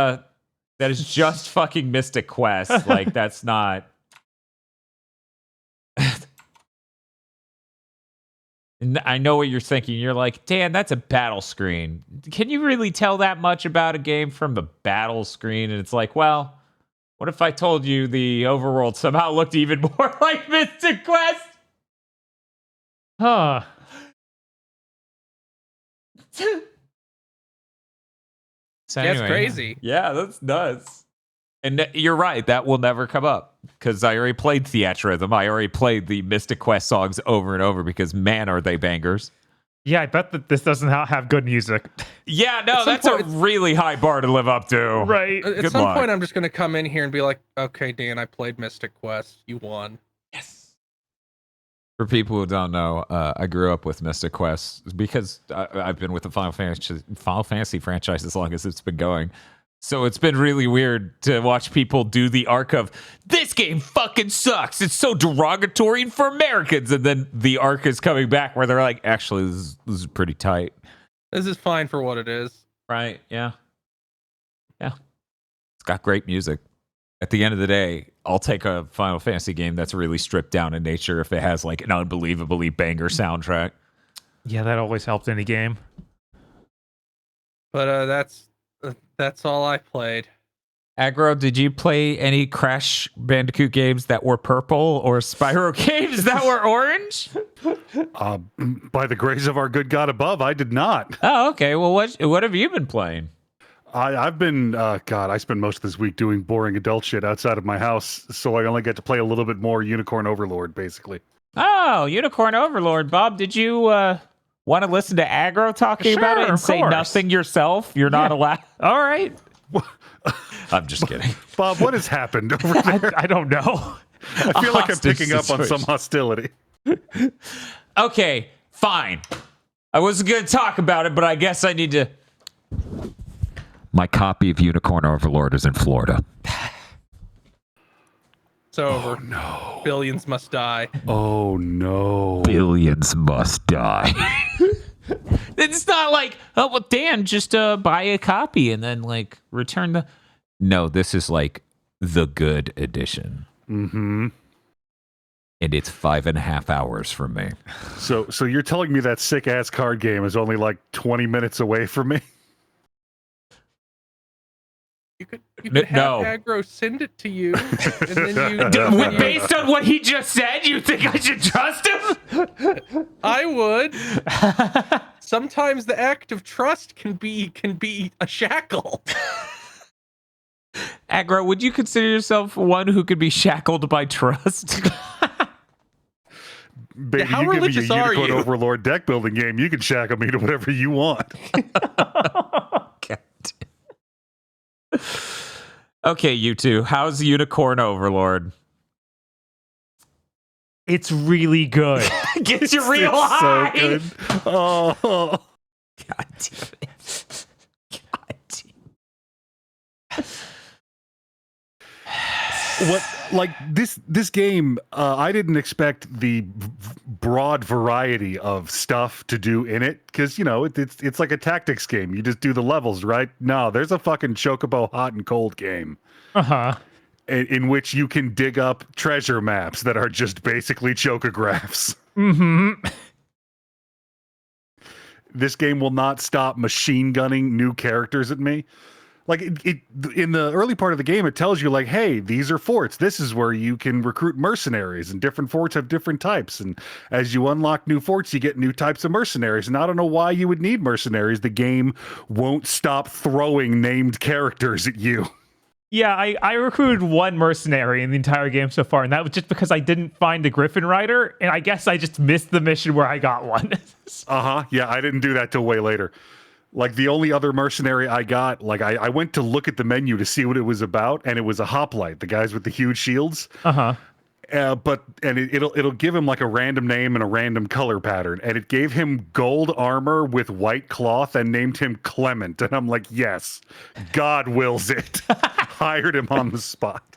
S2: just fucking Mystic Quest. Like, that's not... And I know what you're thinking. You're like, Dan, that's a battle screen. Can you really tell that much about a game from the battle screen? And it's like, well, what if I told you the overworld somehow looked even more like Mystic Quest?
S3: Huh.
S2: So
S4: That's
S2: anyway,
S4: crazy.
S2: Yeah, that's nuts. And you're right. That will never come up because I already played Theatrhythm. I already played the Mystic Quest songs over and over because, man, are they bangers.
S3: Yeah, I bet that this doesn't have good music.
S2: Yeah, no,
S4: some
S2: that's a
S4: point,
S2: really high bar to live up to.
S3: Right.
S4: At
S2: Good
S4: some
S2: luck.
S4: point, I'm just going to come in here and be like, okay, Dan, I played Mystic Quest. You won.
S2: Yes. For people who don't know, I grew up with Mystic Quest because I've been with the Final Fantasy franchise as long as it's been going. So it's been really weird to watch people do the arc of, this game fucking sucks. It's so derogatory for Americans. And then the arc is coming back where they're like, actually, this is pretty tight.
S4: This is fine for what it is.
S2: Right, yeah. Yeah. It's got great music. At the end of the day, I'll take a Final Fantasy game that's really stripped down in nature if it has like an unbelievably banger soundtrack.
S3: Yeah, that always helps any game.
S4: But that's all I played.
S2: Aggro, did you play any Crash Bandicoot games that were purple or Spyro games that were orange?
S5: By the grace of our good God above, I did not.
S2: Oh, okay. Well, what have you been playing?
S5: I've been, God, I spent most of this week doing boring adult shit outside of my house, so I only get to play a little bit more Unicorn Overlord, basically.
S2: Oh, Unicorn Overlord. Bob, did you want to listen to Aggro talking about it
S3: Sure,
S2: and
S3: of
S2: say
S3: course.
S2: nothing yourself? You're not allowed.
S3: All right.
S2: I'm just kidding.
S5: Bob, what has happened over there?
S3: I don't know.
S5: I feel like I'm
S2: hostage
S5: picking up on some
S2: situation.
S5: hostility.
S2: Okay, fine. I wasn't going to talk about it, but I guess I need to. My copy of Unicorn Overlord is in Florida.
S4: It's over.
S5: Oh, no.
S4: Billions must die.
S5: Oh, no.
S1: Billions must die.
S2: It's not like, oh, well, Dan, just buy a copy and then like return the. No, this is like the good edition.
S5: Mm-hmm.
S2: And it's 5.5 hours from me.
S5: So you're telling me that sick-ass card game is only like 20 minutes away from me?
S4: You could have
S2: no.
S4: Aggro send it to you, and then you.
S2: Based on what he just said, you think I should trust him?
S4: I would. Sometimes the act of trust can be a shackle.
S2: Aggro, would you consider yourself one who could be shackled by trust?
S5: Baby,
S4: How
S5: you give me a
S4: religious are
S5: Unicorn
S4: you?
S5: Overlord deck building game, you can shackle me to whatever you want.
S2: Okay, you two. How's Unicorn Overlord?
S3: It's really good.
S2: Get you real
S5: It's
S2: high.
S5: so good. Oh.
S2: God damn it. God damn.
S5: What, like this game, I didn't expect the broad variety of stuff to do in it, because it's like a tactics game. You just do the levels, right? No, there's a fucking Chocobo hot and cold game in which you can dig up treasure maps that are just basically chocographs.
S3: Mm-hmm.
S5: This game will not stop machine gunning new characters at me. Like it in the early part of the game, it tells you like, hey, these are forts. This is where you can recruit mercenaries, and different forts have different types. And as you unlock new forts, you get new types of mercenaries. And I don't know why you would need mercenaries. The game won't stop throwing named characters at you.
S3: Yeah, I recruited one mercenary in the entire game so far, and that was just because I didn't find a Griffin Rider, and I guess I just missed the mission where I got one.
S5: Yeah, I didn't do that till way later. Like the only other mercenary I got, like I went to look at the menu to see what it was about, and it was a hoplite, the guys with the huge shields. It'll give him like a random name and a random color pattern, and it gave him gold armor with white cloth and named him Clement, and I'm like, yes, God wills it. Hired him on the spot.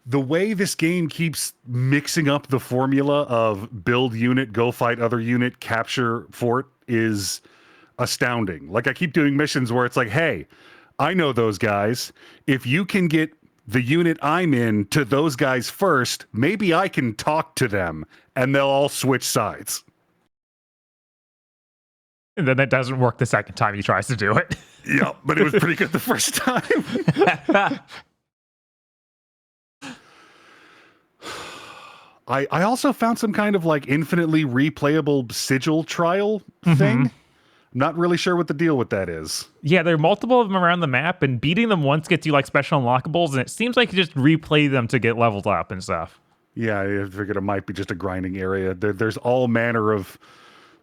S5: The way this game keeps mixing up the formula of build unit, go fight other unit, capture fort is astounding. Like I keep doing missions where it's like, hey, I know those guys. If you can get the unit I'm in to those guys first, maybe I can talk to them and they'll all switch sides.
S3: And then that doesn't work the second time he tries to do it.
S5: Yeah, but it was pretty good the first time. I also found some kind of like infinitely replayable sigil trial thing. Not really sure what the deal with that is.
S3: Yeah, there are multiple of them around the map, and beating them once gets you like special unlockables, and it seems like you just replay them to get leveled up and stuff.
S5: Yeah, I figured it might be just a grinding area. There's all manner of,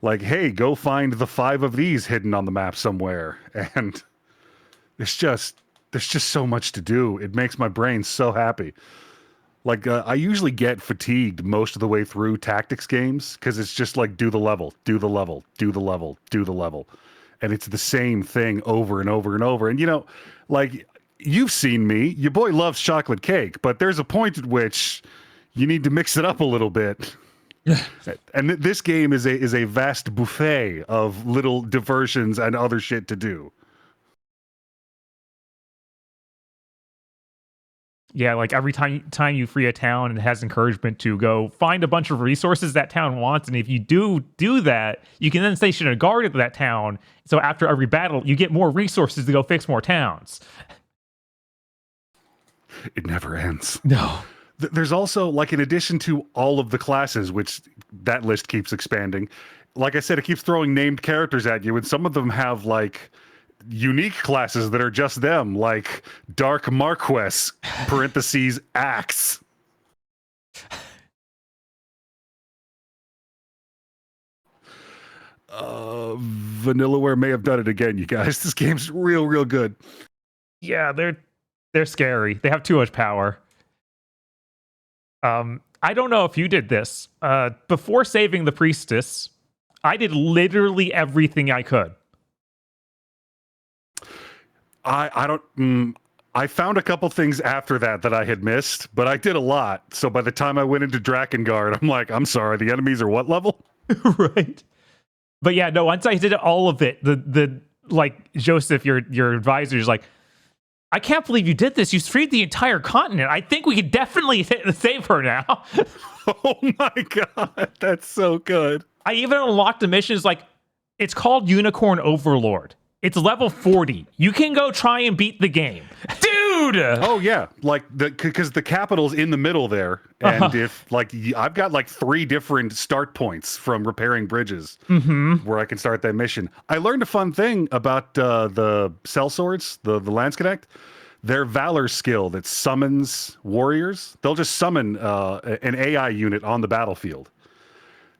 S5: like, hey, go find the 5 of these hidden on the map somewhere, and there's just so much to do. It makes my brain so happy. Like, I usually get fatigued most of the way through tactics games because it's just like do the level, do the level, do the level, do the level, and it's the same thing over and over and over. And you know, like you've seen me, your boy loves chocolate cake, but there's a point at which you need to mix it up a little bit. And this game is a vast buffet of little diversions and other shit to do.
S3: Yeah, like every time you free a town, it has encouragement to go find a bunch of resources that town wants, and if you do that, you can then station a guard at that town. So after every battle, you get more resources to go fix more towns.
S5: It never ends.
S3: No.
S5: There's also, like, in addition to all of the classes, which that list keeps expanding, like I said, it keeps throwing named characters at you, and some of them have, like, unique classes that are just them, like Dark Marquess, parentheses, Axe. Vanillaware may have done it again, you guys. This game's real good.
S3: Yeah, they're scary. They have too much power. I don't know if you did this. Before saving the priestess, I did literally everything I could.
S5: I found a couple things after that I had missed, but I did a lot. So by the time I went into Drakengard, I'm like, I'm sorry, the enemies are what level?
S3: Right. But yeah, no, once I did all of it, the like Joseph, your advisor is like, I can't believe you did this. You freed the entire continent. I think we could definitely save her now.
S5: Oh my god, that's so good.
S3: I even unlocked the missions like, it's called Unicorn Overlord. It's level 40. You can go try and beat the game. Dude!
S5: Oh yeah, like because the capital's in the middle there, and if like I've got like 3 different start points from repairing bridges where I can start that mission. I learned a fun thing about the cell swords, the Lance Connect. Their valor skill that summons warriors. They'll just summon an AI unit on the battlefield.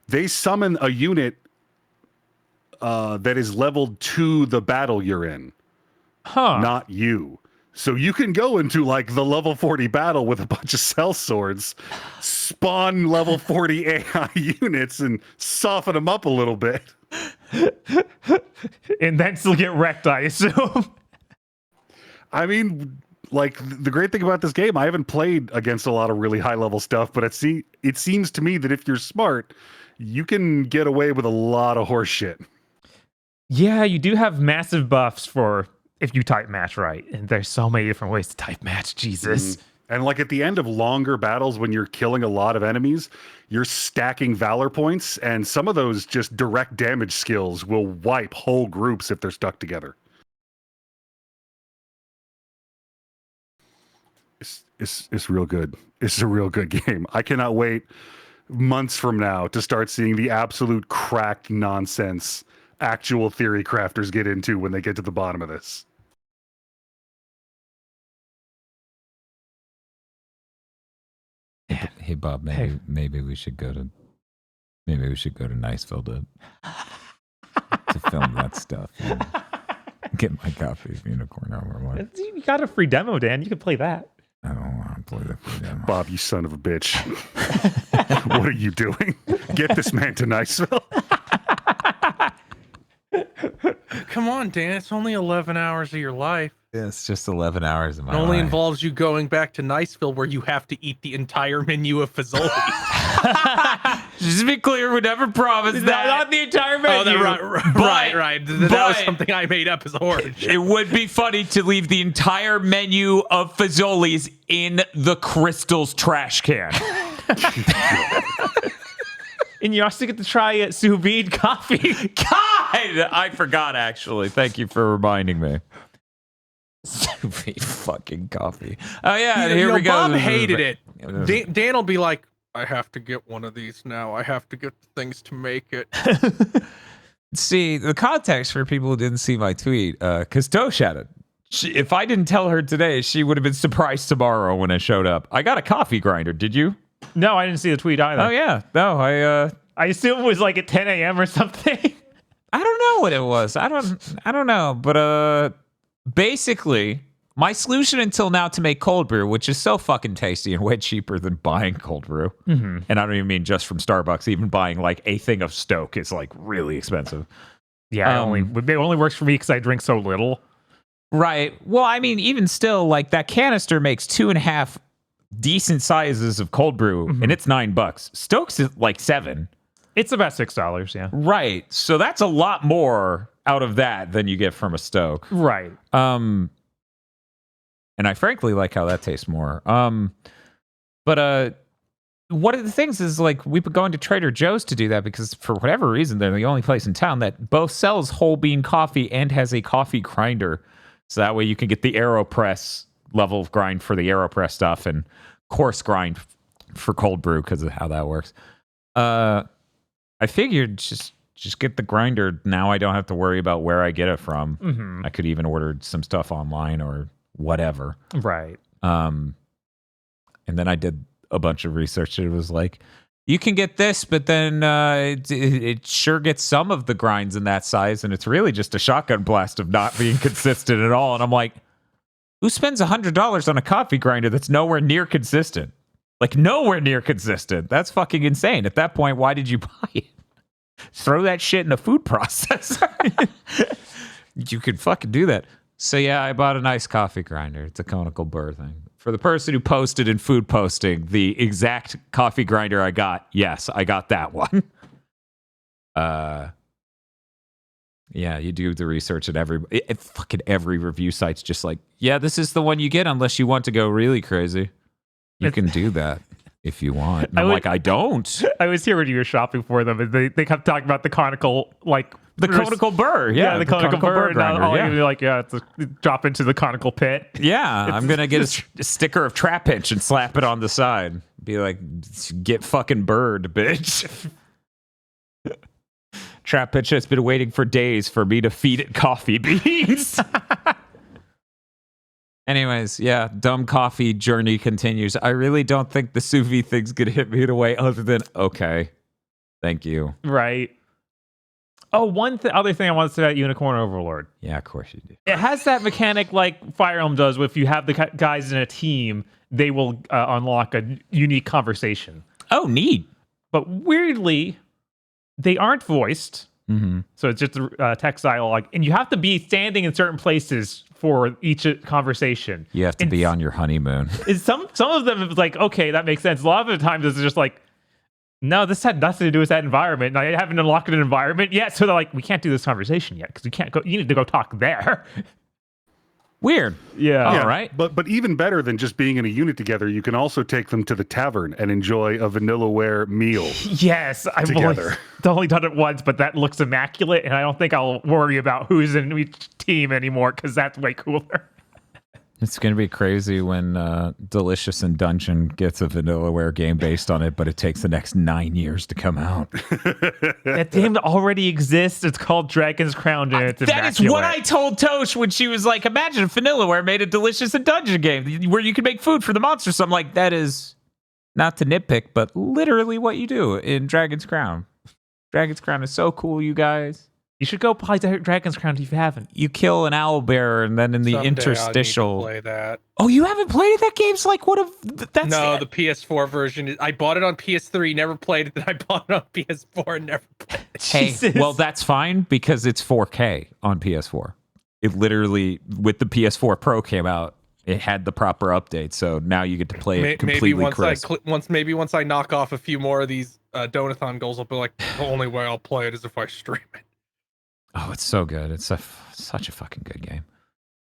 S5: They summon a unit that is leveled to the battle you're in, not you. So you can go into like the level 40 battle with a bunch of cell swords, spawn level 40 AI units, and soften them up a little bit.
S3: And then still get wrecked, I assume.
S5: I mean, like, the great thing about this game, I haven't played against a lot of really high level stuff, but it seems to me that if you're smart, you can get away with a lot of horse shit.
S3: Yeah, you do have massive buffs for if you type match right. And there's so many different ways to type match, Jesus.
S5: And like at the end of longer battles, when you're killing a lot of enemies, you're stacking valor points, and some of those just direct damage skills will wipe whole groups if they're stuck together. It's real good. It's a real good game. I cannot wait months from now to start seeing the absolute cracked nonsense actual theory crafters get into when they get to the bottom of this.
S2: Hey Bob, maybe we should go to Niceville to film that stuff. And get my copy of Unicorn Overlord.
S3: You got a free demo, Dan. You can play that.
S2: I don't want to play the free demo.
S5: Bob, you son of a bitch. What are you doing? Get this man to Niceville.
S4: Come on, Dan. It's only 11 hours of your life.
S2: Yeah, it's just 11 hours of my
S4: It only
S2: life.
S4: involves you going back to Niceville where you have to eat the entire menu of Fazoli.
S2: Just to be clear, we never promised that.
S3: Not the entire menu.
S4: Right. That was something I made up as origin.
S2: It would be funny to leave the entire menu of Fazoli's in the Crystal's trash can.
S3: And you also get to try sous vide coffee.
S2: God, I forgot actually. Thank you for reminding me. Sous vide fucking coffee. Oh yeah, here we go.
S4: Bob hated it. Dan will be like, I have to get one of these now. I have to get the things to make it.
S2: See, the context for people who didn't see my tweet, because Tosh had it. If I didn't tell her today, she would have been surprised tomorrow when I showed up. I got a coffee grinder. Did you?
S3: No, I didn't see the tweet either.
S2: Oh, yeah. No,
S3: I assume it was like at 10 a.m. or something.
S2: I don't know what it was. I don't know. But basically, my solution until now to make cold brew, which is so fucking tasty and way cheaper than buying cold brew. Mm-hmm. And I don't even mean just from Starbucks. Even buying like a thing of Stoke is like really expensive.
S3: Yeah, it only works for me because I drink so little.
S2: Right. Well, I mean, even still, like that canister makes 2.5 decent sizes of cold brew, and it's $9. Stoke's is like $7.
S3: It's about $6, yeah.
S2: Right. So that's a lot more out of that than you get from a Stoke.
S3: Right.
S2: And I frankly like how that tastes more. But one of the things is like we've been going to Trader Joe's to do that because for whatever reason they're the only place in town that both sells whole bean coffee and has a coffee grinder. So that way you can get the AeroPress level of grind for the AeroPress stuff and coarse grind for cold brew because of how that works. I figured just get the grinder. Now I don't have to worry about where I get it from. Mm-hmm. I could even order some stuff online or whatever.
S3: Right.
S2: And then I did a bunch of research. It was like, you can get this, but then it sure gets some of the grinds in that size, and it's really just a shotgun blast of not being consistent at all. And I'm like, who spends $100 on a coffee grinder that's nowhere near consistent? Like, nowhere near consistent. That's fucking insane. At that point, why did you buy it? Throw that shit in a food processor. You could fucking do that. So yeah, I bought a nice coffee grinder. It's a conical burr thing. For the person who posted in food posting the exact coffee grinder I got, yes, I got that one. Yeah, you do the research at fucking every review site's just like, yeah, this is the one you get unless you want to go really crazy. You can do that if you want. And I'm like, I don't.
S3: I was here when you were shopping for them, and they kept talking about the conical, like
S2: the conical burr. Yeah,
S3: the conical burr.
S2: Grinder,
S3: All
S2: yeah.
S3: you're like, yeah, it's drop into the conical pit.
S2: Yeah, I'm gonna get a sticker of Trap Hitch and slap it on the side. Be like, get fucking bird, bitch. Trap Hitch has been waiting for days for me to feed it coffee beans. Anyways, yeah, dumb coffee journey continues. I really don't think the sous vide thing's gonna hit me in a way other than, okay, thank you.
S3: Right. Oh, other thing I want to say about Unicorn Overlord.
S2: Yeah, of course you do.
S3: It has that mechanic like Fire Emblem does, where if you have the guys in a team, they will unlock a unique conversation.
S2: Oh, neat.
S3: But weirdly, they aren't voiced. Mm-hmm. So it's just text dialogue, and you have to be standing in certain places for each conversation.
S2: You have to be on your honeymoon.
S3: Some of them is like, okay, that makes sense. A lot of the times it's just like, no, this had nothing to do with that environment. I haven't unlocked an environment yet, so they're like, we can't do this conversation yet because we can't go. You need to go talk there.
S2: Weird.
S3: Yeah.
S2: All right.
S5: But even better than just being in a unit together, you can also take them to the tavern and enjoy a Vanillaware meal.
S3: Yes, I've only done it once, but that looks immaculate, and I don't think I'll worry about who's in each team anymore because that's way cooler.
S2: It's going to be crazy when Delicious in Dungeon gets a Vanillaware game based on it, but it takes the next 9 years to come out.
S3: That game already exists. It's called Dragon's Crown, and it's immaculate.
S2: That is what I told Tosh when she was like, imagine if Vanillaware made a Delicious in Dungeon game where you could make food for the monsters. So I'm like, that is not to nitpick, but literally what you do in Dragon's Crown. Dragon's Crown is so cool, you guys.
S3: You should go play Dragon's Crown if you haven't.
S2: You kill an owlbear, and then in the
S4: Someday
S2: interstitial.
S4: I'll need to play that.
S2: Oh, you haven't played it? That game's like one of that's
S4: no, the PS4 version. I bought it on PS3, never played it. Then I bought it on PS4 and never played it.
S2: Hey,
S3: Jesus.
S2: well, that's fine because it's 4K on PS4. It literally, with the PS4 Pro came out, it had the proper update, so now you get to play it completely crisp.
S4: Once I knock off a few more of these Donathon goals, I'll be like, the only way I'll play it is if I stream it.
S2: Oh, it's so good. It's such a fucking good game.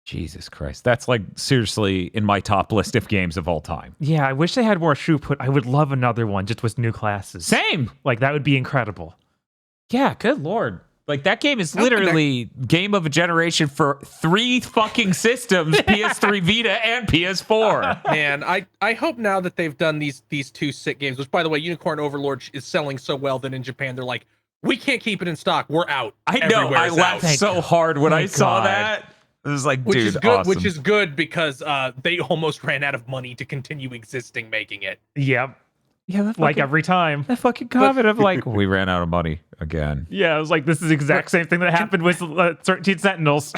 S2: Jesus Christ. That's like seriously in my top list of games of all time.
S3: Yeah, I wish they had more throughput. I would love another one just with new classes.
S2: Same.
S3: Like, that would be incredible.
S2: Yeah, good lord. Like, that game is literally game of a generation for 3 fucking systems, PS3 Vita and PS4.
S4: Man, I hope now that they've done these 2 sick games, which, by the way, Unicorn Overlord is selling so well that in Japan they're like, we can't keep it in stock. We're out.
S2: I know.
S4: Everywhere
S2: I
S4: is
S2: laughed
S4: out.
S2: so hard when I
S3: Thank
S2: saw
S3: God.
S2: that. It was like,
S4: Which
S2: dude,
S4: is good.
S2: awesome.
S4: Which is good because they almost ran out of money to continue existing making it.
S3: Yep.
S2: yeah, that
S3: Like
S2: fucking,
S3: every time.
S2: that fucking comment of like, we ran out of money again.
S3: Yeah, it was like this is the exact same thing that happened with 13 Sentinels.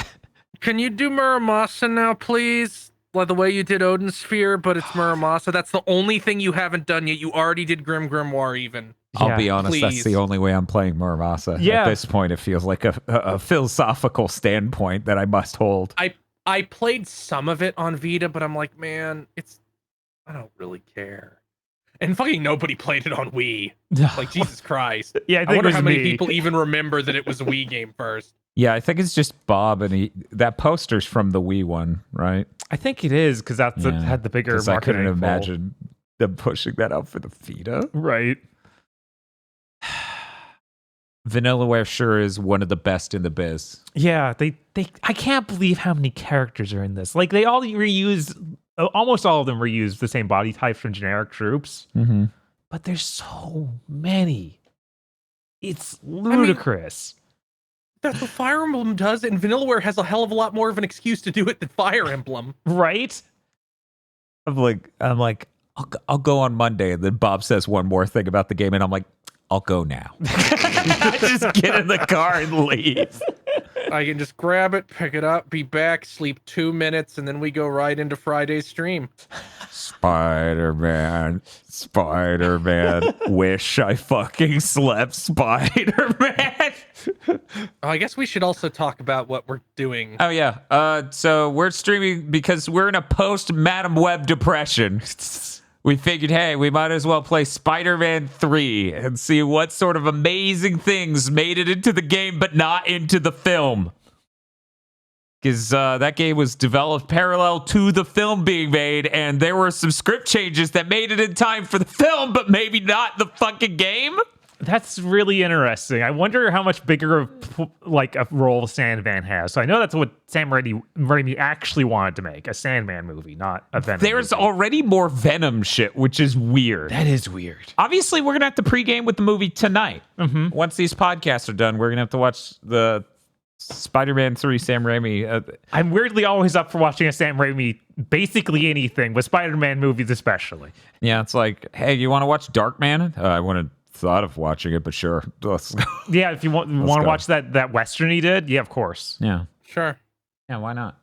S4: Can you do Muramasa now, please? Like the way you did Odin Sphere, but it's Muramasa. That's the only thing you haven't done yet. You already did Grim Grimoire, even.
S2: I'll
S3: Yeah,
S2: be honest, that's
S4: please.
S2: the only way I'm playing Muramasa.
S3: Yeah.
S2: At this point, it feels like a philosophical standpoint that I must hold.
S4: I played some of it on Vita, but I'm like, man, I don't really care. And fucking nobody played it on Wii. Like, Jesus Christ.
S3: Yeah, I
S4: I
S3: think it
S4: wonder
S3: was
S4: how many
S3: me.
S4: people even remember that it was a Wii game first.
S2: Yeah, I think it's just Bob, and that poster's from the Wii one, right?
S3: I think it is because that's
S2: Yeah.
S3: had the bigger
S2: 'Cause I couldn't
S3: marketing pull.
S2: imagine them pushing that out for the Vita.
S3: Right.
S2: Vanillaware sure is one of the best in the biz.
S3: Yeah, they I can't believe how many characters are in this. Like they all reuse almost all of them reuse the same body types from generic troops,
S2: Mm-hmm.
S3: but there's so many. It's ludicrous.
S4: That's what Fire Emblem does, and Vanillaware has a hell of a lot more of an excuse to do it than Fire Emblem.
S3: Right?
S2: I'm like, I'll go on Monday, and then Bob says one more thing about the game, and I'm like, I'll go now. Just get in the car and leave.
S4: I can just grab it, pick it up, be back, sleep 2 minutes, and then we go right into Friday's stream.
S2: Spider-Man. Wish I fucking slept, Spider-Man.
S4: I guess we should also talk about what we're doing.
S2: Oh yeah. So we're streaming because we're in a post Madam Web depression. We figured, hey, we might as well play Spider-Man 3 and see what sort of amazing things made it into the game but not into the film. Because that game was developed parallel to the film being made, and there were some script changes that made it in time for the film, but maybe not the fucking game.
S3: That's really interesting. I wonder how much bigger of like a role Sandman has. So I know that's what Sam Raimi actually wanted to make, a Sandman movie, not a Venom
S2: There's
S3: movie.
S2: already more Venom shit, which is weird.
S3: That is weird.
S2: Obviously, we're going to have to pregame with the movie tonight.
S3: Mm-hmm.
S2: Once these podcasts are done, we're going to have to watch the Spider-Man 3 Sam Raimi.
S3: I'm weirdly always up for watching a Sam Raimi, basically anything, with Spider-Man movies especially.
S2: Yeah, it's like, hey, you want to watch Darkman? I wouldn't thought of watching it, but sure. Let's go.
S3: Yeah, if you want to
S2: go.
S3: watch that Western he did, yeah, of course.
S2: Yeah.
S4: Sure.
S2: Yeah, why not?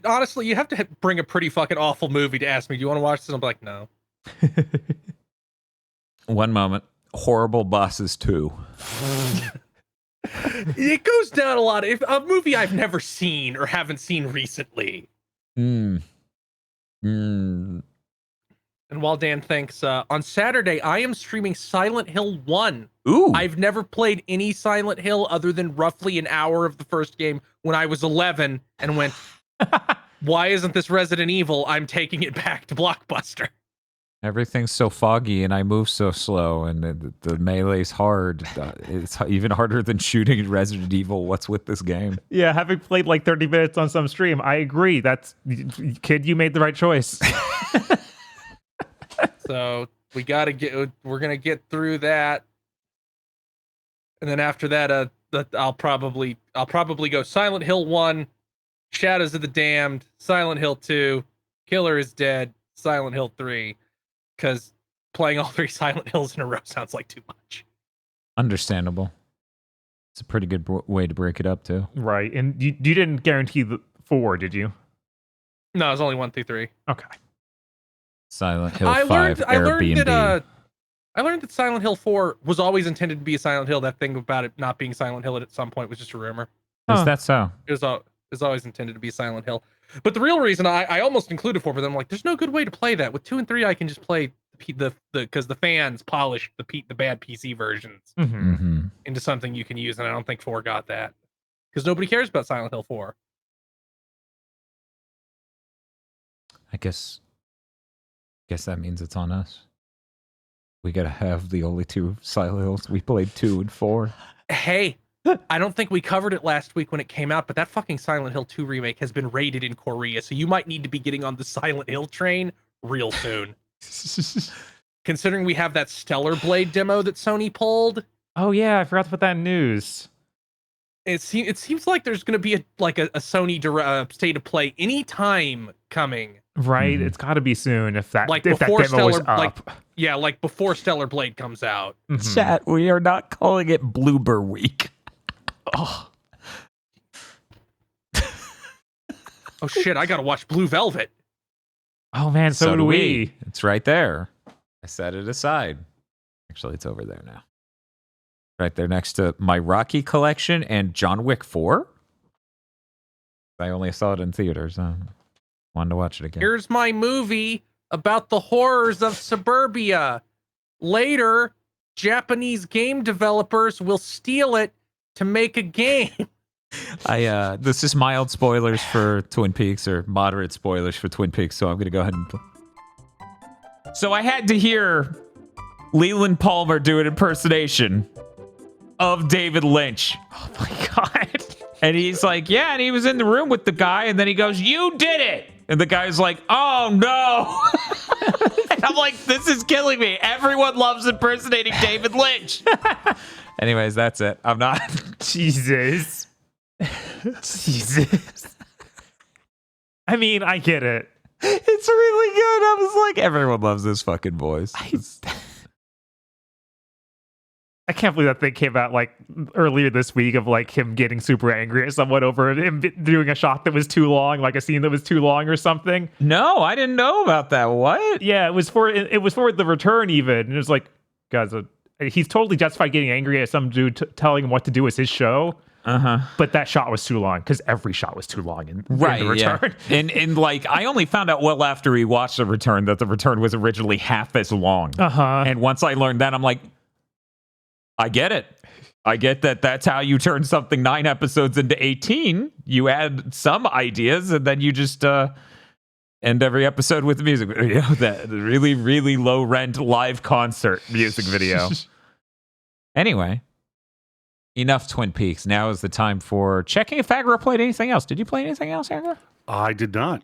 S4: Honestly, you have to bring a pretty fucking awful movie to ask me, do you want to watch this? I'm like, no.
S2: One moment. Horrible Bosses 2.
S4: It goes down a lot. If a movie I've never seen or haven't seen recently. And while Dan thinks, on Saturday, I am streaming Silent Hill 1.
S2: Ooh.
S4: I've never played any Silent Hill other than roughly an hour of the first game when I was 11 and went, why isn't this Resident Evil? I'm taking it back to Blockbuster.
S2: Everything's so foggy and I move so slow and the melee's hard. It's even harder than shooting in Resident Evil. What's with this game?
S3: Yeah, having played like 30 minutes on some stream, I agree. Kid, you made the right choice.
S4: So we're gonna get through that. And then after that, I'll probably go Silent Hill 1, Shadows of the Damned, Silent Hill 2, Killer is Dead, Silent Hill 3. Because playing all 3 Silent Hills in a row sounds like too much.
S2: Understandable. It's a pretty good way to break it up, too.
S3: Right. And you didn't guarantee the 4, did you?
S4: No, it was only 1 through 3.
S3: Okay.
S2: Silent Hill
S4: I
S2: 5
S4: learned
S2: Airbnb.
S4: that Silent Hill 4 was always intended to be a Silent Hill. That thing about it not being Silent Hill at some point was just a rumor.
S2: Is that so?
S4: It was always intended to be Silent Hill. But the real reason I almost included 4, but then I'm like, there's no good way to play that. With 2 and 3, I can just play the because the fans polish the bad PC versions
S3: Mm-hmm.
S2: Mm-hmm.
S4: into something you can use, and I don't think 4 got that because nobody cares about Silent Hill 4.
S2: I guess that means it's on us. We gotta have the only 2 Silent Hills. We played 2 and 4.
S4: Hey, I don't think we covered it last week when it came out, but that fucking Silent Hill 2 remake has been rated in Korea, so you might need to be getting on the Silent Hill train real soon. Considering we have that Stellar Blade demo that Sony pulled,
S3: Oh yeah, I forgot to put that in news.
S4: It seems like there's going to be a Sony state of play anytime coming.
S3: Right, it's got to be soon if that
S4: Like
S3: if that
S4: before
S3: demo was
S4: Stellar,
S3: up.
S4: like before Stellar Blade comes out.
S3: Mhm.
S2: Chat, we are not calling it Bloober Week.
S3: Oh,
S4: Oh shit! I gotta watch Blue Velvet.
S3: oh man, so do we.
S2: It's right there. I set it aside. Actually, it's over there now. Right there next to my Rocky collection and John Wick 4. I only saw it in theaters. Wanted to watch it again.
S4: Here's my movie about the horrors of suburbia. Later, Japanese game developers will steal it to make a game.
S2: This is mild spoilers for Twin Peaks or moderate spoilers for Twin Peaks, so I'm gonna go ahead and So I had to hear Leland Palmer do an impersonation of David Lynch.
S3: Oh my god.
S2: And he's like, yeah, and he was in the room with the guy, and then he goes, you did it! And the guy's like, oh no! And I'm like, this is killing me. Everyone loves impersonating David Lynch. Anyways, that's it. I'm not.
S3: Jesus. Jesus. I mean, I get it.
S2: It's really good. I was like, everyone loves this fucking voice.
S3: I can't believe that thing came out like earlier this week of like him getting super angry at someone over him doing a shot that was too long, like a scene that was too long or something.
S2: No, I didn't know about that. What?
S3: Yeah, it was for the return even. And it was like, guys, he's totally justified getting angry at some dude telling him what to do with his show. But that shot was too long because every shot was too long in the return.
S2: Yeah. And like I only found out well after we watched the return that the return was originally half as long. And once I learned that, I'm like, I get it. I get that that's how you turn something 9 episodes into 18. You add some ideas and then you just end every episode with a music video. That really, really low rent live concert music video. Anyway, enough Twin Peaks. Now is the time for checking if Agra played anything else. Did you play anything else, Agra?
S5: I did not.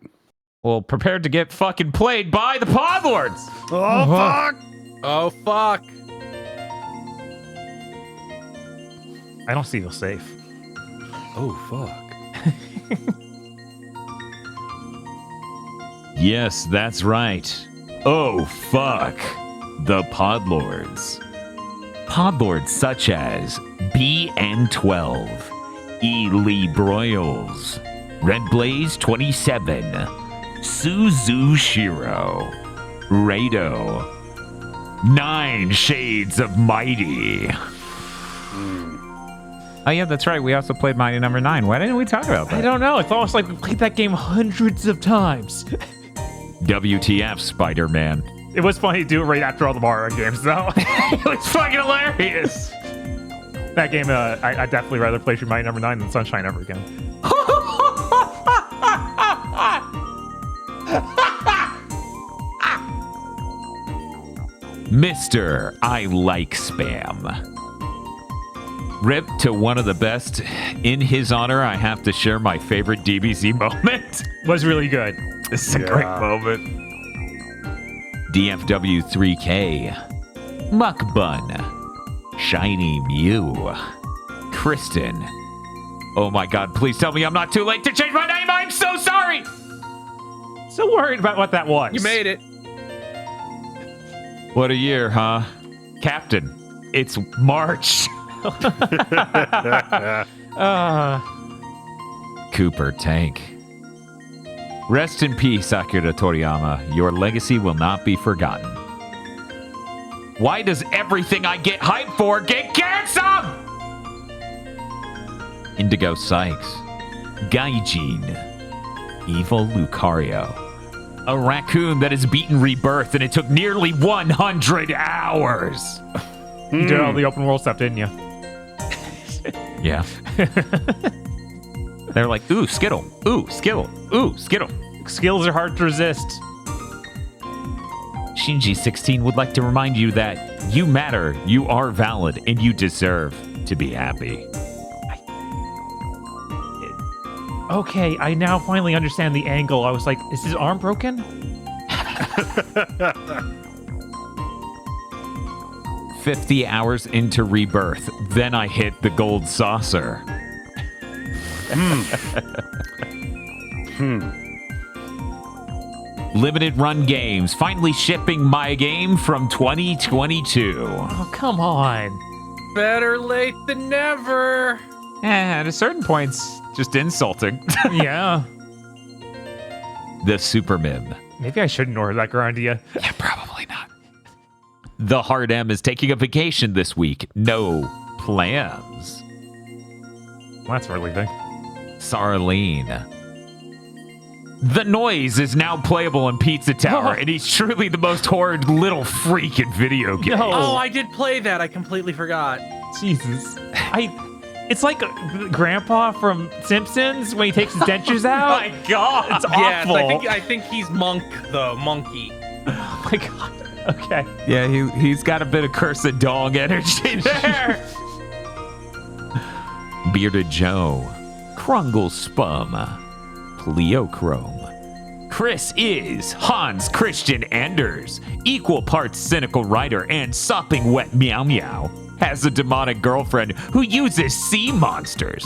S2: Well, prepared to get fucking played by the Podlords.
S5: Oh, fuck!
S4: Oh fuck!
S3: I don't feel safe.
S5: Oh, fuck.
S1: Yes, that's right. Oh, fuck. The Podlords. Podlords such as BN12, E. Lee Broyles, Red Blaze 27, Suzu Shiro, Rado, 9 Shades of Mighty.
S2: Oh, yeah, that's right. We also played Mighty Number 9. Why didn't we talk about that?
S3: I don't know. It's almost like we played that game hundreds of times.
S1: WTF, Spider-Man.
S3: It was funny to do it right after all the Mario games, though. It was fucking hilarious. That game, I definitely rather play through Mighty Number 9 than Sunshine ever again.
S1: Mr. I Like Spam. Rip to one of the best. In his honor, I have to share my favorite DBZ moment.
S3: Was really good.
S2: This is a great moment.
S1: DFW3K. Muck Bun. Shiny Mew. Kristen. Oh my god, please tell me I'm not too late to change my name. I'm so sorry.
S3: So worried about what that was.
S4: You made it.
S1: What a year, huh? Captain, it's March. Cooper Tank. Rest in peace, Akira Toriyama. Your legacy will not be forgotten. Why does everything I get hyped for get canceled? Indigo Sykes. Gaijin. Evil Lucario. A raccoon that has beaten Rebirth and it took nearly 100 hours.
S3: You did all the open world stuff, didn't you?
S1: Yeah. They're like, ooh, Skittle. Ooh, Skittle. Ooh, Skittle.
S3: Skills are hard to resist.
S1: Shinji16 would like to remind you that you matter, you are valid, and you deserve to be happy.
S3: Okay, I now finally understand the angle. I was like, is his arm broken?
S1: 50 hours into Rebirth. Then I hit the gold saucer. Limited run games finally shipping my game from 2022.
S3: Oh, come on.
S4: Better late than never.
S2: At a certain point, it's just insulting.
S3: Yeah.
S1: The Super Mim.
S3: Maybe I shouldn't order that Grandia.
S1: Yeah, probably not. The Hard M is taking a vacation this week. No plans.
S3: Well, that's relieving.
S1: Sarlene. The Noise is now playable in Pizza Tower, and he's truly the most horrid little freak in video games.
S3: No.
S4: Oh, I did play that. I completely forgot.
S3: Jesus. It's like Grandpa from Simpsons when he takes his dentures out.
S2: My God.
S3: It's
S4: Yes,
S3: awful.
S4: I think he's Monk, though. Monkey.
S3: Oh my God. Okay.
S1: Yeah, he's got a bit of cursed dog energy there. Bearded Joe. Krungle Spum. Pleochrome. Chris is Hans Christian Anders. Equal parts cynical writer and sopping wet meow meow. Has a demonic girlfriend who uses sea monsters.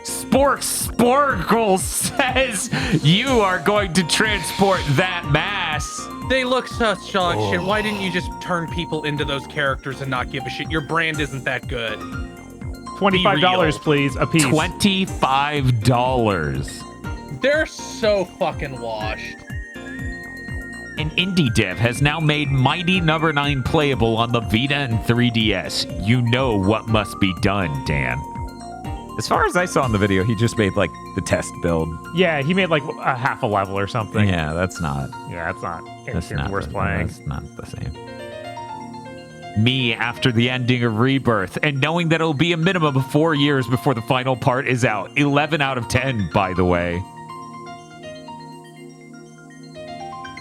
S1: Sporkle says you are going to transport that mass.
S4: They look such dog shit. Why didn't you just turn people into those characters and not give a shit? Your brand isn't that good.
S3: $25, please, a piece.
S1: $25.
S4: They're so fucking washed.
S1: An indie dev has now made Mighty Number 9 playable on the Vita and 3DS. You know what must be done, Dan.
S2: As far as I saw in the video, he just made like the test build.
S3: Yeah, he made like a half a level or something.
S1: Yeah, that's not.
S3: Yeah, that's not
S1: That's
S3: anything
S1: not
S3: worth playing.
S1: That's not the same. Me after the ending of Rebirth and knowing that it'll be a minimum of 4 years before the final part is out. 11 out of 10, by the way.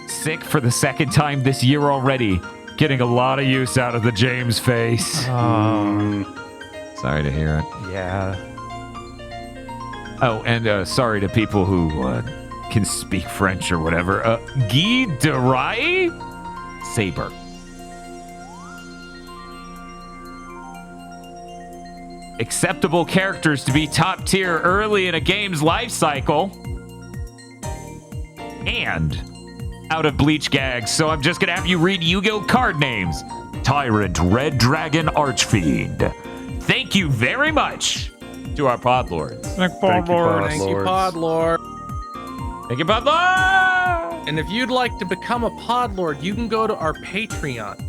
S1: Sick for the second time this year already. Getting a lot of use out of the James face. Sorry to hear it.
S3: Yeah.
S1: Oh, and sorry to people who can speak French or whatever. Guy de Rai? Saber. Acceptable characters to be top tier early in a game's life cycle. And out of Bleach gags, so I'm just gonna have you read Yu-Gi-Oh card names. Tyrant, Red Dragon, Archfiend. Thank you very much to our Podlords.
S3: Thank
S5: Thank you, Pod
S4: Thank you,
S5: Lords.
S4: Podlord.
S2: Thank you, Podlord!
S4: And if you'd like to become a Podlord, you can go to our Patreon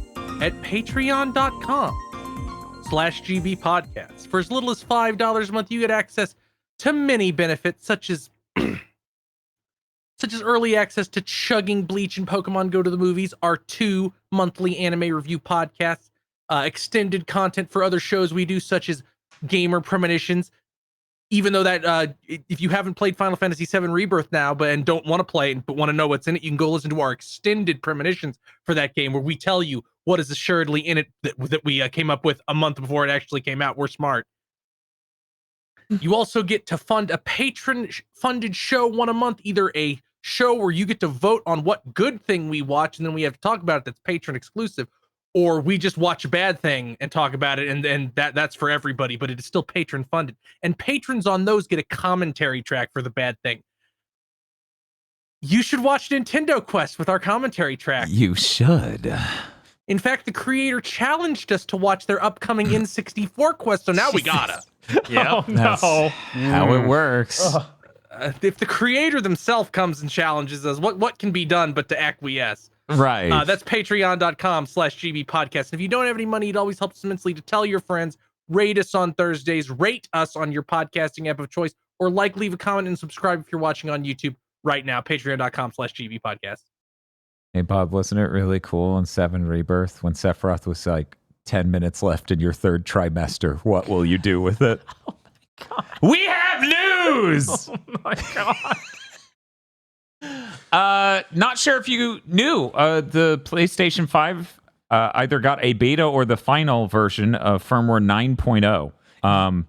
S4: at patreon.com/GB Podcasts. For as little as $5 a month, you get access to many benefits, such as early access to Chugging Bleach and Pokemon Go to the Movies, our 2 monthly anime review podcasts, extended content for other shows we do, such as Gamer Premonitions. Even though that if you haven't played Final Fantasy VII Rebirth now and don't want to play it but want to know what's in it, you can go listen to our extended premonitions for that game, where we tell you what is assuredly in it that we came up with a month before it actually came out. We're smart. You also get to fund a patron-funded show one a month, either a show where you get to vote on what good thing we watch, and then we have to talk about it, that's patron exclusive, or we just watch a bad thing and talk about it, and that's for everybody, but it is still patron funded. And patrons on those get a commentary track for the bad thing. You should watch Nintendo Quest with our commentary track.
S1: You should.
S4: In fact, the creator challenged us to watch their upcoming N64 quest, so now we gotta.
S3: Oh, no.
S1: How it works.
S4: If the creator themselves comes and challenges us, what can be done but to acquiesce?
S1: Right.
S4: That's patreon.com/GB podcast. If you don't have any money, it always helps immensely to tell your friends, rate us on Thursdays, rate us on your podcasting app of choice, or leave a comment and subscribe if you're watching on YouTube right now. Patreon.com/GB podcast.
S2: Hey, Bob, wasn't it really cool in 7 Rebirth when Sephiroth was like 10 minutes left in your 3rd trimester? What will you do with it?
S3: Oh my God.
S2: We have news!
S3: Oh my God.
S2: Not sure if you knew, the PlayStation 5 either got a beta or the final version of firmware 9.0.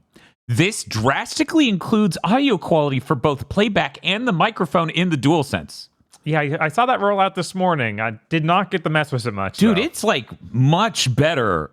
S2: This drastically includes audio quality for both playback and the microphone in the DualSense.
S3: Yeah, I saw that roll out this morning. I did not get to mess with it much.
S2: Dude,
S3: though.
S2: it's like much better.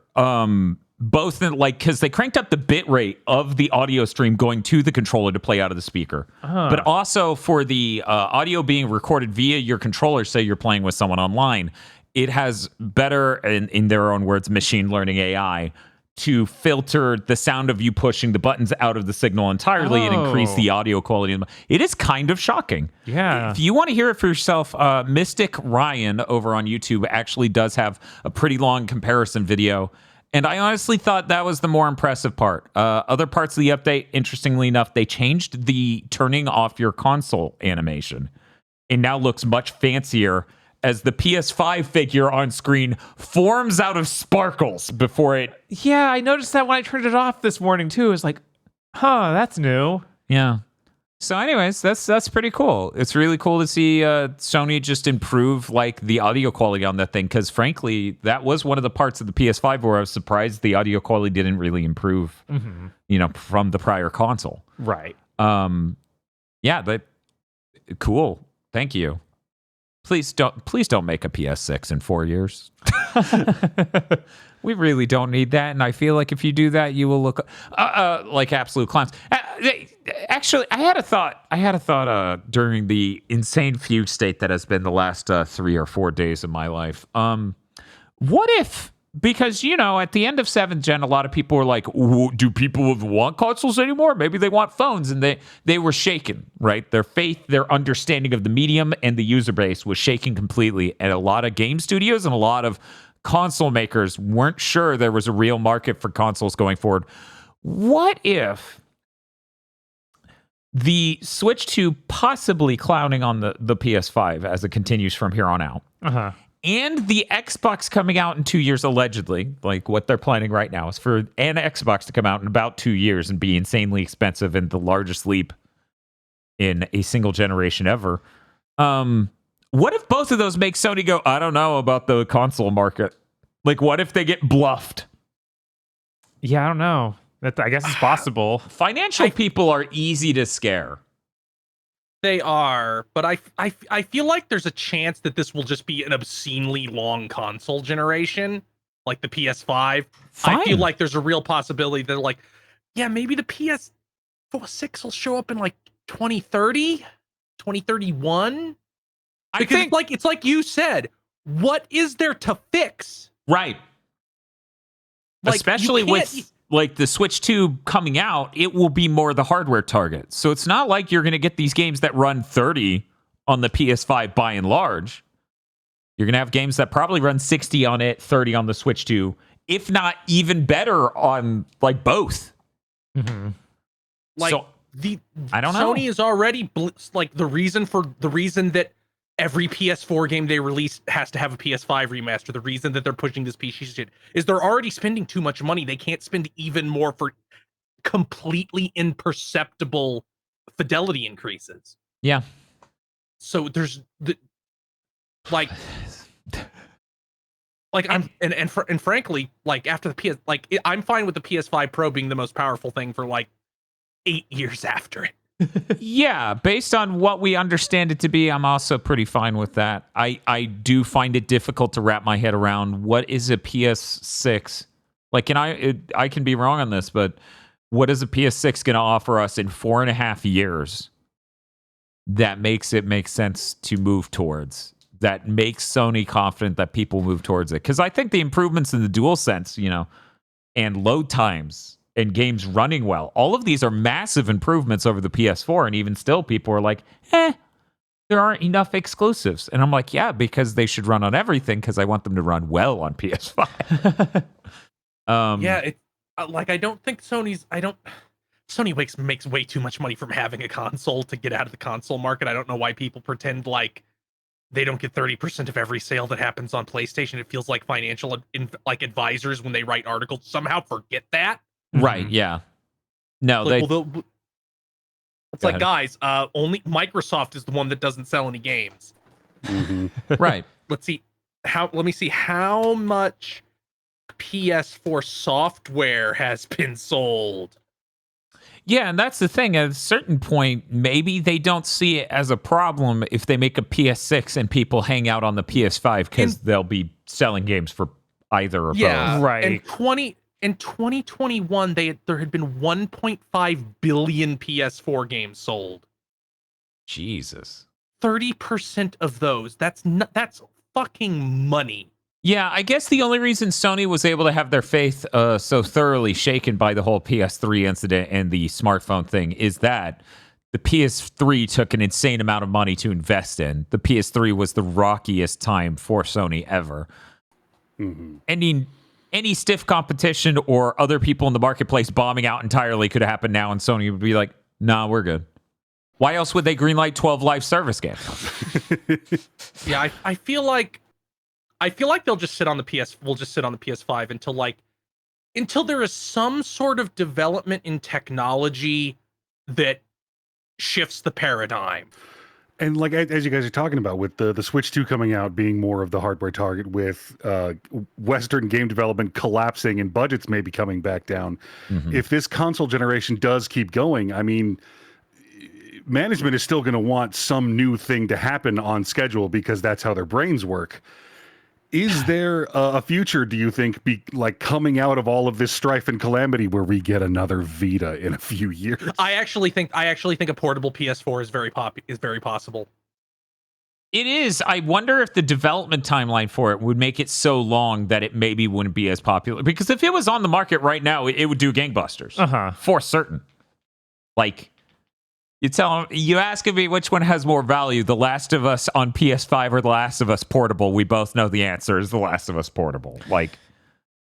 S2: Both in, like, because they cranked up the bit rate of the audio stream going to the controller to play out of the speaker, but also for the audio being recorded via your controller. Say you're playing with someone online, it has better, in their own words, machine learning AI to filter the sound of you pushing the buttons out of the signal entirely and increase the audio quality. It is kind of shocking.
S3: Yeah.
S2: If you want to hear it for yourself, Mystic Ryan over on YouTube actually does have a pretty long comparison video. And I honestly thought that was the more impressive part. Other parts of the update, interestingly enough, they changed the turning off your console animation. It now looks much fancier as the PS5 figure on screen forms out of sparkles before it.
S3: Yeah, I noticed that when I turned it off this morning too. It was like, that's new.
S2: Yeah. So anyways, that's pretty cool. It's really cool to see Sony just improve like the audio quality on that thing, because frankly, that was one of the parts of the PS5 where I was surprised the audio quality didn't really improve, from the prior console.
S3: Right.
S2: Yeah, but cool. Thank you. Please don't make a PS6 in 4 years. We really don't need that, and I feel like if you do that, you will look like absolute clowns. Actually, I had a thought during the insane fugue state that has been the last 3 or 4 days of my life. What if, because, at the end of 7th gen, a lot of people were like, do people want consoles anymore? Maybe they want phones. And they were shaken, right? Their faith, their understanding of the medium and the user base was shaken completely. And a lot of game studios and a lot of console makers weren't sure there was a real market for consoles going forward. What if the Switch 2 possibly clowning on the PS5 as it continues from here on out, and the Xbox coming out in 2 years, allegedly, like what they're planning right now is for an Xbox to come out in about 2 years and be insanely expensive and the largest leap in a single generation ever. What if both of those make Sony go, I don't know about the console market? Like, what if they get bluffed?
S3: Yeah, I don't know. I guess it's possible.
S2: Financial people are easy to scare.
S4: They are, but I feel like there's a chance that this will just be an obscenely long console generation, like the PS5.
S2: Fine.
S4: I feel like there's a real possibility that, like, yeah, maybe the PS6 will show up in like 2030, 2031. Because it's like you said, what is there to fix?
S2: Right.
S4: Like,
S2: especially with like the Switch 2 coming out, it will be more the hardware target. So it's not like you're going to get these games that run 30 on the PS5 by and large. You're going to have games that probably run 60 on it, 30 on the Switch 2, if not even better on like both.
S4: Like,
S2: so, I don't know.
S4: Sony is already like the reason that every PS4 game they release has to have a PS5 remaster. The reason that they're pushing this PC shit is they're already spending too much money. They can't spend even more for completely imperceptible fidelity increases.
S2: Yeah.
S4: So there's and frankly, like after the PS, like I'm fine with the PS5 Pro being the most powerful thing for like 8 years after it.
S2: Yeah, based on what we understand it to be, I'm also pretty fine with that. I do find it difficult to wrap my head around what is a PS6. Like, and I can be wrong on this, but what is a PS6 going to offer us in 4.5 years that makes it make sense to move towards? That makes Sony confident that people move towards it? Because I think the improvements in the DualSense, and load times and games running well, all of these are massive improvements over the PS4, and even still people are like, there aren't enough exclusives. And I'm like, yeah, because they should run on everything, because I want them to run well on PS5.
S4: I don't think Sony makes way too much money from having a console to get out of the console market. I don't know why people pretend like they don't get 30% of every sale that happens on PlayStation. It feels like financial advisors, when they write articles, somehow forget that.
S2: Right, yeah. No,
S4: it's like, guys, only Microsoft is the one that doesn't sell any games.
S2: Right.
S4: Let me see how much PS4 software has been sold.
S2: Yeah, and that's the thing. At a certain point, maybe they don't see it as a problem if they make a PS6 and people hang out on the PS5 because they'll be selling games for either or both.
S3: Right.
S4: In 2021, there had been 1.5 billion PS4 games sold.
S2: Jesus.
S4: 30% of those. That's fucking money.
S2: Yeah, I guess the only reason Sony was able to have their faith so thoroughly shaken by the whole PS3 incident and the smartphone thing is that the PS3 took an insane amount of money to invest in. The PS3 was the rockiest time for Sony ever. Any stiff competition or other people in the marketplace bombing out entirely could have happened now, and Sony would be like, nah, we're good. Why else would they greenlight 12 live service games?
S4: Yeah, I feel like they'll just sit on the we'll just sit on the PS5 until there is some sort of development in technology that shifts the paradigm.
S5: And like as you guys are talking about, with the Switch 2 coming out being more of the hardware target, with Western game development collapsing and budgets maybe coming back down, if this console generation does keep going, I mean, management is still going to want some new thing to happen on schedule because that's how their brains work. Is there a future, do you think, coming out of all of this strife and calamity where we get another Vita in a few years?
S4: I actually think a portable PS4 is very possible.
S2: It is. I wonder if the development timeline for it would make it so long that it maybe wouldn't be as popular. Because if it was on the market right now, it would do gangbusters. For certain. Like, you asking me which one has more value, The Last of Us on PS5 or The Last of Us Portable? We both know the answer is The Last of Us Portable. Like,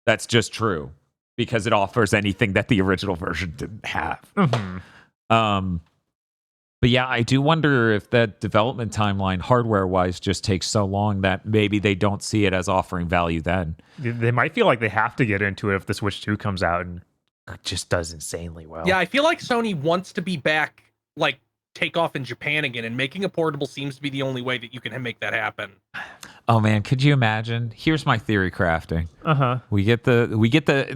S2: that's just true because it offers anything that the original version didn't have. But yeah, I do wonder if that development timeline, hardware-wise, just takes so long that maybe they don't see it as offering value then.
S3: They might feel like they have to get into it if the Switch 2 comes out and just does insanely well.
S4: Yeah, I feel like Sony wants to be back, take off in Japan again, and making a portable seems to be the only way that you can make that happen.
S2: Oh man, could you imagine? Here's my theory crafting. We get the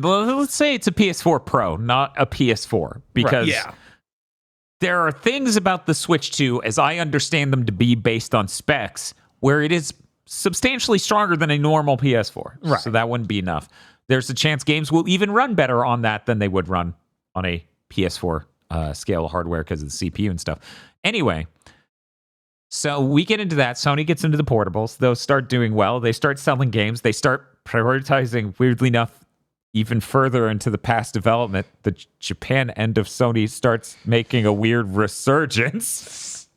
S2: let's say it's a PS4 Pro, not a PS4, because there are things about the Switch 2, as I understand them to be based on specs, where it is substantially stronger than a normal PS4.
S3: Right.
S2: So that wouldn't be enough. There's a chance games will even run better on that than they would run on a PS4 scale of hardware because of the CPU and stuff. Anyway, so we get into that. Sony gets into the portables. Those start doing well. They start selling games. They start prioritizing, weirdly enough, even further into the past development. The Japan end of Sony starts making a weird resurgence.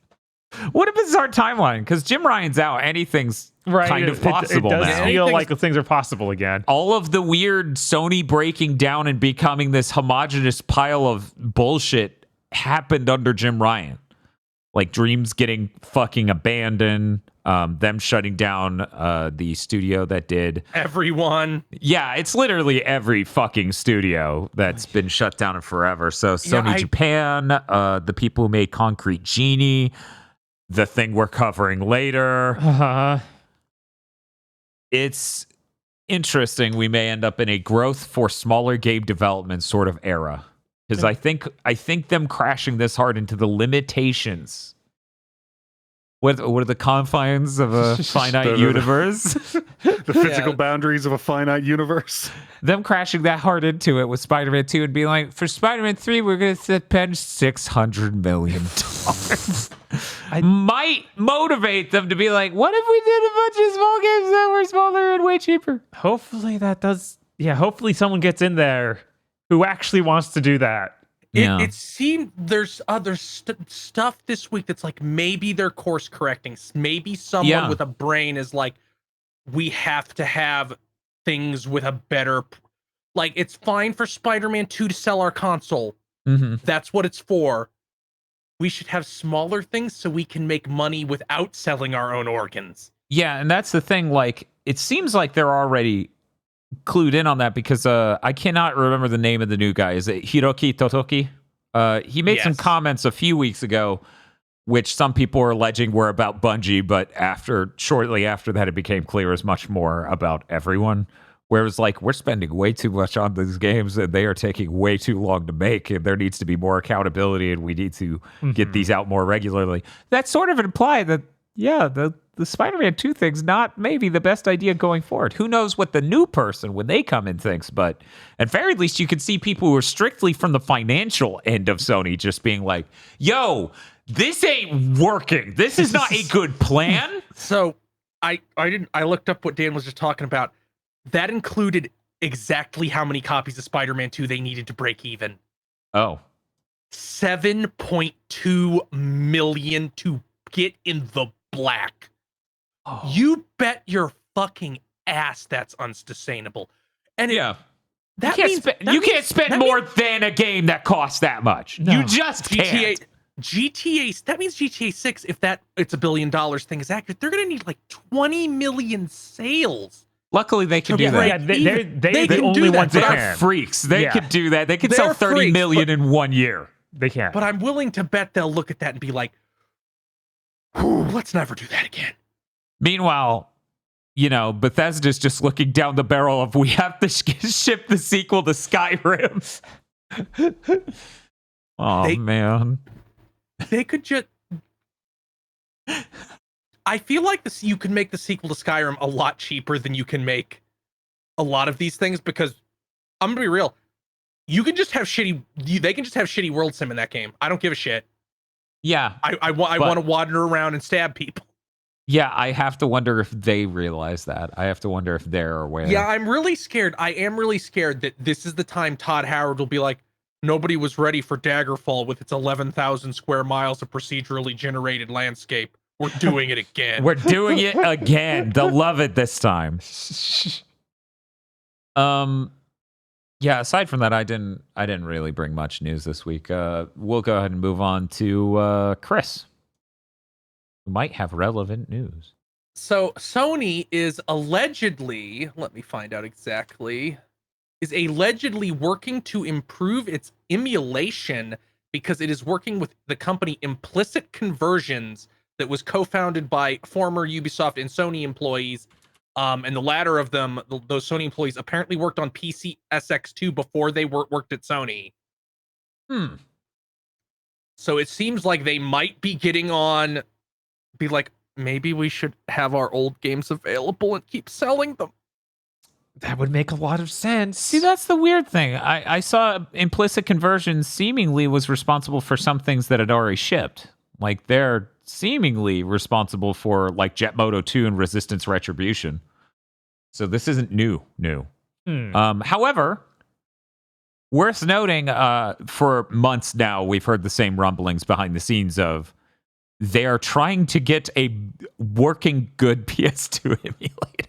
S2: What a bizarre timeline, because Jim Ryan's out. Anything's kind of possible
S3: now. It does feel like things are possible again.
S2: All of the weird Sony breaking down and becoming this homogenous pile of bullshit happened under Jim Ryan. Like Dreams getting fucking abandoned, them shutting down the studio that did
S4: everyone.
S2: Yeah, it's literally every fucking studio that's been shut down in forever. So Sony Japan, the people who made Concrete Genie, the thing we're covering later. It's interesting. We may end up in a growth for smaller game development sort of era. Because I think them crashing this hard into the limitations. What are the confines of a finite universe?
S5: The physical boundaries of a finite universe.
S2: Them crashing that hard into it with Spider-Man 2 and being like, for Spider-Man 3, we're going to spend $600 million. I might motivate them to be like, what if we did a bunch of small games that were smaller and way cheaper?
S3: Hopefully that does. Yeah, hopefully someone gets in there who actually wants to do that.
S4: It seemed there's other stuff this week that's like maybe they're course correcting. Maybe someone with a brain is like, we have to have things with a better, like, it's fine for Spider-Man 2 to sell our console. That's what it's for. We should have smaller things so we can make money without selling our own organs.
S2: Yeah, and that's the thing. Like, it seems like they're already clued in on that because I cannot remember the name of the new guy. Is it Hiroki Totoki? He made some comments a few weeks ago, which some people are alleging were about Bungie, but shortly after that, it became clear it was much more about everyone, where it was like, we're spending way too much on these games and they are taking way too long to make, and there needs to be more accountability and we need to get these out more regularly. That sort of implied that, yeah, the Spider-Man 2 thing's not maybe the best idea going forward. Who knows what the new person, when they come in, thinks, but at very least you could see people who are strictly from the financial end of Sony just being like, yo, this ain't working. This is not a good plan.
S4: So I looked up what Dan was just talking about. That included exactly how many copies of Spider-Man 2 they needed to break even.
S2: Oh.
S4: 7.2 million to get in the black.
S2: Oh.
S4: You bet your fucking ass that's unsustainable. And
S2: Yeah.
S4: that
S2: You can't spend more than a game that costs that much.
S3: No.
S2: You just can't.
S4: GTA, that means GTA 6, if it's $1 billion thing is accurate, they're going to need like 20 million sales.
S2: Luckily, they can do that.
S3: Yeah, they're
S4: They
S3: the
S4: can
S3: only
S4: do that,
S3: ones that
S4: but
S2: They're
S3: can.
S2: freaks. They
S3: Yeah.
S2: could do that. They could
S4: They're
S2: sell 30
S4: freaks,
S2: million
S4: but-
S2: in 1 year.
S3: They can.
S4: But I'm willing to bet they'll look at that and be like, "Whew, let's never do that again."
S2: Meanwhile, Bethesda's just looking down the barrel of, we have to ship the sequel to Skyrim. Oh, man.
S4: They could just. I feel like you can make the sequel to Skyrim a lot cheaper than you can make a lot of these things, because I'm gonna be real. You can just have shitty. They can just have shitty world sim in that game. I don't give a shit.
S2: Yeah.
S4: I want to wander around and stab people.
S2: Yeah, I have to wonder if they realize that. I have to wonder if they're aware.
S4: Yeah, I'm really scared. I am really scared that this is the time Todd Howard will be like, nobody was ready for Daggerfall with its 11,000 square miles of procedurally generated landscape. We're doing it again.
S2: We're doing it again. They'll love it this time. Yeah, aside from that, I didn't really bring much news this week. We'll go ahead and move on to Chris, who might have relevant news.
S4: So Sony is allegedly, let me find out exactly, is allegedly working to improve its emulation because it is working with the company Implicit Conversions that was co-founded by former Ubisoft and Sony employees. And the latter of them, those Sony employees, apparently worked on PC SX2 before they worked at Sony. So it seems like they might be getting on, be like, maybe we should have our old games available and keep selling them.
S3: That would make a lot of sense.
S2: See, that's the weird thing. I saw Implicit Conversion seemingly was responsible for some things that had already shipped. Like, they're seemingly responsible for, like, Jet Moto 2 and Resistance Retribution. So this isn't new. However, worth noting, for months now, we've heard the same rumblings behind the scenes of they are trying to get a working good PS2 emulator.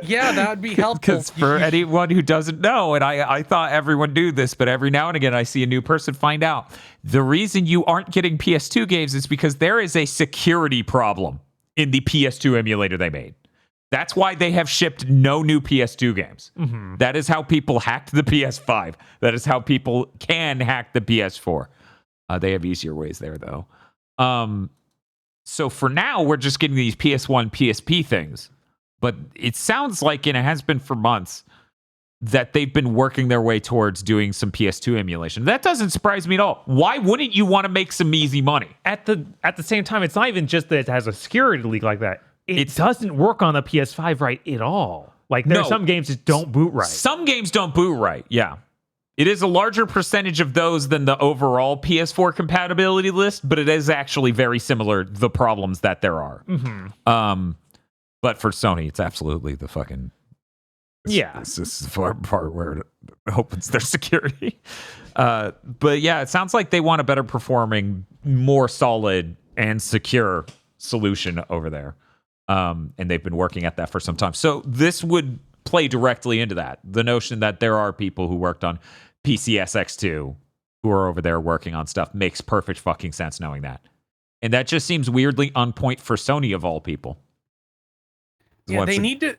S4: Yeah, that would be helpful.
S2: Because for anyone who doesn't know, and I thought everyone knew this, but every now and again I see a new person find out. The reason you aren't getting PS2 games is because there is a security problem in the PS2 emulator they made. That's why they have shipped no new PS2 games.
S3: Mm-hmm.
S2: That is how people hacked the PS5. That is how people can hack the PS4. They have easier ways there, though. So for now, we're just getting these PS1, PSP things. But it sounds like, and it has been for months, that they've been working their way towards doing some PS2 emulation. That doesn't surprise me at all. Why wouldn't you want to make some easy money?
S3: At the same time, it's not even just that it has a security leak like that. It doesn't work on the PS5 right at all. Like, there are some games that don't boot right.
S2: Some games don't boot right, yeah. It is a larger percentage of those than the overall PS4 compatibility list, but it is actually very similar, the problems that there are.
S3: Mm-hmm.
S2: But for Sony, it's absolutely the fucking...
S3: Yeah.
S2: This is the part where it opens their security. But yeah, it sounds like they want a better performing, more solid and secure solution over there. And they've been working at that for some time. So this would play directly into that. The notion that there are people who worked on PCSX2 who are over there working on stuff makes perfect fucking sense knowing that. And that just seems weirdly on point for Sony of all people.
S4: Yeah, they need to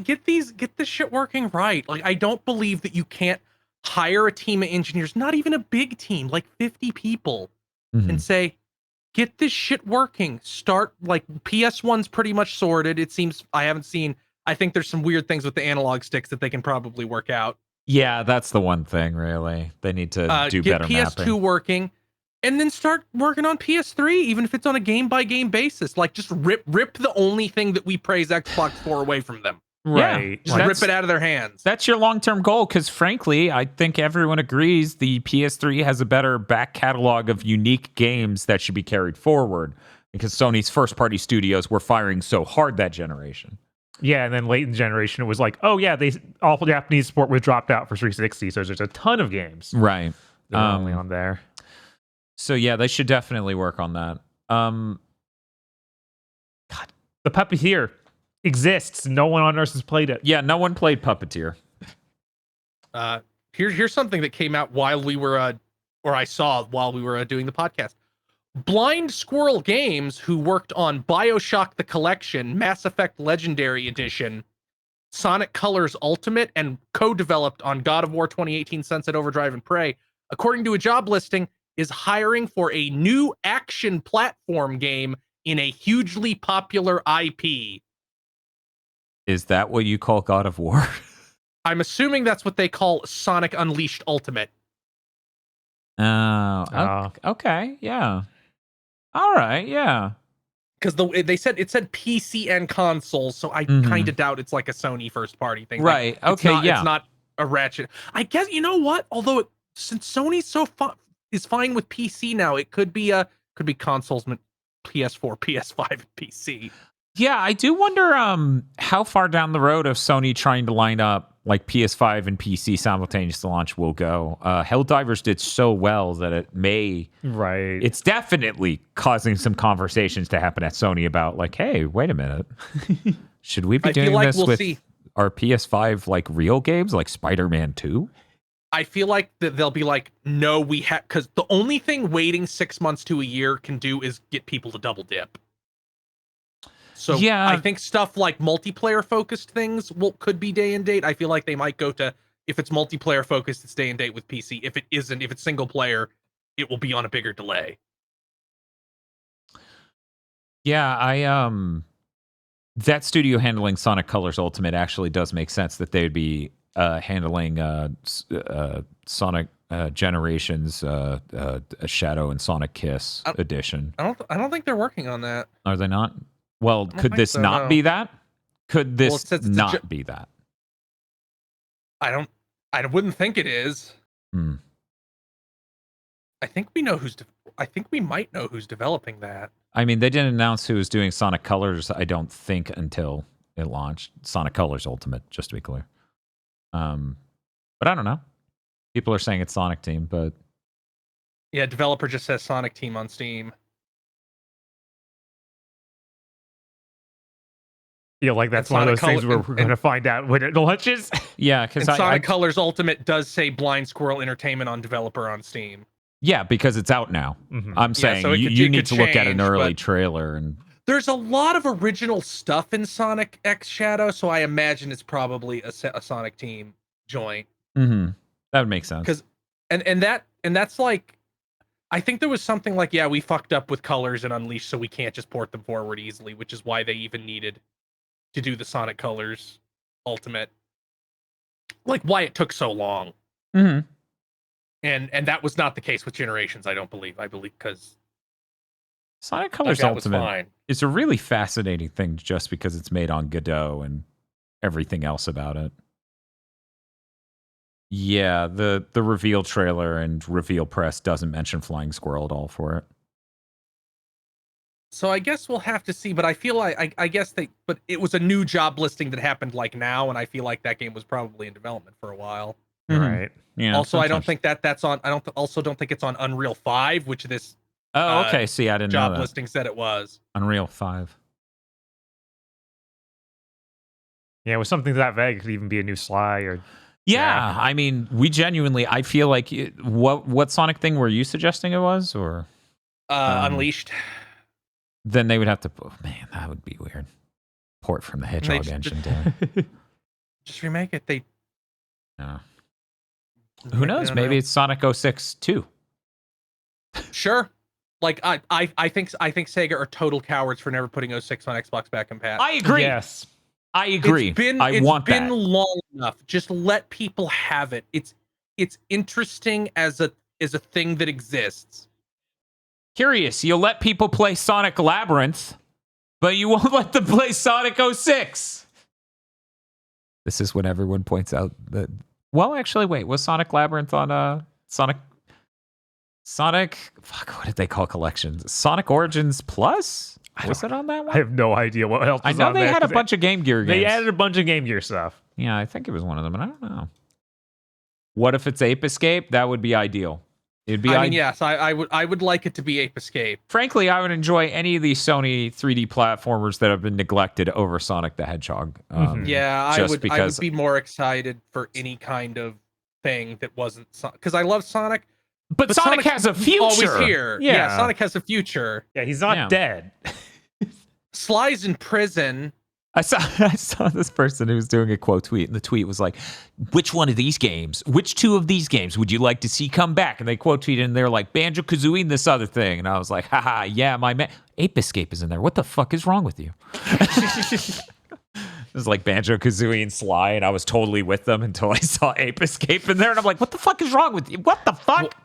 S4: get this shit working right. Like, I don't believe that you can't hire a team of engineers, not even a big team, like 50 people, and say, get this shit working. Start, like, PS1's pretty much sorted. It seems I haven't seen I think there's some weird things with the analog sticks that they can probably work out.
S2: Yeah, that's the one thing, really. They need to do
S4: get
S2: better
S4: PS2
S2: mapping.
S4: working, and then start working on PS3, even if it's on a game-by-game basis. Like, just rip the only thing that we praise Xbox for away from them.
S3: Right.
S4: Just rip it out of their hands.
S2: That's your long-term goal, because frankly, I think everyone agrees the PS3 has a better back catalog of unique games that should be carried forward, because Sony's first-party studios were firing so hard that generation.
S3: Yeah, and then late in the generation, it was like, oh yeah, all Japanese support was dropped out for 360, so there's a ton of games
S2: Right.
S3: that are only on there.
S2: So yeah, they should definitely work on that.
S3: God, the Puppeteer exists. No one on Earth has played it.
S2: Yeah, no one played Puppeteer.
S4: Here's something that came out while we were, or I saw while we were doing the podcast. Blind Squirrel Games, who worked on BioShock the Collection, Mass Effect Legendary Edition, Sonic Colors Ultimate, and co-developed on God of War 2018, Sunset Overdrive, and Prey, according to a job listing, is hiring for a new action platform game in a hugely popular IP.
S2: Is that what you call God of War?
S4: I'm assuming that's what they call Sonic Unleashed Ultimate.
S2: Oh, okay, yeah. All right, yeah.
S4: Because it said PC and console, so I kind of doubt it's like a Sony first party thing.
S2: Right.
S4: Like,
S2: okay.
S4: It's not a Ratchet. I guess, you know what? Although since Sony's is fine with PC now, it could be consoles, PS4, PS5, and PC.
S2: Yeah, I do wonder how far down the road of Sony trying to line up like PS5 and PC simultaneous launch will go. Helldivers did so well that it may...
S3: Right.
S2: It's definitely causing some conversations to happen at Sony about like, hey, wait a minute. Should we be doing this with our PS5 like real games like Spider-Man 2?
S4: I feel like that they'll be like, no, we have... Because the only thing waiting 6 months to a year can do is get people to double dip. So yeah, I think stuff like multiplayer focused things could be day and date. I feel like they might go to, if it's multiplayer focused, it's day and date with PC. If it isn't, if it's single player, it will be on a bigger delay.
S2: Yeah, that studio handling Sonic Colors Ultimate actually does make sense that they would be handling Sonic Generations, Shadow and Sonic Kiss edition.
S4: I don't think they're working on that.
S2: Are they not? Well, could this not be that? Could this not be that?
S4: I wouldn't think it is. I think we know I think we might know who's developing that.
S2: I mean, they didn't announce who was doing Sonic Colors, I don't think, until it launched. Sonic Colors Ultimate, just to be clear. But I don't know. People are saying it's Sonic Team, but...
S4: Yeah, developer just says Sonic Team on Steam.
S3: Yeah, like that's one of those things where we're going to find out when it launches.
S2: Yeah, because
S4: Sonic Colors Ultimate does say Blind Squirrel Entertainment on developer on Steam.
S2: Yeah, because it's out now.
S3: Mm-hmm.
S2: I'm saying you need to look at an early trailer. And
S4: there's a lot of original stuff in Sonic X Shadow, so I imagine it's probably a Sonic Team joint.
S2: Mm-hmm. That would make sense.
S4: Because and that's like, I think there was something like, yeah, we fucked up with Colors and Unleashed, so we can't just port them forward easily, which is why they even needed to do the Sonic Colors Ultimate, like why it took so long.
S2: Mm-hmm.
S4: And that was not the case with Generations, I don't believe. I believe because
S2: Sonic Colors Ultimate is a really fascinating thing just because it's made on Godot and everything else about it. Yeah, the reveal trailer and reveal press doesn't mention Flying Squirrel at all for it.
S4: So I guess we'll have to see, but I feel like I guess but it was a new job listing that happened like now, and I feel like that game was probably in development for a while.
S3: Right.
S2: Yeah.
S4: Also, I don't think that's on. I don't think it's on Unreal 5, which this.
S2: Oh, okay. See, I didn't know that.
S4: Job listing said it was
S2: Unreal 5.
S3: Yeah, it was something that vague. It could even be a new Sly or.
S2: Yeah, I mean, we genuinely. I feel like what Sonic thing were you suggesting it was, or
S4: Unleashed?
S2: Then they would have to. Oh, man, that would be weird. Port from the Hedgehog engine down.
S4: Just remake it.
S2: No. Who knows? Maybe it's Sonic 06 too.
S4: Sure. Like I think Sega are total cowards for never putting 06 on Xbox back and pat.
S2: I agree.
S3: Yes.
S2: I agree. I want that.
S4: It's been long enough. Just let people have it. It's interesting as a thing that exists.
S2: Curious, you'll let people play Sonic Labyrinth, but you won't let them play Sonic 06. This is when everyone points out that. Well, actually, wait. Was Sonic Labyrinth on Sonic? Fuck, what did they call collections? Sonic Origins Plus? Was it on that one?
S3: I have no idea what else.
S2: I
S3: was
S2: know
S3: on
S2: they
S3: there,
S2: had a
S3: 'cause
S2: bunch of Game Gear games.
S3: They added a bunch of Game Gear stuff.
S2: Yeah, I think it was one of them, but I don't know. What if it's Ape Escape? That would be ideal. It'd be.
S4: I mean, yes, I would like it to be Ape Escape.
S2: Frankly, I would enjoy any of these Sony 3D platformers that have been neglected over Sonic the Hedgehog.
S4: Yeah, I
S2: just
S4: would
S2: because-
S4: be more excited for any kind of thing that wasn't because I love Sonic.
S2: But Sonic has a future.
S4: Always here.
S3: Yeah.
S4: Yeah, Sonic has a future.
S3: Yeah, he's not
S2: Yeah.
S3: dead.
S4: Sly's in prison.
S2: I saw this person who was doing a quote tweet, and the tweet was like, which two of these games would you like to see come back? And they quote tweeted, and they're like, Banjo-Kazooie and this other thing. And I was like, haha, yeah, my man. Ape Escape is in there. What the fuck is wrong with you? It was like Banjo-Kazooie and Sly, and I was totally with them until I saw Ape Escape in there, and I'm like, what the fuck is wrong with you? What the fuck?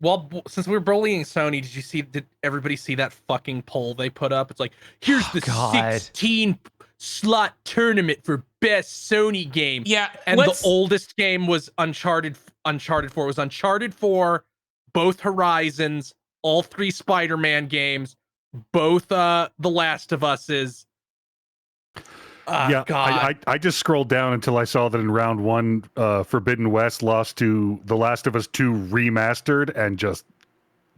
S4: Well, since we were bullying Sony, did everybody see that fucking poll they put up? It's like, here's the
S3: God.
S4: 16 slot tournament for best Sony game.
S2: Yeah,
S4: And the oldest game was Uncharted 4. It was Uncharted 4, both Horizons, all 3 Spider-Man games, both The Last of Us's.
S5: Yeah,
S4: God.
S5: I just scrolled down until I saw that in round 1, Forbidden West lost to The Last of Us 2 remastered and just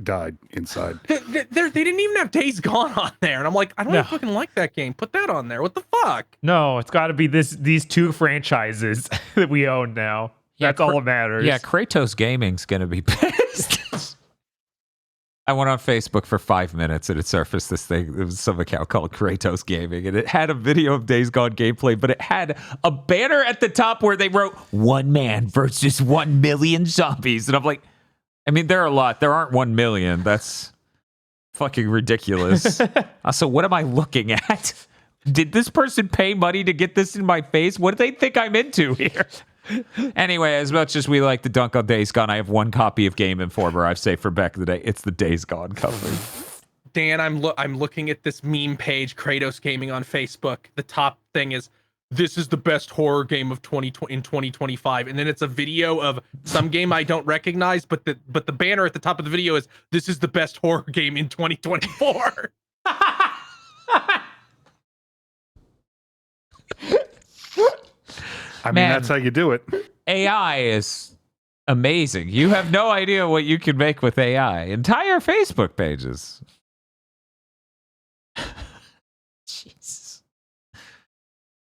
S5: died inside.
S4: They didn't even have Days Gone on there, and I'm like, I don't even fucking like that game. Put that on there. What the fuck?
S3: No, it's got to be these 2 franchises that we own now. That's all that matters.
S2: Yeah, Kratos Gaming's gonna be pissed. I went on Facebook for 5 minutes and it surfaced this thing. It was some account called Kratos Gaming, and it had a video of Days Gone gameplay, but it had a banner at the top where they wrote 1 man versus 1 million zombies. And I'm like, I mean, there are a lot. There aren't 1 million. That's fucking ridiculous. Also, what am I looking at? Did this person pay money to get this in my face? What do they think I'm into here? Anyway, as much as we like to dunk on Days Gone, I have 1 copy of Game Informer I've saved for back in the day. It's the Days Gone cover.
S4: Dan, I'm looking at this meme page, Kratos Gaming on Facebook. The top thing is, this is the best horror game of in 2025, and then it's a video of some game I don't recognize, but the banner at the top of the video is, this is the best horror game in 2024.
S5: I mean,
S2: Man.
S5: that's how you do it.
S2: AI is amazing. You have no idea what you can make with AI. Entire Facebook pages. Jesus.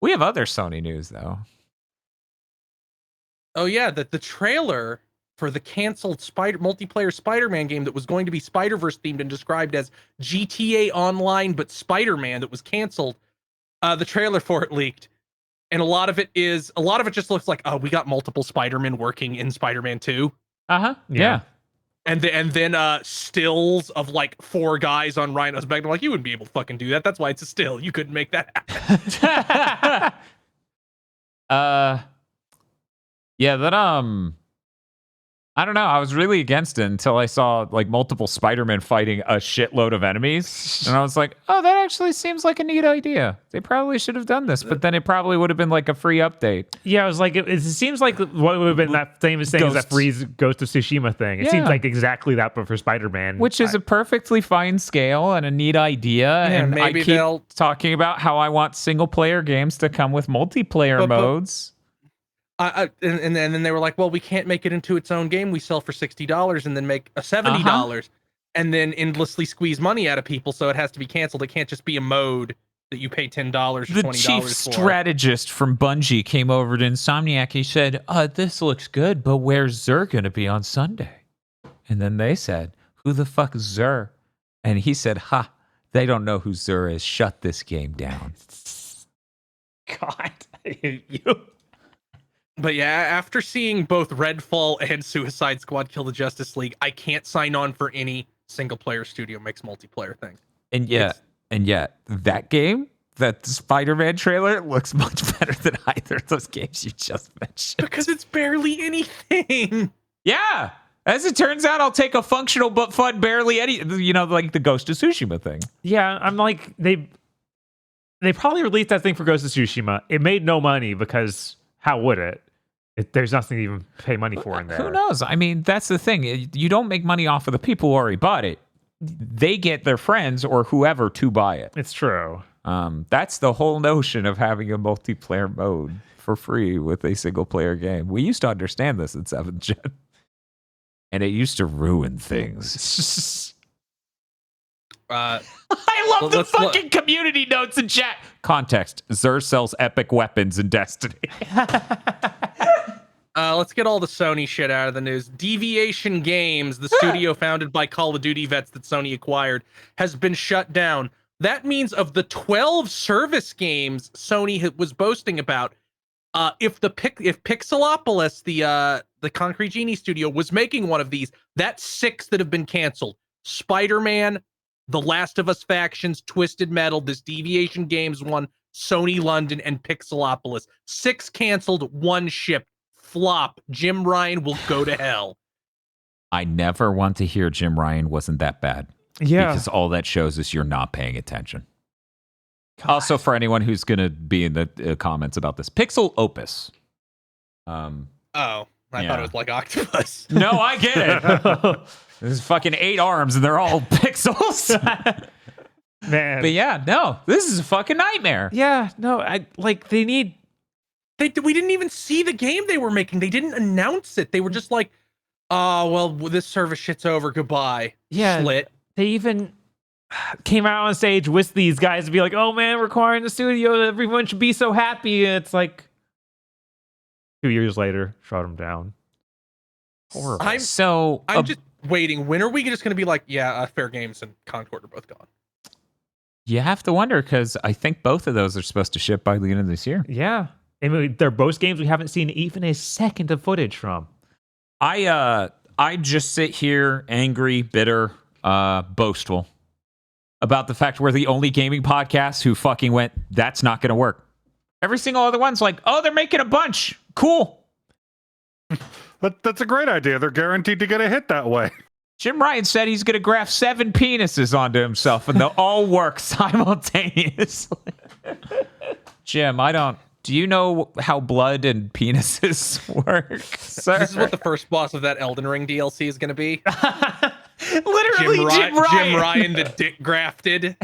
S2: We have other Sony news, though.
S4: Oh yeah, the trailer for the canceled multiplayer Spider-Man game that was going to be Spider-Verse themed and described as GTA Online but Spider-Man that was canceled. The trailer for it leaked, and a lot of it just looks like, oh, we got multiple Spider-Man working in Spider-Man 2.
S2: Uh-huh. Yeah.
S4: And then stills of like 4 guys on Rhino's back. I'm like, you wouldn't be able to fucking do that. That's why it's a still. You couldn't make that happen.
S2: Yeah, that I don't know. I was really against it until I saw like multiple Spider-Man fighting a shitload of enemies. And I was like, oh, that actually seems like a neat idea. They probably should have done this, but then it probably would have been like a free update.
S3: Yeah, I was like, it seems like what would have been that famous thing is that Freeze Ghost of Tsushima thing. It seems like exactly that, but for Spider-Man.
S2: Which is a perfectly fine scale and a neat idea.
S4: Yeah,
S2: and
S4: maybe
S2: I keep
S4: they'll
S2: talking about how I want single-player games to come with multiplayer modes.
S4: And then they were like, well, we can't make it into its own game. We sell for $60 and then make a $70 and then endlessly squeeze money out of people. So it has to be canceled. It can't just be a mode that you pay $10 or $20 for.
S2: The chief strategist from Bungie came over to Insomniac. He said, this looks good, but where's Xur going to be on Sunday? And then they said, who the fuck is Xur? And he said, they don't know who Xur is. Shut this game down.
S3: God, I hate you.
S4: But yeah, after seeing both Redfall and Suicide Squad Kill the Justice League, I can't sign on for any single player studio makes multiplayer thing.
S2: And yet, that game that Spider-Man trailer looks much better than either of those games you just mentioned.
S4: Because it's barely anything.
S2: Yeah. As it turns out, I'll take a functional but fun barely any, like the Ghost of Tsushima thing.
S3: Yeah, I'm like, they probably released that thing for Ghost of Tsushima. It made no money because how would it? There's nothing to even pay money for in there.
S2: Who knows? I mean, that's the thing. You don't make money off of the people who already bought it. They get their friends or whoever to buy it.
S3: It's true.
S2: That's the whole notion of having a multiplayer mode for free with a single player game. We used to understand this in 7th Gen. And it used to ruin things. I love the fucking community notes in chat. Context. Xur sells epic weapons in Destiny.
S4: Let's get all the Sony shit out of the news. Deviation Games, the studio founded by Call of Duty vets that Sony acquired, has been shut down. That means of the 12 service games Sony was boasting about, if Pixelopolis, the Concrete Genie studio, was making one of these, that's 6 that have been canceled. Spider-Man, The Last of Us Factions, Twisted Metal, this Deviation Games one, Sony London, and Pixelopolis. 6 canceled, 1 shipped. Flop. Jim Ryan will go to hell.
S2: I never want to hear Jim Ryan wasn't that bad.
S3: Yeah.
S2: Because all that shows is you're not paying attention. God. Also, for anyone who's going to be in the comments about this, Pixel Opus.
S4: I thought it was like Octopus.
S2: No, I get it. There's fucking 8 arms and they're all pixels.
S3: Man.
S2: But yeah, no, this is a fucking nightmare.
S3: Yeah, no, they need...
S4: We didn't even see the game they were making. They didn't announce it. They were just like, oh, well, this service shit's over. Goodbye.
S3: Yeah.
S4: Slit.
S3: They even came out on stage with these guys to be like, oh man, we're acquiring the studio. Everyone should be so happy. And it's like 2 years later, shut them down. Horrible.
S4: I'm just waiting. When are we just going to be like, yeah, Fair Games and Concord are both gone?
S2: You have to wonder because I think both of those are supposed to ship by the end of this year.
S3: Yeah. I mean, they're both games we haven't seen even a second of footage from.
S2: I just sit here angry, bitter, boastful about the fact we're the only gaming podcast who fucking went, that's not going to work. Every single other one's like, oh, they're making a bunch. Cool.
S5: But that's a great idea. They're guaranteed to get a hit that way.
S2: Jim Ryan said he's going to graft 7 penises onto himself and they'll all work simultaneously. Jim, do you know how blood and penises work, sir?
S4: This is what the first boss of that Elden Ring DLC is going to be.
S2: Literally, Jim Ryan.
S4: Jim Ryan, the dick grafted.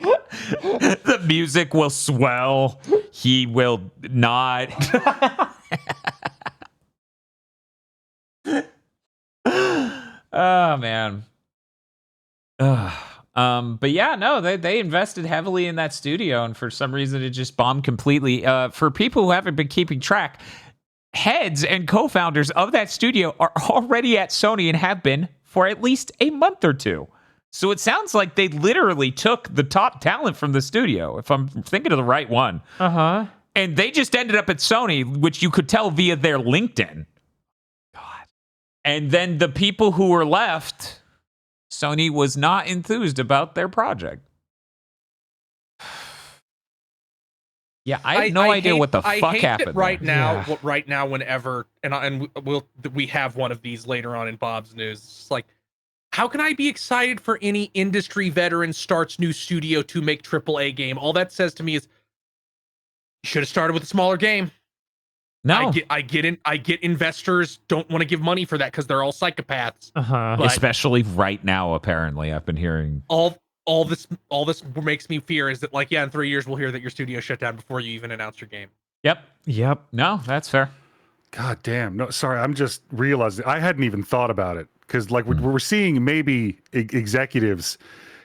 S2: The music will swell. He will not. Oh, man. But yeah, no, they invested heavily in that studio, and for some reason it just bombed completely. For people who haven't been keeping track, heads and co-founders of that studio are already at Sony and have been for at least a month or 2. So it sounds like they literally took the top talent from the studio, if I'm thinking of the right one.
S3: Uh-huh.
S2: And they just ended up at Sony, which you could tell via their LinkedIn. God. And then the people who were left, Sony was not enthused about their project. Yeah, I have no idea what the fuck happened
S4: right
S2: there.
S4: now. Yeah. Right now, whenever we have one of these later on in Bob's news. It's like, how can I be excited for any industry veteran starts new studio to make AAA game? All that says to me is, you should have started with a smaller game.
S2: No,
S4: I get investors don't want to give money for that because they're all psychopaths.
S3: Uh-huh.
S2: Especially right now. Apparently, I've been hearing
S4: all this makes me fear is that, like, yeah, in 3 years we'll hear that your studio shut down before you even announce your game.
S2: Yep. No, that's fair.
S5: God damn. No, sorry. I'm just realizing I hadn't even thought about it because, like, we're seeing maybe executives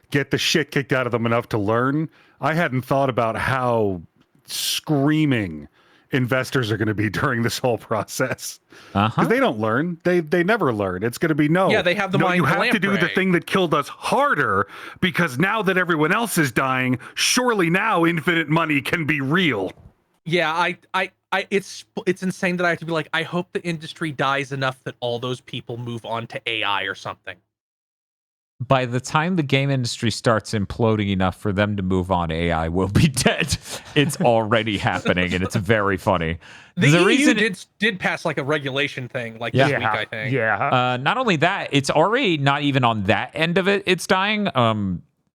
S5: get the shit kicked out of them enough to learn. I hadn't thought about how screaming investors are going to be during this whole process because they don't learn. They never learn. It's going to be no.
S4: Yeah, they have the mind.
S5: You have
S4: lamprey.
S5: to do the thing that killed us harder because now that everyone else is dying, surely now infinite money can be real.
S4: Yeah, it's insane that I have to be like, I hope the industry dies enough that all those people move on to AI or something.
S2: by the time the game industry starts imploding enough for them to move on, AI will be dead. It's already happening, and it's very funny.
S4: The EU did pass like a regulation thing like this week, I think.
S3: Yeah.
S2: Not only that, it's already not even on that end of it. It's dying.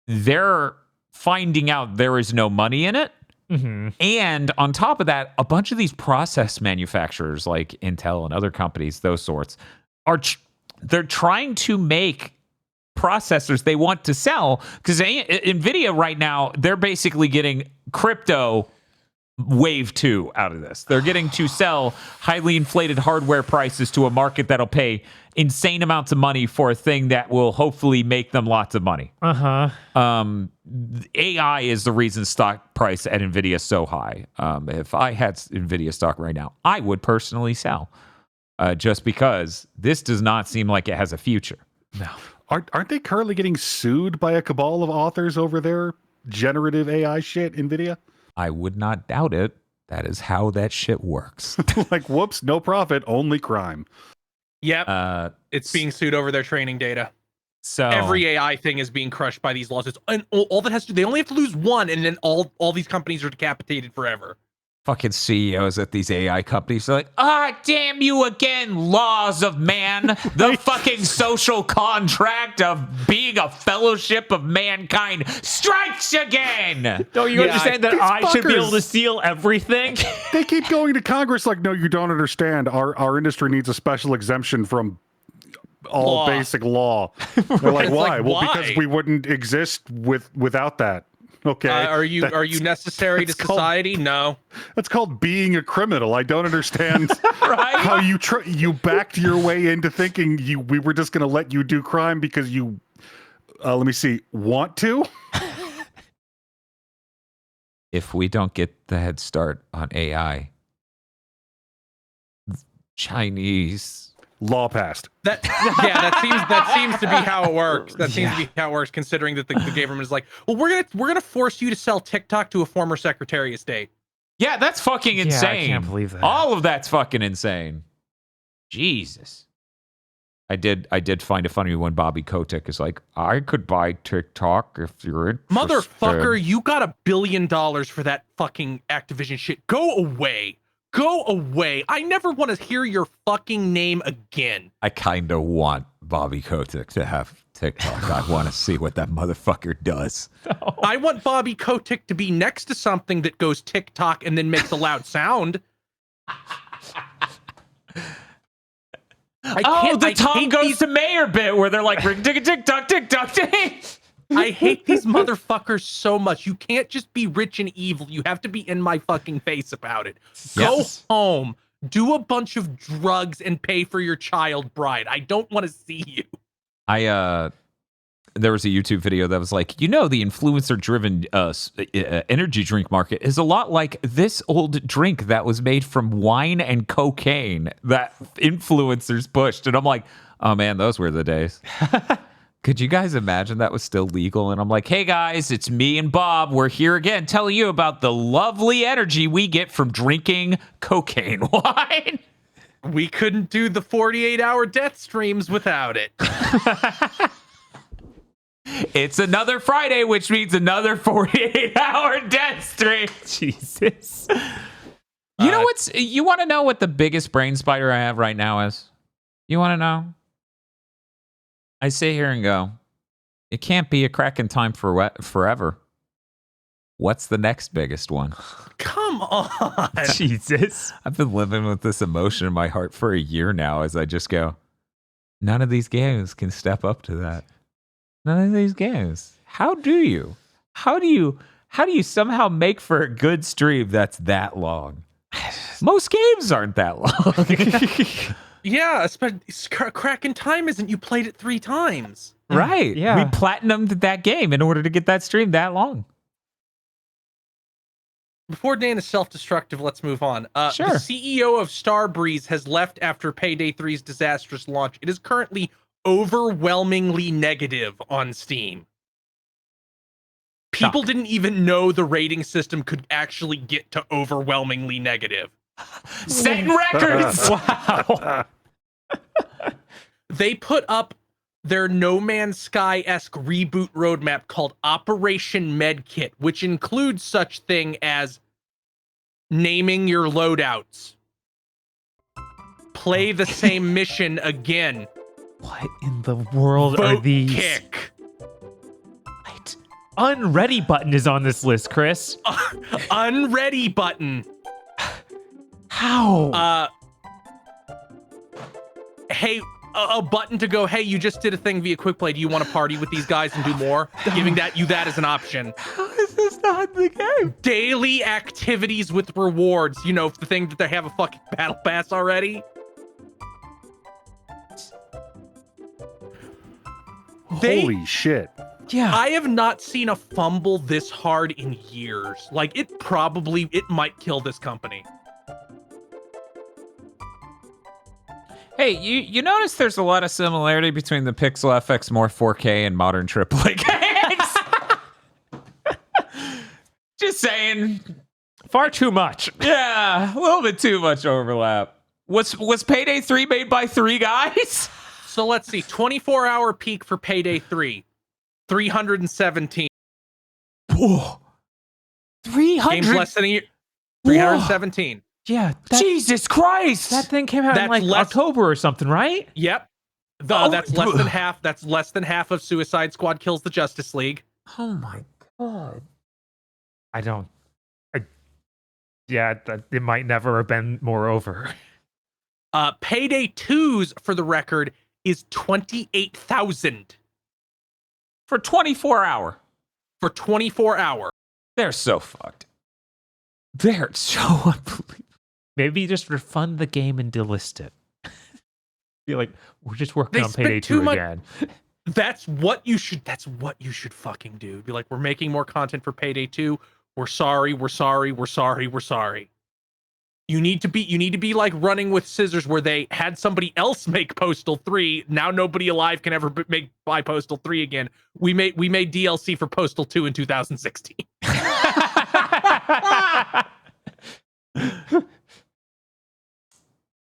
S2: They're finding out there is no money in it.
S3: Mm-hmm.
S2: And on top of that, a bunch of these process manufacturers like Intel and other companies, those sorts, they're trying to make processors they want to sell, because NVIDIA right now, they're basically getting crypto wave 2 out of this. They're getting to sell highly inflated hardware prices to a market that'll pay insane amounts of money for a thing that will hopefully make them lots of money. AI is the reason stock price at NVIDIA is so high. If I had NVIDIA stock right now, I would personally sell, just because this does not seem like it has a future.
S3: No.
S5: Aren't they currently getting sued by a cabal of authors over their generative AI shit, NVIDIA?
S2: I would not doubt it. That is how that shit works.
S5: Like, whoops, no profit, only crime.
S4: Yep. It's being sued over their training data.
S2: So
S4: every AI thing is being crushed by these lawsuits. And all that has to do, they only have to lose one, and then all these companies are decapitated forever.
S2: Fucking CEOs at these AI companies are like, damn you again, laws of man. The fucking social contract of being a fellowship of mankind strikes again.
S3: Don't you understand that I should be able to steal everything?
S5: They keep going to Congress like, no, you don't understand. Our industry needs a special exemption from all basic law. They're like, why? Well, because we wouldn't exist without that. Okay.
S4: Are you necessary to society? No.
S5: That's called being a criminal. I don't understand how you backed your way into thinking we were just going to let you do crime because you, want to?
S2: If we don't get the head start on AI, Chinese
S5: law passed.
S4: That seems to be how it works. That seems to be how it works, considering that the government is like, well, we're gonna force you to sell TikTok to a former Secretary of State.
S2: Yeah, that's fucking insane.
S3: I can't believe that.
S2: All of that's fucking insane. Jesus. I did find it funny when Bobby Kotick is like, I could buy TikTok if you're interested.
S4: Motherfucker, you got $1 billion for that fucking Activision shit. Go away. Go away. I never want to hear your fucking name again.
S2: I kind of want Bobby Kotick to have TikTok. I want to see what that motherfucker does.
S4: No. I want Bobby Kotick to be next to something that goes TikTok and then makes a loud sound.
S2: The Tom Goes to Mayor bit where they're like, ring tick tick tock tick tock tick.
S4: I hate these motherfuckers so much. You can't just be rich and evil. You have to be in my fucking face about it. Go home, do a bunch of drugs, and pay for your child bride. I don't want to see you.
S2: There was a YouTube video that was like, the influencer-driven energy drink market is a lot like this old drink that was made from wine and cocaine that influencers pushed. And I'm like, oh man, those were the days. Could you guys imagine that was still legal? And I'm like, hey guys, it's me and Bob. We're here again telling you about the lovely energy we get from drinking cocaine wine.
S4: We couldn't do the 48-hour death streams without it.
S2: It's another Friday, which means another 48-hour death stream.
S3: Jesus.
S2: You want to know what the biggest brain spider I have right now is? You want to know? I sit here and go, it can't be a crack in time for forever. What's the next biggest one?
S4: Come on.
S3: Jesus.
S2: I've been living with this emotion in my heart for a year now as I just go, none of these games can step up to that. None of these games. How do you somehow make for a good stream that's that long? Most games aren't that long.
S4: Yeah, crack in time isn't you played it 3 times.
S2: Right.
S3: Yeah.
S2: We platinumed that game in order to get that stream that long.
S4: Before Dan is self-destructive, let's move on.
S2: Sure.
S4: The CEO of Starbreeze has left after Payday 3's disastrous launch. It is currently overwhelmingly negative on Steam. People didn't even know the rating system could actually get to overwhelmingly negative.
S2: Setting records!
S3: Wow.
S4: They put up their No Man's Sky-esque reboot roadmap called Operation Medkit, which includes such thing as naming your loadouts. Play the same mission again.
S3: What in the world are
S4: Vote
S3: these?
S4: kick.
S3: What? Unready button is on this list, Chris.
S4: Unready button.
S3: How?
S4: Hey, a button to go, hey, you just did a thing via quick play. Do you want to party with these guys and do more? Giving that as an option.
S3: How is this not the game?
S4: Daily activities with rewards. You know, the thing that they have a fucking battle pass already.
S5: Holy shit.
S3: Yeah.
S4: I have not seen a fumble this hard in years. Like, it might kill this company.
S2: Hey, you notice there's a lot of similarity between the Pixel FX More 4K and modern AAA games. Just saying.
S3: Far too much.
S2: Yeah, a little bit too much overlap. Was Payday 3 made by 3 guys?
S4: So let's see. 24-hour peak for Payday 3. 317.
S2: Whoa. 300.
S4: Games less than a year. 317.
S3: Yeah.
S2: Jesus Christ.
S3: That thing came out in
S4: That's
S3: like
S4: less-
S3: October or something, right?
S4: Yep.
S2: Oh,
S4: That's less than half. That's less than half of Suicide Squad kills the Justice League.
S2: Oh my God.
S3: It might never have been more over.
S4: Payday 2's, for the record, is 28,000
S2: For 24 hour.
S4: for 24 hour.
S2: They're so fucked. They're so unbelievable.
S3: Maybe just refund the game and delist it. Be like, we're just working
S4: They
S3: on Payday
S4: spent too
S3: 2
S4: much-
S3: again.
S4: That's what you should fucking do. Be like, we're making more content for Payday 2. We're sorry. You need to be like Running with Scissors, where they had somebody else make Postal 3. Now nobody alive can ever buy Postal 3 again. We made DLC for Postal 2 in 2016.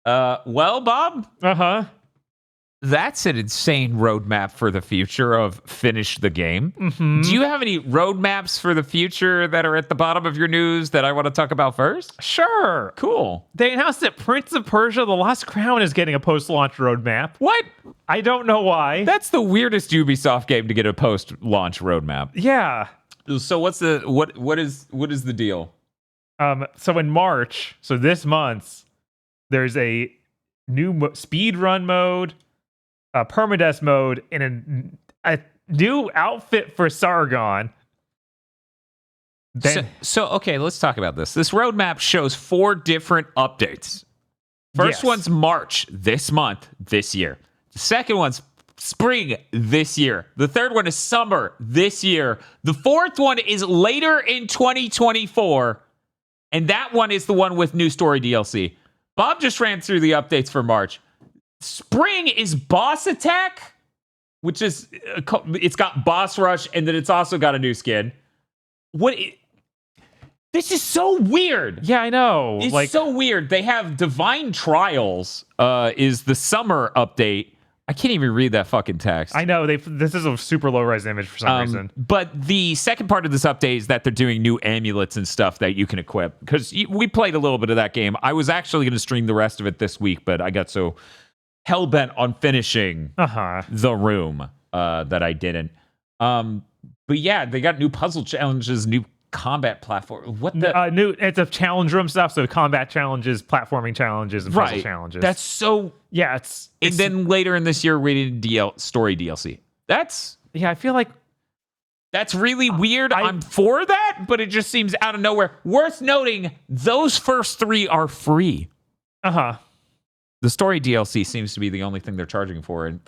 S2: Well, Bob,
S3: Uh-huh.
S2: that's an insane roadmap for the future of finish the game.
S3: Mm-hmm.
S2: Do you have any roadmaps for the future that are at the bottom of your news that I want to talk about first?
S3: Sure.
S2: Cool.
S3: They announced that Prince of Persia: The Lost Crown is getting a post-launch roadmap.
S2: What?
S3: I don't know why.
S2: That's the weirdest Ubisoft game to get a post-launch roadmap.
S3: Yeah.
S2: So what is the deal?
S3: So in March, so this month, there's a new speed run mode, a permadeath mode, and a new outfit for Sargon. Then,
S2: So okay, let's talk about this. This roadmap shows 4 different updates. First
S3: Yes.
S2: one's March this month, this year. The second one's spring this year. The third one is summer this year. The fourth one is later in 2024. And that one is the one with new story DLC. Bob just ran through the updates for March. Spring is Boss Attack, which is it's got Boss Rush, and then it's also got a new skin. This is so weird.
S3: yeah, I know.
S2: It's so weird. They have Divine Trials is the summer update. I can't even read that fucking text.
S3: I know this is a super low-res image for some reason.
S2: But the second part of this update is that they're doing new amulets and stuff that you can equip. Because we played a little bit of that game. I was actually going to stream the rest of it this week, but I got so hell-bent on finishing the room that I didn't. But yeah, they got new puzzle challenges, new combat platform. What the?
S3: New? It's a challenge room stuff. So combat challenges, platforming challenges, and puzzle challenges.
S2: That's so.
S3: Yeah, it's
S2: And then later in this year, we did story DLC.
S3: I feel like
S2: That's really weird. I'm for that, but it just seems out of nowhere. Worth noting, those first 3 are free. The story DLC seems to be the only thing they're charging for, and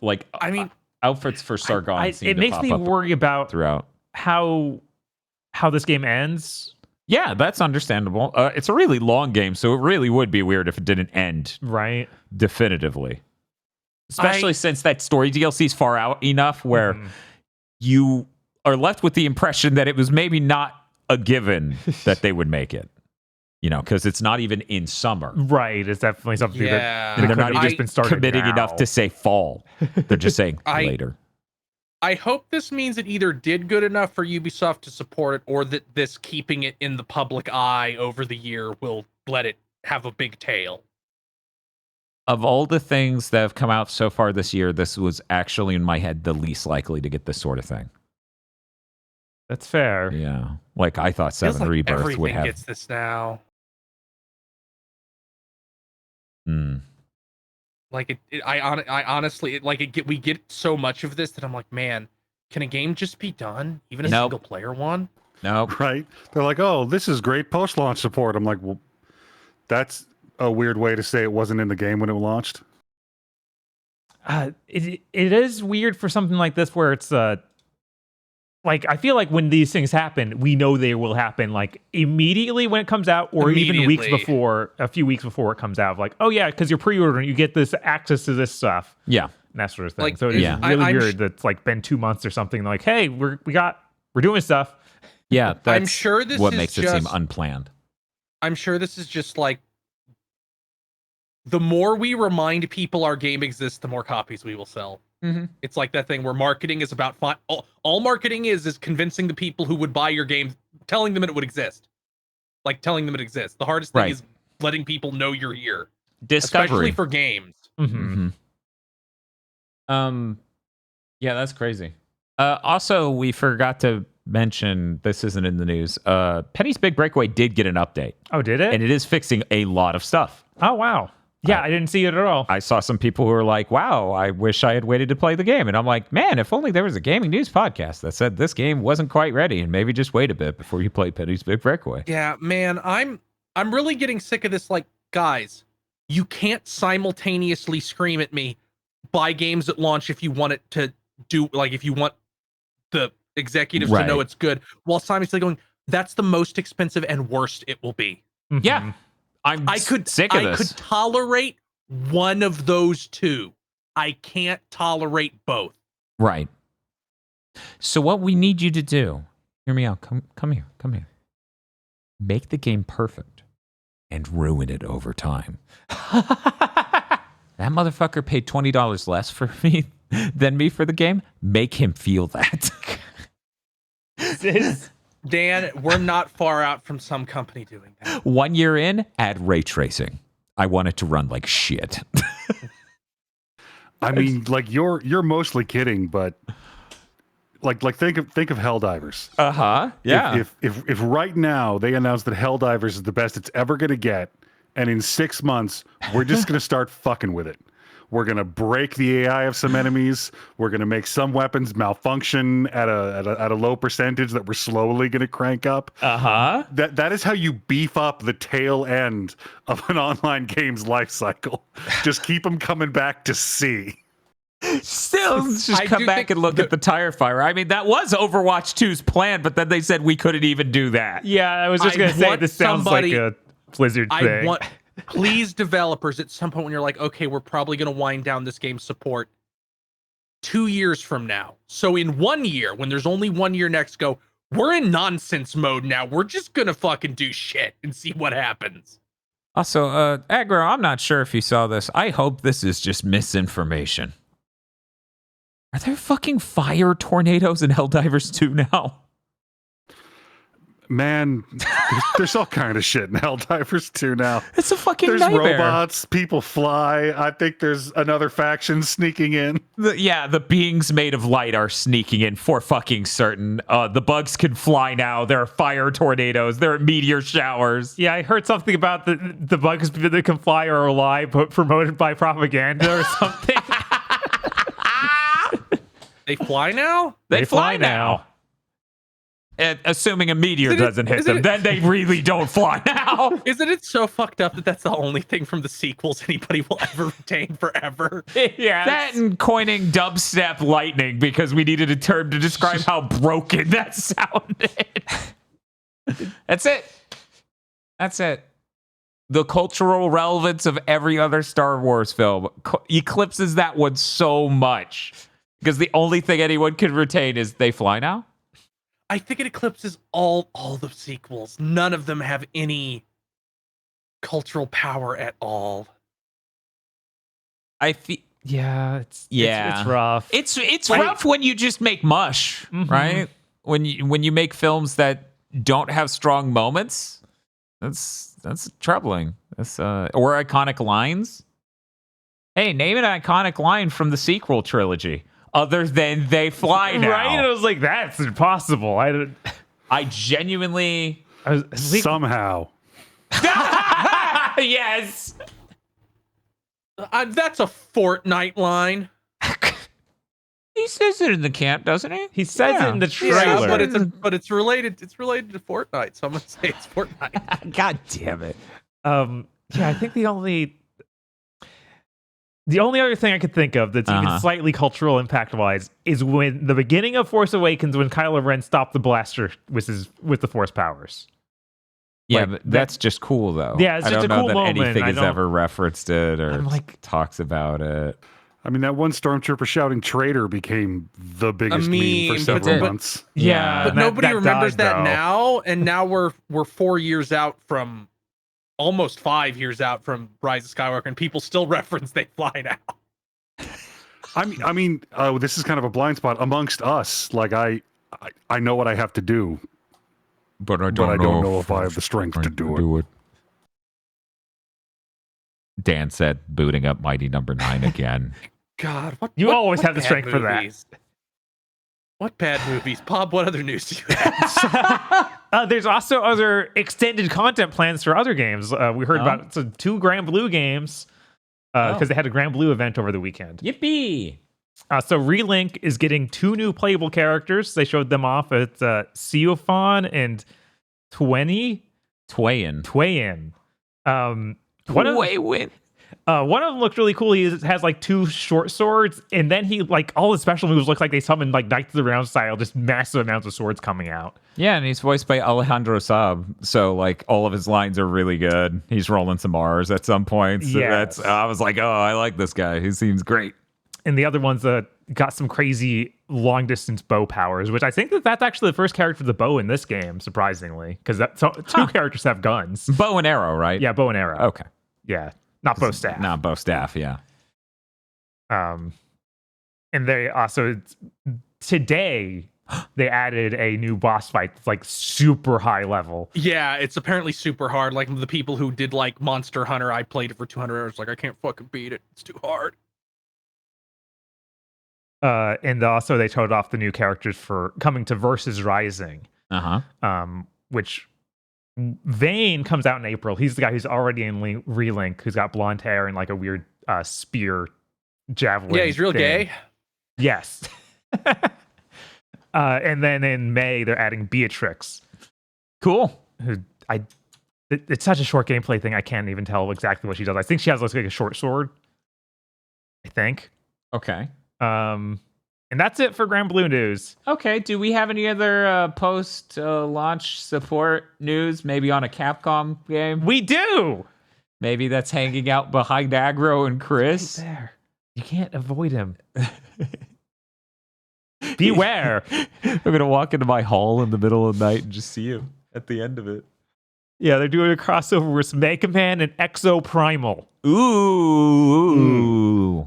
S2: outfits for Sargon.
S3: it makes me worry about
S2: throughout
S3: how this game ends.
S2: Yeah, that's understandable. It's a really long game, so it really would be weird if it didn't end
S3: Right.
S2: definitively. Especially since that story DLC is far out enough where you are left with the impression that it was maybe not a given that they would make it. because it's not even in summer.
S3: Right. It's definitely something
S4: Yeah.
S3: that
S2: And they're
S3: could
S2: not
S3: have
S2: even
S3: just been started
S2: committing
S3: now.
S2: enough to say fall. They're just saying later.
S4: I hope this means it either did good enough for Ubisoft to support it, or that this keeping it in the public eye over the year will let it have a big tail.
S2: Of all the things that have come out so far this year, this was actually in my head the least likely to get this sort of thing.
S3: That's fair.
S2: Yeah. Like I thought
S4: Feels
S2: 7
S4: like
S2: Rebirth
S4: everything
S2: would have.
S4: gets this now. Like I honestly we get so much of this that I'm like, man, can a game just be done, even a
S2: Nope.
S4: single player one?
S2: Nope.
S5: Right? They're like, oh, this is great post-launch support. I'm like, well, that's a weird way to say it wasn't in the game when it launched.
S3: It is weird for something like this where it's like I feel like when these things happen, we know they will happen like immediately when it comes out, or even weeks
S4: Immediately.
S3: before, a few weeks before it comes out. Like, oh yeah, because you're pre-ordering, you get this access to this stuff,
S2: Yeah.
S3: and that sort of thing.
S4: Like,
S3: So it is
S2: yeah.
S3: really
S4: I'm
S3: weird that it's like been 2 months or something. Like, hey, we're doing stuff.
S2: Yeah. That's
S4: I'm sure this
S2: what
S4: is
S2: makes it seem
S4: just-
S2: unplanned.
S4: I'm sure this is just like, the more we remind people our game exists, the more copies we will sell.
S2: Mm-hmm.
S4: It's like that thing where marketing is about all marketing is convincing the people who would buy your game, telling them it would exist. Like telling them it exists. The hardest thing
S2: Right.
S4: is letting people know you're here,
S2: Discovery.
S4: especially for games.
S3: Mm-hmm.
S2: Yeah, that's crazy. Also, we forgot to mention, this isn't in the news. Penny's Big Breakaway did get an update,
S3: Oh, did it?
S2: and it is fixing a lot of stuff.
S3: Oh wow. Yeah, I didn't see it at all.
S2: I saw some people who were like, wow, I wish I had waited to play the game. And I'm like, man, if only there was a gaming news podcast that said this game wasn't quite ready and maybe just wait a bit before you play Penny's Big Breakaway.
S4: Yeah, man, I'm really getting sick of this. Like, guys, you can't simultaneously scream at me, buy games at launch if you want it to do, like, if you want the executives to know
S2: Right.
S4: it's good, while simultaneously going, that's the most expensive and worst it will be.
S3: Mhm.
S2: Yeah. I could sick of
S4: I
S2: this.
S4: could tolerate one of those two. I can't tolerate both.
S2: Right. So what we need you to do, hear me out. Come here. Make the game perfect and ruin it over time. That motherfucker paid $20 less for me than me for the game. Make him feel that.
S4: Dan, we're not far out from some company doing that.
S2: 1 year in, add ray tracing. I want it to run like shit.
S5: I mean, like you're mostly kidding, but like think of Helldivers.
S2: Uh-huh. Yeah.
S5: If right now they announce that Helldivers is the best it's ever gonna get, and in 6 months we're just gonna start fucking with it. We're gonna break the AI of some enemies. We're gonna make some weapons malfunction at a low percentage that we're slowly gonna crank up.
S2: Uh-huh.
S5: That is how you beef up the tail end of an online game's life cycle. Just keep them coming back to see.
S2: Still, let's just
S4: I
S2: come
S4: do
S2: back
S4: think
S2: and look at the tire fire. I mean, that was Overwatch 2's plan, but then they said we couldn't even do that.
S3: Yeah, I was just
S4: I
S3: gonna say
S4: want
S3: this sounds
S4: somebody-
S3: like a Blizzard thing.
S4: Please, developers, at some point when you're like, okay, we're probably going to wind down this game's support 2 years from now. So in 1 year, when there's only 1 year next, go, we're in nonsense mode now. We're just going to fucking do shit and see what happens.
S2: Also, Aggro, I'm not sure if you saw this. I hope this is just misinformation. Are there fucking fire tornadoes in Helldivers 2 now?
S5: Man, there's all kind of shit in Helldivers 2 now.
S2: It's a fucking
S5: There's
S2: nightmare.
S5: robots, people fly. I think there's another faction sneaking in.
S2: The beings made of light are sneaking in for fucking certain. The bugs can fly now. There are fire tornadoes. There are meteor showers.
S3: Yeah, I heard something about the bugs that can fly are a lie, but promoted by propaganda or something.
S4: They fly now?
S2: They fly now. And assuming a meteor doesn't hit them, then they really don't fly now.
S4: Isn't it so fucked up that that's the only thing from the sequels anybody will ever retain forever?
S3: Yeah,
S2: That and coining dubstep lightning because we needed a term to describe how broken that sounded. That's it. That's it. The cultural relevance of every other Star Wars film eclipses that one so much because the only thing anyone can retain is they fly now.
S4: I think it eclipses all the sequels. None of them have any cultural power at all.
S2: I feel.
S3: Yeah, it's
S2: Yeah.
S3: rough.
S2: It's rough when you just make mush, right? When you make films that don't have strong moments, that's troubling. That's or iconic lines. Hey, name an iconic line from the sequel trilogy other than "They Fly Now."
S3: Right? I was like, that's impossible.
S2: I genuinely
S5: Somehow.
S2: yes.
S4: That's a Fortnite line.
S2: He says it in the camp, doesn't he?
S3: He says it in the
S4: Yeah,
S3: trailer.
S4: but it's related. It's related to Fortnite, so I'm gonna say it's Fortnite.
S2: God damn it.
S3: Yeah, I think the only other thing I could think of that's even slightly cultural impact wise is when the beginning of Force Awakens, when Kylo Ren stopped the blaster with the Force powers.
S2: Yeah,
S3: Like,
S2: but that's just cool though.
S3: Yeah, it's
S2: I
S3: just
S2: don't
S3: a
S2: know
S3: cool
S2: that
S3: moment.
S2: anything
S3: I
S2: has
S3: don't-
S2: ever referenced it or
S3: I'm like-
S2: talks about it.
S5: I mean, that one stormtrooper shouting "traitor" became the biggest meme for
S4: meme,
S5: several
S4: but-
S5: months.
S3: Yeah,
S4: But
S3: that-
S4: nobody
S3: that
S4: remembers
S3: died,
S4: that
S3: though.
S4: now, and now we're 4 years out from, almost 5 years out from Rise of Skywalker, and people still reference "They Fly Now."
S5: I mean, this is kind of a blind spot amongst us. Like I know what I have to do,
S1: But I
S5: but I don't know if I have the strength to do it.
S1: Dan said, booting up Mighty Number 9 again.
S4: God,
S3: You always have the
S4: bad
S3: strength for that.
S4: movies? What bad movies, Bob? What other news do you have?
S3: There's also other extended content plans for other games. We heard about 2 Grand Blue games because they had a Grand Blue event over the weekend.
S2: Yippee!
S3: So Relink is getting 2 new playable characters. They showed them off. It's Seophon and
S2: Twayin.
S3: Twayin.
S2: Twayin.
S3: One of them looked really cool. He has like 2 short swords, and then he like all his special moves look like they summon like Knights of the Round style, just massive amounts of swords coming out.
S2: Yeah, and he's voiced by Alejandro Saab, so like all of his lines are really good. He's rolling some R's at some points.
S3: Yes.
S2: I was like, oh, I like this guy. He seems great.
S3: And the other one's got some crazy long distance bow powers, which I think that's actually the first character with the bow in this game, surprisingly, because 2 characters have guns.
S2: Bow and arrow, right?
S3: Yeah, bow and arrow.
S2: Okay.
S3: Yeah, not bow staff.
S2: Not bow staff, yeah.
S3: And they also today they added a new boss fight that's like super high level.
S4: Yeah, it's apparently super hard. Like the people who did like Monster Hunter, I played it for 200 hours. Like I can't fucking beat it. It's too hard.
S3: And also they showed off the new characters for coming to Versus Rising. Which Vane comes out in April. He's the guy who's already in Relink, who's got blonde hair and like a weird spear javelin.
S4: Yeah, he's real
S3: thing.
S4: gay.
S3: Yes. And then in May they're adding Beatrix.
S2: Cool.
S3: It's such a short gameplay thing. I can't even tell exactly what she does. I think she has like a short sword. I think.
S2: Okay.
S3: And that's it for Grand Blue news.
S2: Okay. Do we have any other post launch support news? Maybe on a Capcom game?
S3: We do.
S2: Maybe that's hanging out behind Aggro and Chris.
S3: Right there. You can't avoid him. Beware.
S2: I'm gonna walk into my hall in the middle of the night and just see him at the end of it.
S3: Yeah, they're doing a crossover with Mega Man and Exo Primal.
S2: Ooh.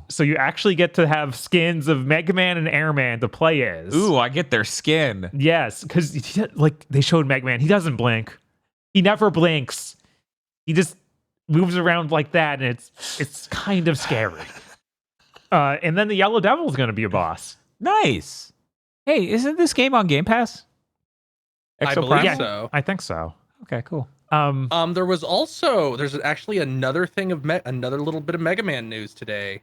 S3: So you actually get to have skins of Mega Man and Airman to play as.
S2: Ooh, I get their skin.
S3: Yes, because like they showed Mega Man, he doesn't blink. He never blinks. He just moves around like that, and it's kind of scary. And then the Yellow Devil is going to be a boss.
S2: Nice. Hey, isn't this game on Game Pass?
S4: I believe
S2: Primal?
S4: so.
S3: I think so.
S2: Okay, cool.
S4: There's actually another thing of another little bit of Mega Man news today,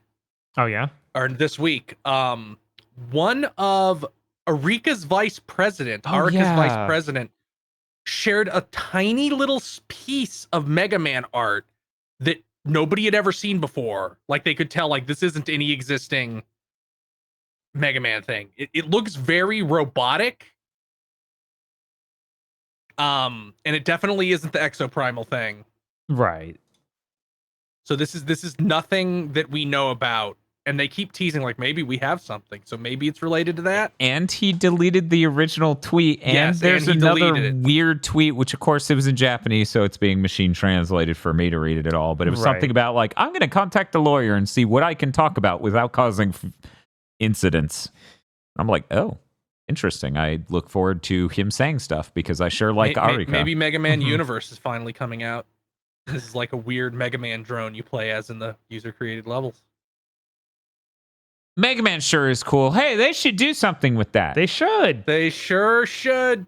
S3: Oh yeah.
S4: or this week. One of Arika's vice president, vice president, shared a tiny little piece of Mega Man art that nobody had ever seen before. Like they could tell, like this isn't any existing Mega Man thing. It looks very robotic. And it definitely isn't the Exoprimal thing.
S3: Right.
S4: So this is nothing that we know about and they keep teasing like maybe we have something, so maybe it's related to that.
S2: And he deleted the original tweet. And
S4: Yes,
S2: there's
S4: and he
S2: another
S4: deleted it.
S2: weird tweet, which of course it was in Japanese, so it's being machine translated for me to read it at all. But it was
S3: Right.
S2: something about like, I'm going to contact the lawyer and see what I can talk about without causing incidents. I'm like, oh, interesting. I look forward to him saying stuff because I sure like Arika.
S4: Maybe Mega Man
S3: Mhm.
S4: Universe is finally coming out. This is like a weird Mega Man drone you play as in the user created levels.
S2: Mega Man sure is cool. Hey, they should do something with that.
S3: They should.
S4: They sure should.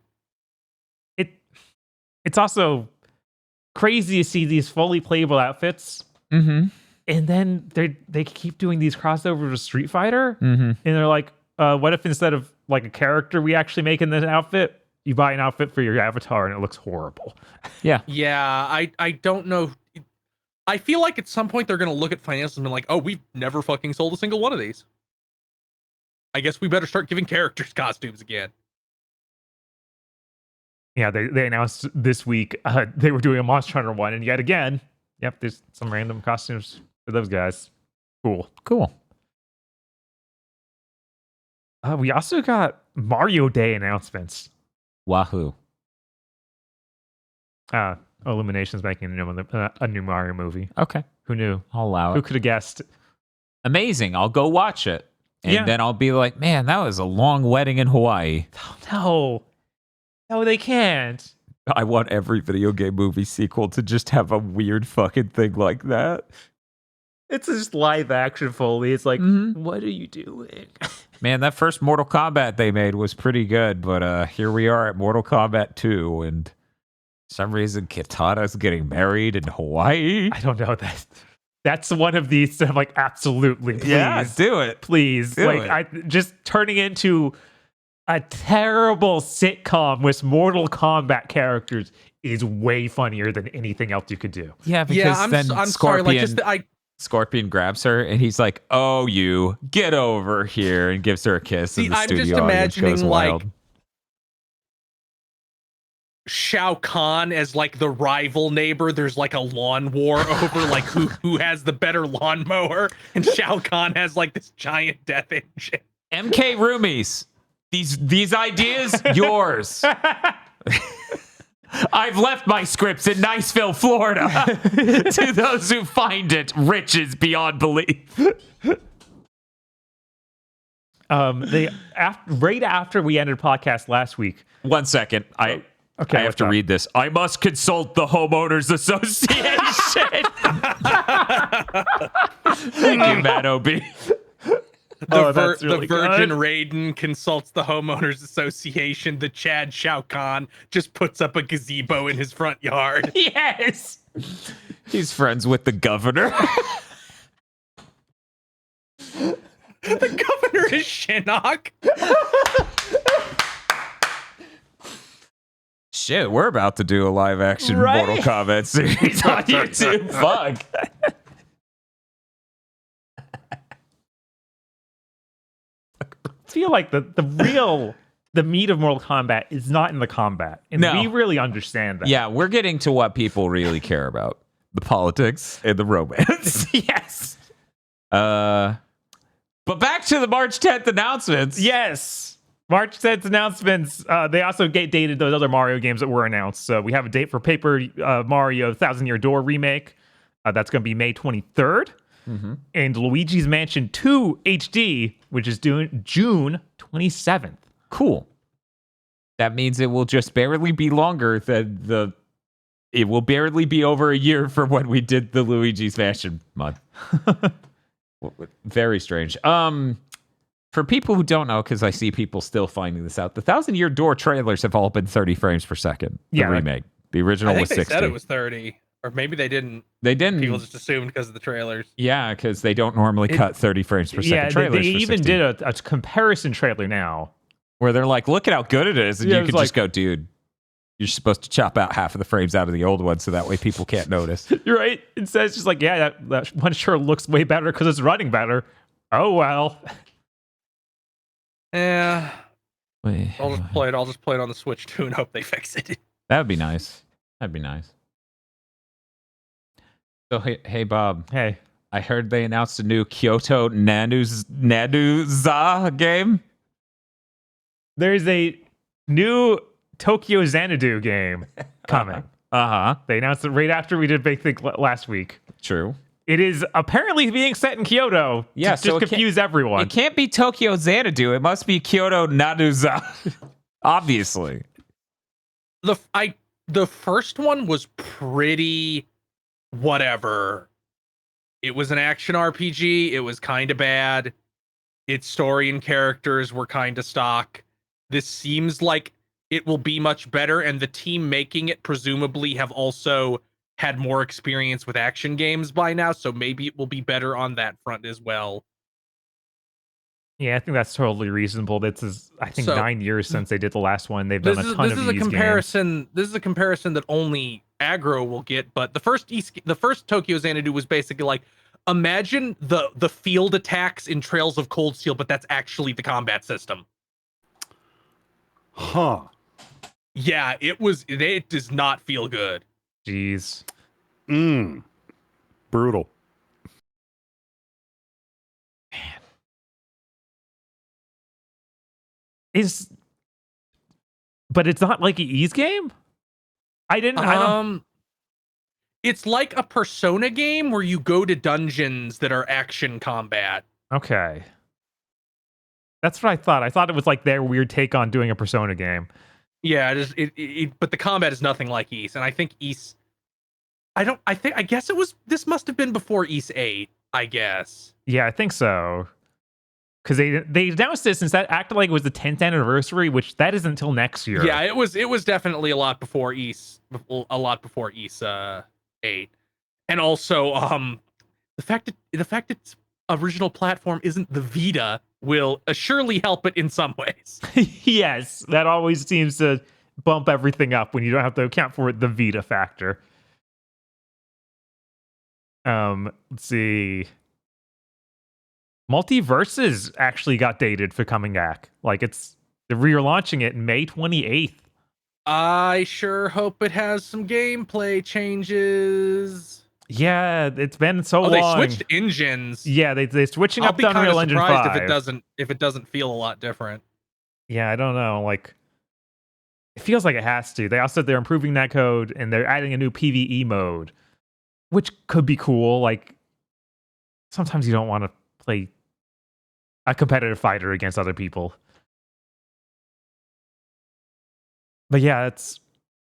S3: It's also crazy to see these fully playable outfits,
S2: Mm-hmm.
S3: and then they keep doing these crossovers with Street Fighter,
S2: Mm-hmm.
S3: and they're like, what if instead of like a character we actually make in this outfit, you buy an outfit for your avatar and it looks horrible?
S4: Yeah, I don't know. I feel like at some point they're gonna look at financials and be like, oh, we've never fucking sold a single one of these. I guess we better start giving characters costumes again.
S3: Yeah, they announced this week they were doing a Monster Hunter one, and yet again, yep, there's some random costumes for those guys. Cool. We also got Mario Day announcements.
S2: Wahoo.
S3: Illumination's making a new Mario movie.
S2: Okay.
S3: Who knew?
S2: I'll allow
S3: Who
S2: it.
S3: could have guessed?
S2: Amazing. I'll go watch it. And
S3: Yeah.
S2: then I'll be like, man, that was a long wedding in Hawaii.
S3: No, they can't.
S2: I want every video game movie sequel to just have a weird fucking thing like that.
S3: It's just live action Foley. It's like,
S2: Mhm.
S3: what are you doing?
S2: Man, that first Mortal Kombat they made was pretty good, but here we are at Mortal Kombat 2, and for some reason Kitana's getting married in Hawaii.
S3: I don't know that. That's one of these that I'm like, absolutely, please.
S2: Yeah, do it.
S3: Please.
S2: Do
S3: like,
S2: it.
S3: I just turning into a terrible sitcom with Mortal Kombat characters is way funnier than anything else you could do.
S2: Yeah, because
S4: Yeah, I'm
S2: then
S4: sorry.
S2: Scorpion,
S4: Like just
S2: Scorpion grabs her, and he's like, "Oh, you get over here," and gives her a kiss.
S4: See,
S2: and the
S4: I'm just
S2: studio audience
S4: imagining,
S2: goes
S4: like,
S2: wild.
S4: Shao Kahn as like the rival neighbor. There's like a lawn war over like who has the better lawnmower, and Shao Kahn has like this giant death engine.
S2: MK Roomies, these ideas yours. I've left my scripts in Niceville, Florida. To those who find it, riches beyond belief.
S3: Right after we ended podcast last week.
S2: 1 second. I have
S3: what's
S2: to
S3: up?
S2: read this. I must consult the homeowners association. Thank you, Matt O'B.
S3: That's really
S4: the Virgin
S3: good.
S4: Raiden consults the homeowners association. The Chad Shao Kahn just puts up a gazebo in his front yard.
S3: Yes.
S2: He's friends with the governor.
S4: The governor is Shinnok.
S2: Shit, we're about to do a live action
S3: Right?
S2: Mortal Kombat series on YouTube. Fuck.
S3: I feel like the meat of Mortal Kombat is not in the combat. And
S2: No.
S3: we really understand that.
S2: Yeah, we're getting to what people really care about. The politics and the romance.
S3: Yes.
S2: But back to the March 10th announcements.
S3: Yes. March 10th announcements. They also dated those other Mario games that were announced. So we have a date for Paper Mario Thousand Year Door remake. That's going to be May 23rd.
S2: Mm-hmm.
S3: And Luigi's Mansion 2 HD, which is June 27th.
S2: Cool. That means it will just barely be longer than it will barely be over a year from when we did the Luigi's Mansion month. Very strange. For people who don't know, because I see people still finding this out, the Thousand Year Door trailers have all been 30 frames per second. The
S3: Yeah, like-
S2: remake. The original
S4: I
S2: was
S4: think they
S2: 60.
S4: said it was 30, or maybe they didn't.
S2: They didn't.
S4: People just assumed because of the trailers.
S2: Yeah, because they don't normally cut 30 frames per second
S3: Yeah,
S2: trailers.
S3: they
S2: for
S3: even
S2: 60,
S3: did a comparison trailer now.
S2: where they're like, look at how good it is. And
S3: Yeah,
S2: you
S3: it was
S2: could just
S3: like-
S2: go, dude, you're supposed to chop out half of the frames out of the old one so that way people can't notice.
S3: You're right. It says just like, yeah, that one sure looks way better because it's running better. Oh, well.
S4: Yeah,
S2: Wait,
S4: I'll just play it. I'll just play it on the Switch too and hope they fix it.
S2: that would be nice. That'd be nice. So, hey Bob,
S3: Hey.
S2: I heard they announced a new Kyoto Nanuza game.
S3: There's a new Tokyo Xanadu game coming. They announced it right after we did Big Think last week.
S2: True.
S3: It is apparently being set in Kyoto.
S2: Yeah,
S3: to just confuse everyone.
S2: It can't be Tokyo Xanadu. It must be Kyoto Nanuza. Obviously.
S4: The first one was pretty whatever. It was an action RPG. It was kind of bad. Its story and characters were kind of stock. This seems like it will be much better, and the team making it presumably have also had more experience with action games by now, so maybe it will be better on that front as well.
S3: Yeah, I think that's totally reasonable. This is, I think, 9 years since they did the last one. They've done a ton of these games.
S4: This is a comparison that only aggro will get, but the first Tokyo Xanadu was basically like, imagine the field attacks in Trails of Cold Steel, but that's actually the combat system.
S5: Huh.
S4: Yeah, it does not feel good.
S3: Jeez.
S5: Brutal.
S3: But it's not like an Ease game? I don't.
S4: It's like a Persona game where you go to dungeons that are action combat.
S3: Okay. That's what I thought. I thought it was like their weird take on doing a Persona game.
S4: Yeah, but the combat is nothing like Ys, and I think Ys. I guess this must have been before Ys 8, I guess.
S3: Yeah, I think so. Because they announced this since that acted like it was the 10th anniversary, which that isn't until next year.
S4: Yeah, it was definitely a lot before Ys 8. And also the fact that its original platform isn't the Vita will surely help it in some ways.
S3: Yes, that always seems to bump everything up when you don't have to account for the Vita factor. Let's see. Multiverses actually got dated for coming back. Like they're relaunching it May 28th.
S4: I sure hope it has some gameplay changes.
S3: Yeah, it's been so long.
S4: They switched engines.
S3: Yeah, they're switching up to Unreal Engine 5.
S4: I'll be kind of surprised if it doesn't feel a lot different.
S3: Yeah, I don't know. Like, it feels like it has to. They also said they're improving that code and they're adding a new PvE mode, which could be cool. Like, sometimes you don't want to play a competitive fighter against other people. But yeah,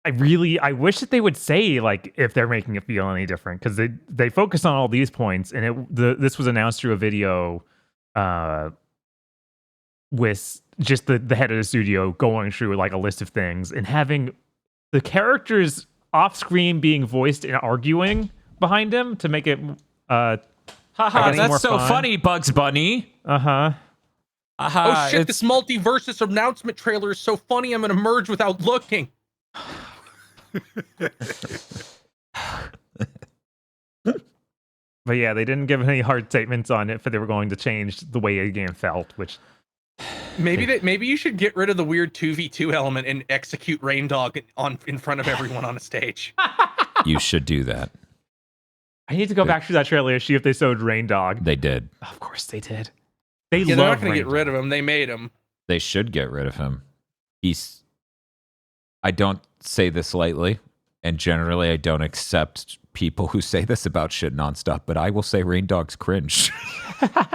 S3: I wish that they would say like if they're making it feel any different, because they focus on all these points, and this was announced through a video with just the head of the studio going through like a list of things and having the characters off screen being voiced and arguing behind him to make it
S2: haha, that's so funny, Bugs Bunny.
S4: Oh shit, this multiversus announcement trailer is so funny, I'm gonna merge without looking.
S3: But yeah, they didn't give any hard statements on it, but they were going to change the way a game felt, which
S4: maybe you should get rid of the weird 2v2 element and execute Rain Dog in front of everyone on a stage.
S1: You should do that.
S3: I need to go back through that trailer and see if they showed Rain Dog.
S1: They did.
S3: Of course they did.
S4: They're not going to get rid of him. They made him.
S1: They should get rid of him. I don't say this lightly, and generally I don't accept people who say this about shit nonstop, but I will say Rain Dog's cringe.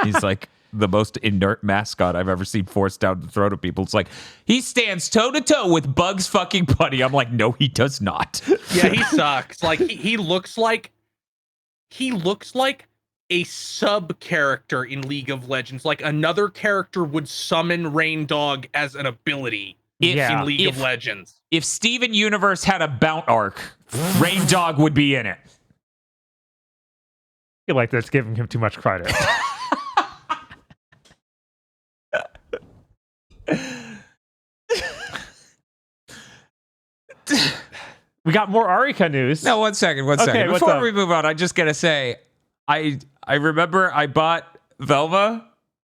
S1: He's like the most inert mascot I've ever seen forced down the throat of people. It's like, he stands toe to toe with Bugs fucking Bunny. I'm like, no, he does not.
S4: Yeah, he sucks. Like he looks like a sub character in League of Legends. Like another character would summon Rain Dog as an ability in League of Legends.
S2: If Steven Universe had a Bount arc, Rain Dog would be in it.
S3: I feel like that's giving him too much credit. We got more Arika news.
S2: No, one second. Before we move on, I just gotta say, I remember I bought Velma.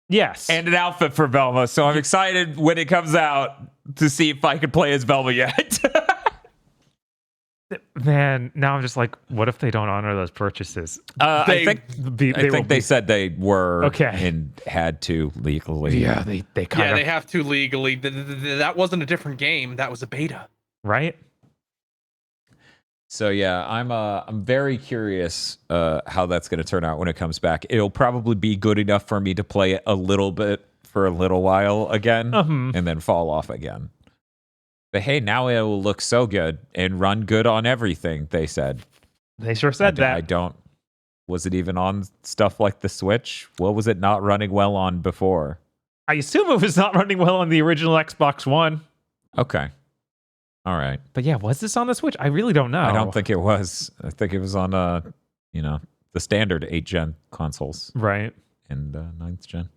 S3: Yes.
S2: And an outfit for Velma, so I'm excited when it comes out to see if I can play as Velma yet.
S3: Man, now I'm just like, what if they don't honor those purchases?
S2: I think
S3: will
S2: they said they were
S3: Okay.
S2: and had to legally.
S3: Yeah, they kind
S4: Yeah,
S3: of
S4: they have to legally. That wasn't a different game. That was a beta.
S3: right.
S2: So yeah, I'm very curious how that's going to turn out when it comes back. It'll probably be good enough for me to play it a little bit for a little while again, and then fall off again. But hey, now it will look so good and run good on everything. They said.
S3: They sure said that.
S2: I don't. Was it even on stuff like the Switch? What was it not running well on before?
S3: I assume it was not running well on the original Xbox One.
S2: Okay. All right.
S3: But yeah, was this on the Switch? I really don't know.
S2: I don't think it was. I think it was on the standard 8th gen consoles
S3: Right.
S2: and 9th gen.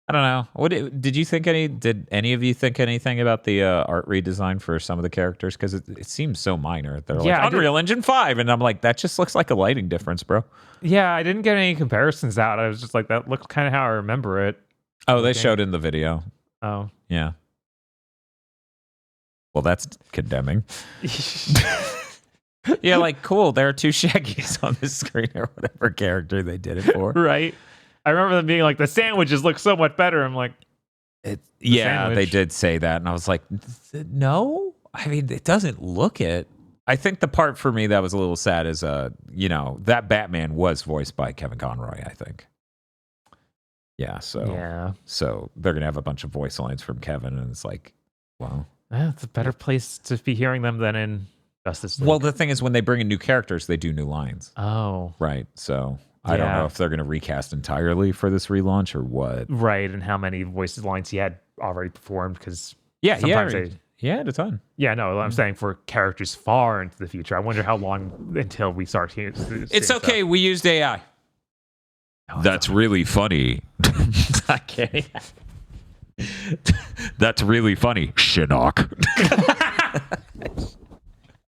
S2: I don't know. Did you think did any of you think anything about the art redesign for some of the characters? Because it seems so minor. They're like Unreal Engine 5, and I'm like, that just looks like a lighting difference, bro.
S3: Yeah, I didn't get any comparisons out. I was just like, that looks kind of how I remember it.
S2: Oh, they showed in the video.
S3: Oh.
S2: Yeah. Well, that's condemning. Yeah, like, cool. There are two Shaggies on the screen or whatever character they did it for.
S3: Right. I remember them being like, the sandwiches look so much better. I'm like,
S2: Yeah,
S3: sandwich.
S2: they did say that. And I was like, no. I mean, it doesn't look it. I think the part for me that was a little sad is, that Batman was voiced by Kevin Conroy, I think. Yeah, so they're going to have a bunch of voice lines from Kevin. And it's like, wow.
S3: It's a better place to be hearing them than in Justice League.
S2: Well, the thing is, when they bring in new characters, they do new lines.
S3: Oh.
S2: Right. So I don't know if they're going to recast entirely for this relaunch or what.
S3: Right, and how many voices lines he had already performed, because
S2: He had a ton.
S3: Yeah, no, I'm saying for characters far into the future. I wonder how long until we start hearing.
S2: It's okay. We used AI. That's really funny. I can't. That's really funny, Shinnok.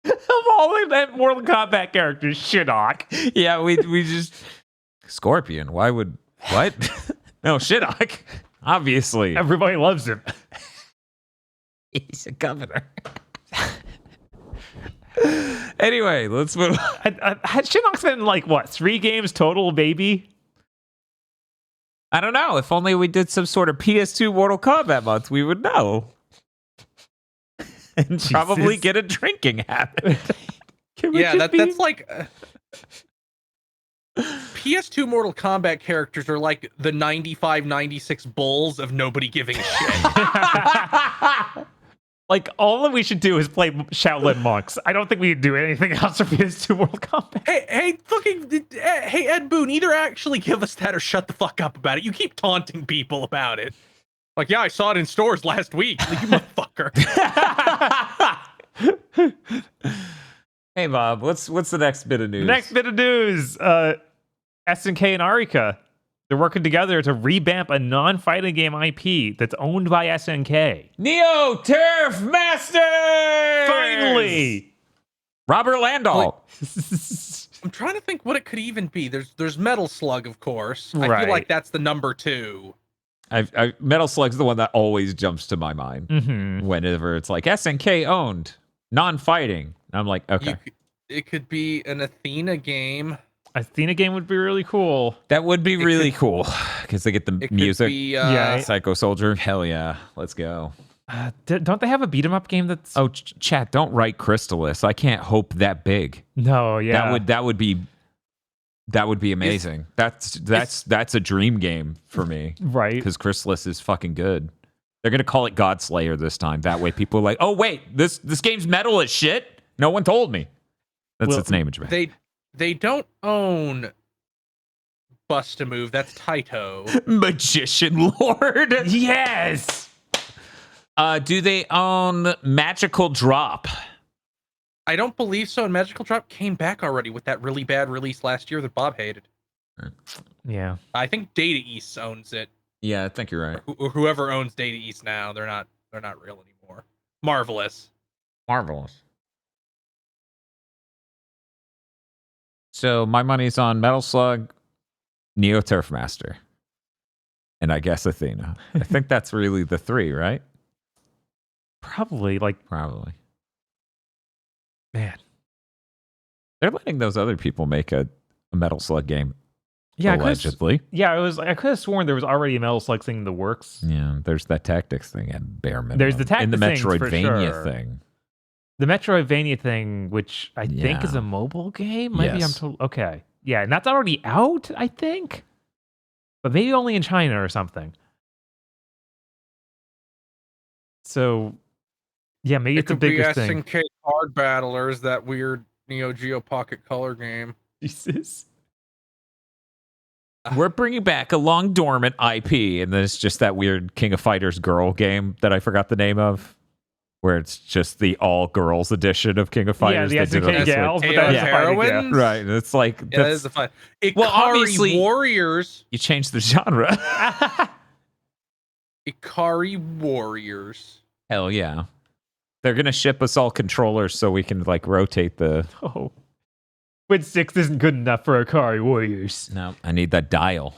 S3: Of all the Mortal Kombat characters, Shinnok.
S2: Yeah, we just Scorpion. Why would what? No, Shinnok. Obviously,
S3: Everybody loves him.
S2: he's a governor. Anyway, let's move on.
S3: Shinnok's been in, like, what, 3 games total, baby?
S2: I don't know. If only we did some sort of PS2 Mortal Kombat month, we would know. And probably get a drinking habit.
S4: Yeah, that's like PS2 Mortal Kombat characters are like the 95, 96 bulls of nobody giving a shit.
S3: Like, all that we should do is play Shaolin Monks. I don't think we can do anything else for PS2 Mortal Kombat.
S4: Hey, Ed Boon, either actually give us that or shut the fuck up about it. You keep taunting people about it. Like, yeah, I saw it in stores last week. Like, you motherfucker.
S2: Hey, Bob, what's the next bit of news?
S3: Next bit of news. SNK and Arika, they're working together to revamp a non-fighting game IP that's owned by SNK.
S2: Neo Turf Masters!
S3: Finally!
S2: Robert Landau.
S4: I'm trying to think what it could even be. There's Metal Slug, of course. I
S3: Right.
S4: feel like that's the number 2.
S2: Metal Slug's the one that always jumps to my mind whenever it's like SNK owned, non-fighting. I'm like, okay.
S4: It could be an Athena game.
S3: Athena game would be really cool.
S2: That would be really cool because they get the
S4: It
S2: music.
S4: could be,
S3: Yeah.
S2: Psycho Soldier. Hell yeah. Let's go.
S3: Don't they have a beat 'em up game that's...
S2: Oh, chat, don't write Crystalis. I can't hope that big.
S3: No, yeah.
S2: That would be amazing. That's a dream game for me.
S3: Right.
S2: Because Crystalis is fucking good. They're gonna call it Godslayer this time. That way people are like, oh wait, this game's metal as shit. No one told me. That's its name in Japan.
S4: They don't own Bust a Move. That's Taito.
S2: Magician Lord.
S3: Yes!
S2: Do they own Magical Drop?
S4: I don't believe so. And Magical Drop came back already with that really bad release last year that Bob hated.
S3: Yeah.
S4: I think Data East owns it.
S2: Yeah, I think you're right.
S4: Whoever owns Data East now, they're not real anymore. Marvelous.
S2: Marvelous. So my money's on Metal Slug, Neo Turf Master, and I guess Athena. I think that's really the 3, right?
S3: Probably, like,
S2: Probably.
S3: man.
S2: They're letting those other people make a Metal Slug game.
S3: Yeah,
S2: allegedly.
S3: I could have sworn there was already a Metal Slug thing in the works.
S2: Yeah, there's that tactics thing at bare minimum.
S3: There's the
S2: and the
S3: tactics things, for
S2: Metroidvania
S3: sure.
S2: thing.
S3: The Metroidvania thing, which I think is
S2: Yeah.
S3: a mobile game. Maybe
S2: Yes.
S3: okay. Yeah, and that's already out, I think. But maybe only in China or something. So, yeah, maybe
S4: It
S3: it's a
S4: could be
S3: bigger thing.
S4: SNK Card Battlers, that weird Neo Geo Pocket Color game.
S3: Jesus.
S2: We're bringing back a long dormant IP, and then it's just that weird King of Fighters girl game that I forgot the name of, where it's just the all girls edition of King of Fighters.
S3: Yeah,
S2: they
S3: the
S2: did on
S3: SNK
S2: the Switch.
S3: gals, but
S4: AO's
S3: that's a fighting game.
S4: Heroines?
S2: Right, and it's like
S4: Yeah, that
S2: that's,
S4: is a fun.
S2: Well,
S4: Ikari
S2: obviously-
S4: Warriors.
S2: you change the genre.
S4: Ikari Warriors.
S2: Hell yeah, they're gonna ship us all controllers so we can like rotate the.
S3: Oh. Win 6 isn't good enough for Akari Warriors.
S2: No, I need that dial.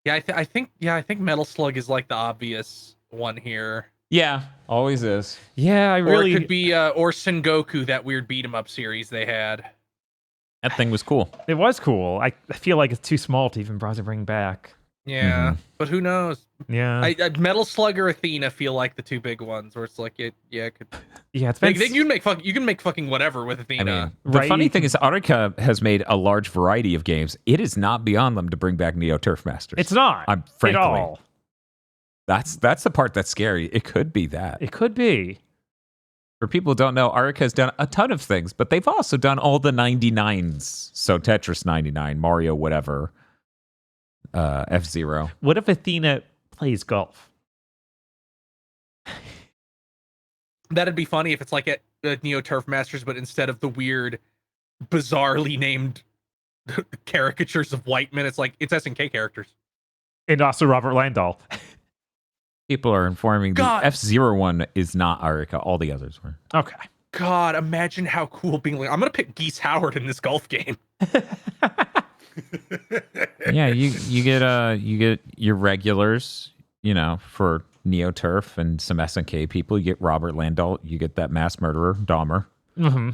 S4: Yeah, I think Metal Slug is like the obvious one here.
S2: Yeah, always is.
S3: Yeah, I
S4: Or
S3: really.
S4: it could be or Sengoku, that weird beat 'em up series they had.
S2: That thing was cool.
S3: It was cool. I feel like it's too small to even bother bring back.
S4: Yeah, but who knows?
S3: Yeah.
S4: I Metal Slug or Athena feel like the two big ones, where it's like it could.
S3: Yeah, it's been.
S4: You can make fucking whatever with
S2: I
S4: Athena.
S2: mean, the
S3: Right.
S2: funny thing is, Arika has made a large variety of games. It is not beyond them to bring back Neo Turf Masters.
S3: It's not.
S2: I'm frankly,
S3: at all.
S2: that's the part that's scary. It could be that.
S3: It could be.
S2: For people who don't know, Arika has done a ton of things, but they've also done all the 99s. So Tetris 99, Mario, whatever, F-Zero.
S3: What if Athena plays golf?
S4: That'd be funny if it's like at Neo Turf Masters, but instead of the weird, bizarrely named caricatures of white men, it's SNK characters.
S3: And also Robert Landahl.
S2: People are informing
S4: God.
S2: the F-Zero one is not Arika. All the others were.
S3: Okay.
S4: God, imagine how cool being like, I'm gonna pick Geese Howard in this golf game.
S2: Yeah, you get your regulars, for Neo Turf and some SNK people. You get Robert Landahl. You get that mass murderer Dahmer.
S3: Mm-hmm.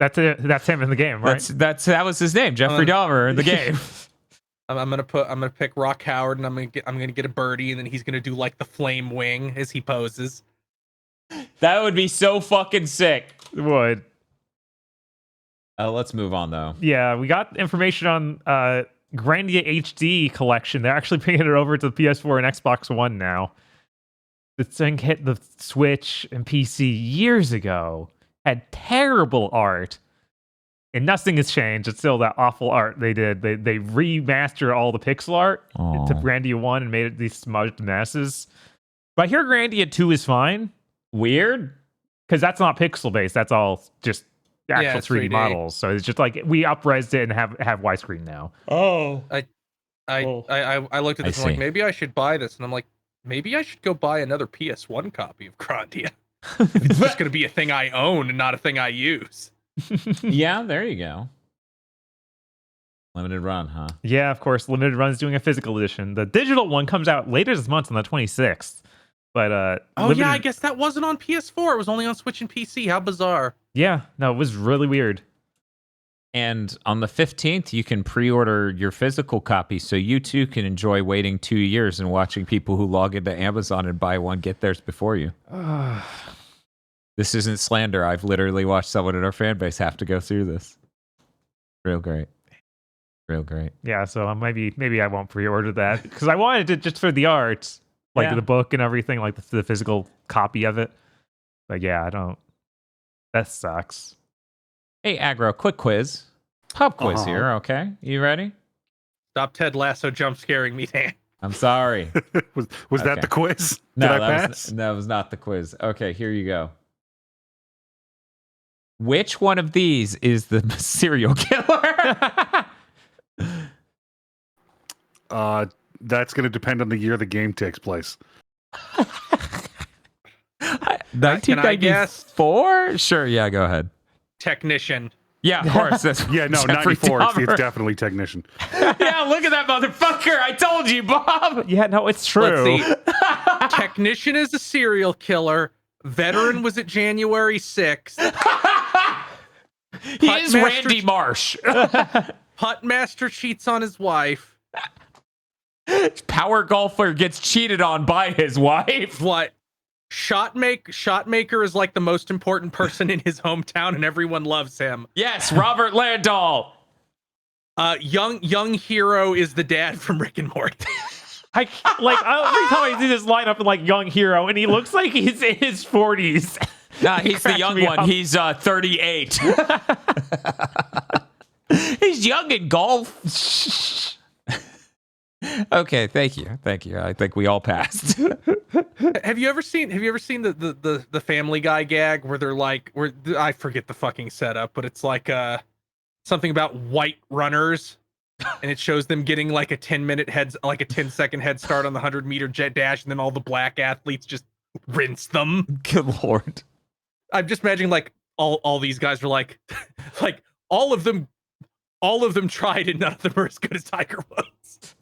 S3: That's it. That's him in the game, right?
S2: That was his name, Jeffrey Dahmer in the game.
S4: I'm gonna pick Rock Howard, and I'm gonna get a birdie, and then he's gonna do like the flame wing as he poses.
S2: That would be so fucking sick.
S3: Would.
S2: Let's move on though.
S3: Yeah, we got information on Grandia HD collection. They're actually bringing it over to the PS4 and Xbox One now. The thing hit the Switch and PC years ago. Had terrible art. And nothing has changed. It's still that awful art they did. They remastered all the pixel art
S2: Aw.
S3: to Grandia 1 and made it these smudged messes. But I hear Grandia 2 is fine.
S2: Weird.
S3: Because that's not pixel based. That's all just actual
S4: it's
S3: 3D
S4: 3D.
S3: models. So it's just like we upres it and have widescreen now.
S2: Oh.
S4: I looked at
S2: I
S4: this and I'm like,
S2: see.
S4: maybe I should buy this, and I'm like, maybe I should go buy another PS1 copy of Grandia. It's just gonna be a thing I own and not a thing I use.
S2: Yeah, there you go. Limited run, huh?
S3: Yeah, of course. Limited Run's doing a physical edition. The digital one comes out later this month on the 26th. But
S4: Oh yeah, I guess that wasn't on PS4. It was only on Switch and PC. How bizarre.
S3: yeah, no, it was really weird.
S2: And on the 15th, you can pre-order your physical copy, so you too can enjoy waiting 2 years and watching people who log into Amazon and buy one get theirs before you. This isn't slander. I've literally watched someone in our fan base have to go through this. Real great. Real great.
S3: Yeah, so maybe I won't pre-order that because I wanted it just for the art, like
S2: Yeah.
S3: the book and everything, like the physical copy of it. But yeah, I don't. That sucks.
S2: Hey, Aggro, quick quiz. Pop quiz
S5: Uh-huh.
S2: here, okay? You ready?
S4: Stop Ted Lasso jump scaring me, Dan.
S2: I'm sorry.
S5: was that
S2: Okay.
S5: the quiz?
S2: No,
S5: Did I
S2: that
S5: pass?
S2: was not the quiz. Okay, here you go. Which one of these is the serial killer?
S5: That's going to depend on the year the game takes place.
S2: 1994? Sure, yeah, go ahead.
S4: Technician.
S2: Yeah, of course. That's
S5: Yeah, no,
S2: Jeffrey
S5: 94. It's
S2: Dahmer.
S5: definitely Technician.
S2: Yeah, look at that motherfucker. I told you, Bob.
S3: Yeah, no, it's true.
S4: Let's see. Technician is a serial killer. Veteran was at January 6th.
S2: He is Randy Marsh.
S4: Puttmaster cheats on his wife.
S2: Power golfer gets cheated on by his wife.
S4: What? Shotmaker is like the most important person in his hometown, and everyone loves him.
S2: Yes, Robert Landau.
S4: Young hero is the dad from Rick and Morty.
S3: Every time I see this lineup in like Young Hero, and he looks like he's in his 40s.
S2: Nah, he's the
S3: Cracks
S2: young
S3: me
S2: one.
S3: up.
S2: He's 38. He's young in golf. Okay, thank you. I think we all passed.
S4: Have you ever seen the Family Guy gag where they're like, I forget the fucking setup, but it's like something about white runners, and it shows them getting like a 10-second head start on the 100-meter jet dash, and then all the black athletes just rinse them.
S2: Good Lord.
S4: I'm just imagining like all these guys were like all of them tried, and none of them are as good as Tiger Woods.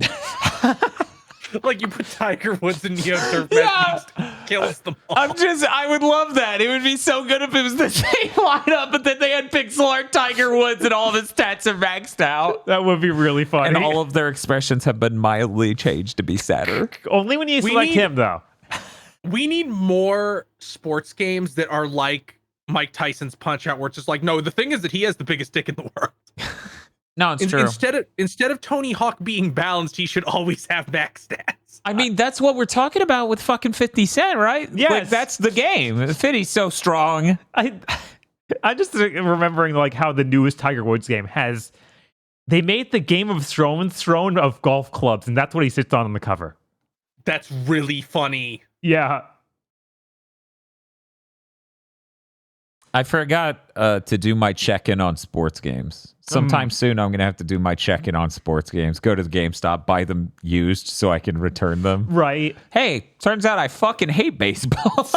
S4: Like you put Tiger Woods in Neo-Turf match, he just kills them all.
S2: I would love that. It would be so good if it was the same lineup, but then they had pixel art Tiger Woods and all of his stats are maxed out.
S3: That would be really funny.
S2: And all of their expressions have been mildly changed to be sadder.
S3: Only when you select him, though.
S4: We need more sports games that are like Mike Tyson's Punch Out, where it's just like, no, the thing is that he has the biggest dick in the world.
S2: No, it's true.
S4: Instead of Tony Hawk being balanced, he should always have max stats.
S2: I mean, that's what we're talking about with fucking 50 Cent, right?
S3: Yes.
S2: Like, that's the game. 50's so strong.
S3: I just remembering like how the newest Tiger Woods game has. They made the Game of Thrones throne of golf clubs, and that's what he sits on the cover.
S4: That's really funny.
S3: Yeah.
S2: I forgot to do my check-in on sports games. Sometime soon, I'm going to have to do my check-in on sports games. Go to the GameStop, buy them used so I can return them.
S3: Right.
S2: Hey, turns out I fucking hate baseball.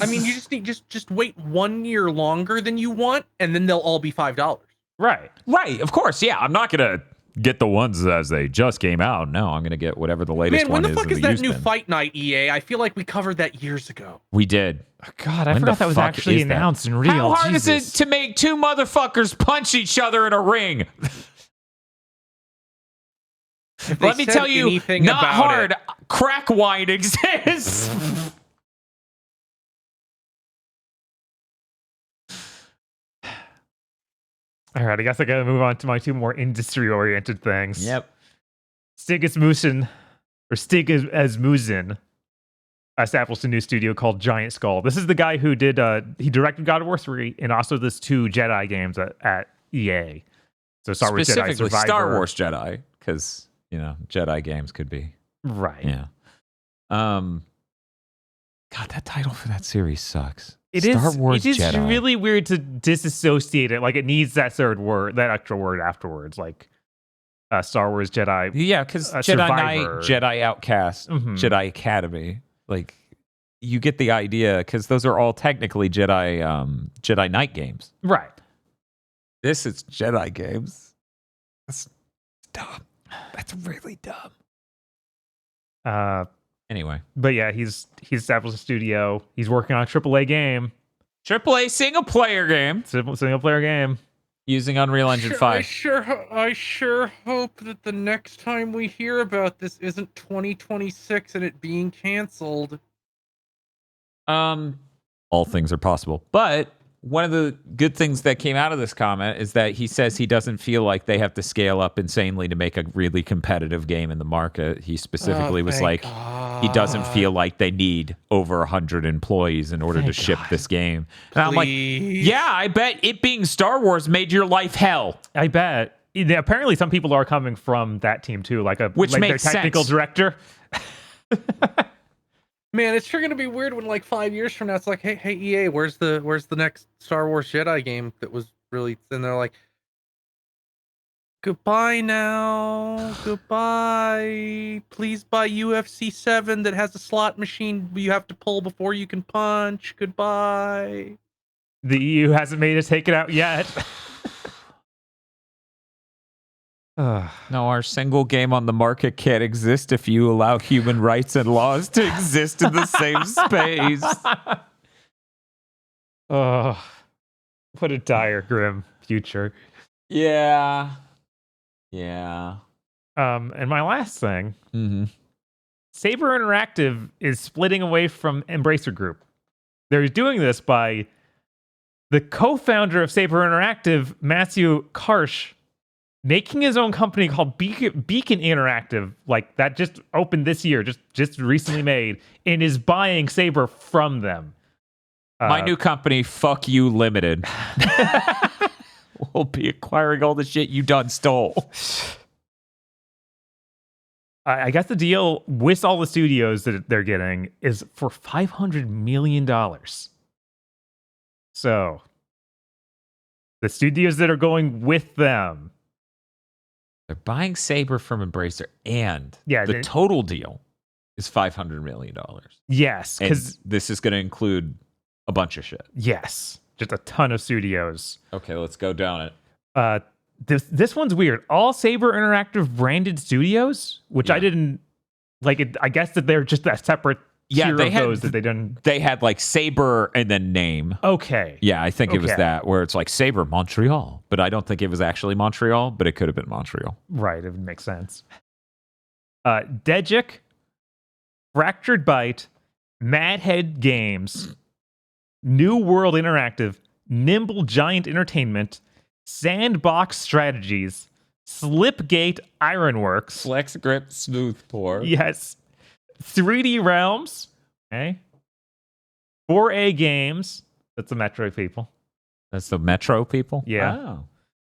S4: I mean, you just need just wait 1 year longer than you want, and then they'll all be $5.
S3: Right.
S2: Right, of course. Yeah, I'm not going to get the ones as they just came out. No, I'm going to get whatever the latest
S4: Man, when
S2: one
S4: the fuck is
S2: in
S4: that
S2: used
S4: new
S2: bin.
S4: Fight Night, EA? I feel like we covered that years ago.
S2: We did.
S3: God, I
S2: When
S3: forgot
S2: the
S3: that was
S2: fuck
S3: actually
S2: is that?
S3: announced in real.
S2: How hard is
S3: Jesus.
S2: it to make two motherfuckers punch each other in a ring?
S4: If they
S2: Let me
S4: said
S2: tell you,
S4: anything
S2: not
S4: about
S2: hard.
S4: it-
S2: Crack wine exists.
S3: All right, I guess I gotta move on to my two more industry-oriented things. Stig Asmussen established a new studio called Giant Skull. This is the guy who did he directed God of War 3 and also this 2 Jedi games at EA. So Star Wars Jedi
S2: Specifically
S3: Survivor.
S2: Star Wars Jedi, because, Jedi games could be.
S3: Right.
S2: Yeah. God, that title for that series sucks.
S3: It
S2: Star
S3: is
S2: Wars Jedi.
S3: really weird to disassociate it. Like it needs that third word, that extra word afterwards, like Star Wars Jedi.
S2: Yeah, because Jedi
S3: Survivor.
S2: Knight, Jedi Outcast,
S3: Mhm.
S2: Jedi Academy. Like, you get the idea, because those are all technically Jedi Knight games.
S3: Right.
S2: This is Jedi games. That's dumb. That's really dumb. Anyway.
S3: But yeah, he's established a studio. He's working on a AAA game,
S2: AAA single player game
S3: single player game.
S2: using Unreal Engine 5.
S4: I sure hope that the next time we hear about this isn't 2026 and it being canceled.
S2: All things are possible. But one of the good things that came out of this comment is that he says he doesn't feel like they have to scale up insanely to make a really competitive game in the market. He specifically was like, he doesn't feel like they need over 100 employees in order to ship this game. And I'm like, yeah, I bet it being Star Wars made your life hell.
S3: I bet. Apparently, some people are coming from that team too, like
S2: Which
S3: their
S2: makes
S3: technical
S2: sense.
S3: director.
S4: Man, it's sure gonna be weird when like 5 years from now it's like, hey EA, where's the next Star Wars Jedi game that was released? And they're like, goodbye now, goodbye. Please buy UFC 7 that has a slot machine you have to pull before you can punch. Goodbye.
S3: The EU hasn't made us take it out yet. Ugh.
S2: No, our single game on the market can't exist if you allow human rights and laws to exist in the same space.
S3: Oh, what a dire, grim future.
S2: Yeah. Yeah.
S3: And my last thing,
S2: Mm-hmm.
S3: Saber Interactive is splitting away from Embracer Group. They're doing this by the co-founder of Saber Interactive, Matthew Karsh, making his own company called Beacon Interactive, like that just opened this year, just recently made, and is buying Saber from them.
S2: My new company, Fuck You Limited, will be acquiring all the shit you done stole.
S3: I guess the deal with all the studios that they're getting is for $500 million. So the studios that are going with them.
S2: They're buying Saber from Embracer, and
S3: Yeah,
S2: the total deal is $500 million.
S3: Yes,
S2: And
S3: because
S2: this is going to include a bunch of shit.
S3: yes, just a ton of studios.
S2: Okay, let's go down it.
S3: This one's weird. All Saber Interactive branded studios, which I
S2: Yeah.
S3: didn't like. I guess that they're just a separate tier
S2: they
S3: of
S2: had
S3: those that they done.
S2: They had like Saber and then name.
S3: Okay,
S2: Yeah, I think it was
S3: Okay.
S2: that where it's like Saber Montreal, but I don't think it was actually Montreal, but it could have been Montreal.
S3: right, it would make sense. Dejic, Fractured Bite, Madhead Games, New World Interactive, Nimble Giant Entertainment, Sandbox Strategies, Slipgate Ironworks.
S2: Flex grip smooth pour.
S3: Yes. 3D Realms. Okay. 4A Games. That's the Metro people.
S2: That's the Metro people?
S3: Yeah.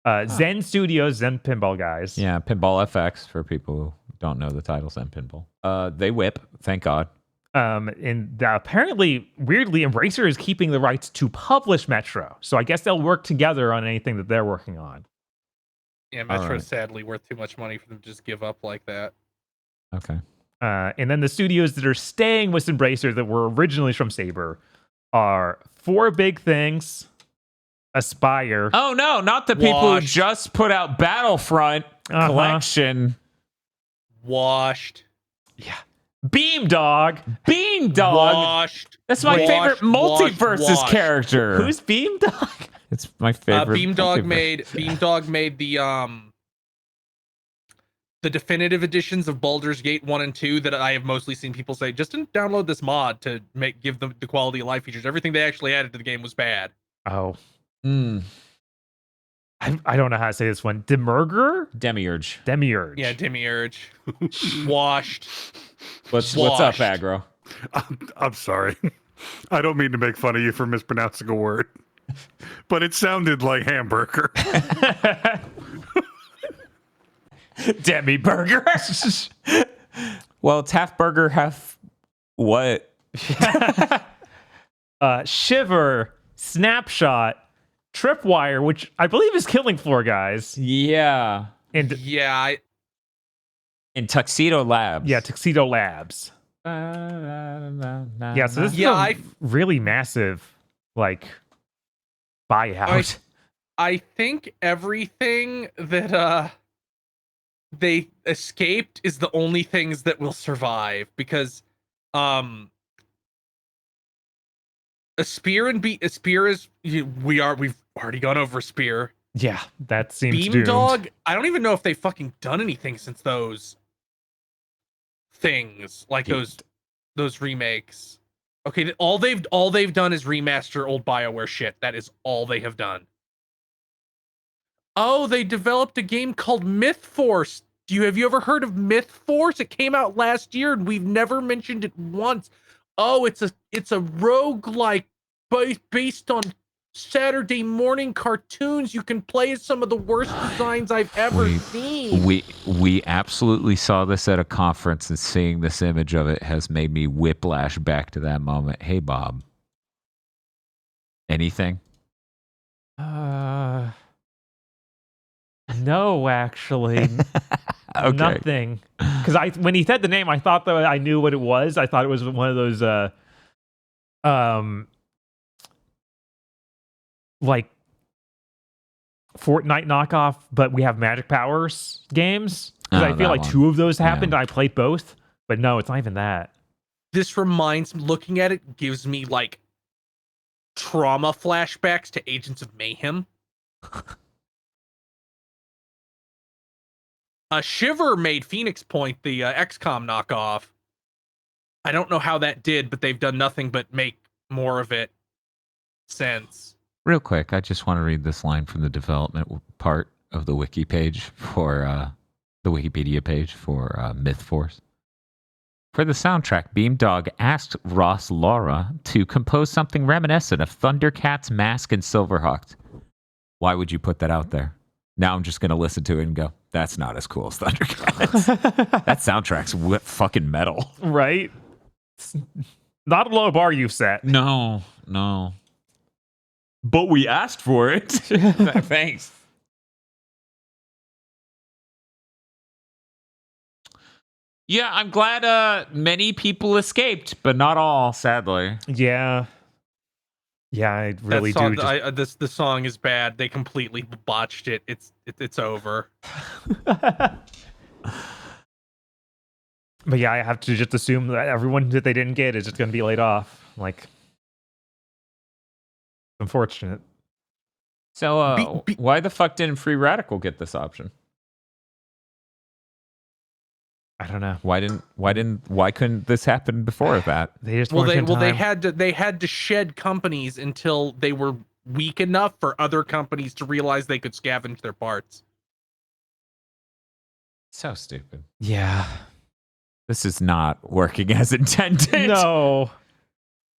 S2: Oh.
S3: Zen Studios, Zen Pinball guys.
S2: Yeah, Pinball FX for people who don't know the title Zen Pinball. They whip, thank God.
S3: And apparently, weirdly, Embracer is keeping the rights to publish Metro. So I guess they'll work together on anything that they're working on.
S4: Yeah, Metro's
S2: right.
S4: sadly worth too much money for them to just give up like that.
S2: Okay.
S3: And then the studios that are staying with Embracer that were originally from Saber are Four Big Things, Aspire.
S2: Oh no, not the people who
S4: Washed.
S2: just put out Battlefront collection.
S4: Washed.
S3: Yeah. Beamdog.
S2: Beamdog.
S4: Washed.
S2: That's my favorite multiverses
S4: washed.
S2: character.
S3: Who's Beamdog?
S2: It's my favorite.
S4: Beamdog
S2: multiverse.
S4: made the definitive editions of Baldur's Gate 1 and 2 that I have mostly seen people say, just download this mod to give them the quality of life features. Everything they actually added to the game was bad.
S3: Oh.
S2: Mm,
S3: I don't know how to say this one.
S2: Demiurge.
S3: Demiurge.
S4: Yeah, Demiurge. Washed.
S2: What's
S4: Washed.
S2: up, Aggro?
S5: I'm sorry. I don't mean to make fun of you for mispronouncing a word, but it sounded like hamburger.
S2: Demi burger. Well, it's half burger, half what?
S3: Shiver, Snapshot, Tripwire, which I believe is Killing Floor guys.
S2: Yeah.
S3: And
S4: Yeah,
S2: In Tuxedo Labs.
S3: yeah, Tuxedo Labs. Yeah, so this
S4: Yeah,
S3: is a really massive like buyout.
S4: I think everything that they escaped is the only things that will survive, because Spear is we've already gone over Spear.
S3: Yeah, that seems doomed.
S4: Beamdog, I don't even know if they've fucking done anything since those things, like those remakes. Okay, all they've done is remaster old BioWare shit. That is all they have done. Oh, they developed a game called Myth Force. Have you ever heard of Myth Force? It came out last year and we've never mentioned it once. Oh, it's a roguelike based on Saturday morning cartoons. You can play as some of the worst designs I've ever seen.
S2: We absolutely saw this at a conference, and seeing this image of it has made me whiplash back to that moment. Hey, Bob. Anything?
S3: No, actually.
S2: Okay.
S3: Nothing. Because when he said the name, I thought that I knew what it was. I thought it was one of those like Fortnite knockoff, but we have magic powers games. Because I feel
S1: that
S3: like
S1: one.
S3: 2 of those happened.
S1: Yeah.
S3: And I played both, but no, it's not even that.
S4: This reminds me, looking at it gives me like trauma flashbacks to Agents of Mayhem. Shiver made Phoenix Point the XCOM knockoff. I don't know how that did, but they've done nothing but make more of it since.
S1: Real quick, I just want to read this line from the development part of the wiki page for the Wikipedia page for Myth Force. For the soundtrack, Beamdog asked Ross Laura to compose something reminiscent of Thundercats, Mask, and Silverhawk. Why would you put that out there? Now I'm just going to listen to it and go, that's not as cool as Thundercats. That soundtrack's fucking metal.
S3: Right? It's not a low bar you've set.
S1: No. But we asked for it. Thanks. Yeah, I'm glad many people escaped, but not all, sadly.
S3: Yeah. Yeah, I really
S4: that song,
S3: do.
S4: The song is bad. They completely botched it. It's over.
S3: But yeah, I have to just assume that everyone that they didn't get is just going to be laid off. Like, unfortunate.
S1: So, why the fuck didn't Free Radical get this option?
S3: I don't know.
S1: Why couldn't this happen before that?
S3: They just
S4: they had to shed companies until they were weak enough for other companies to realize they could scavenge their parts.
S1: So stupid.
S3: Yeah.
S1: This is not working as intended.
S3: No.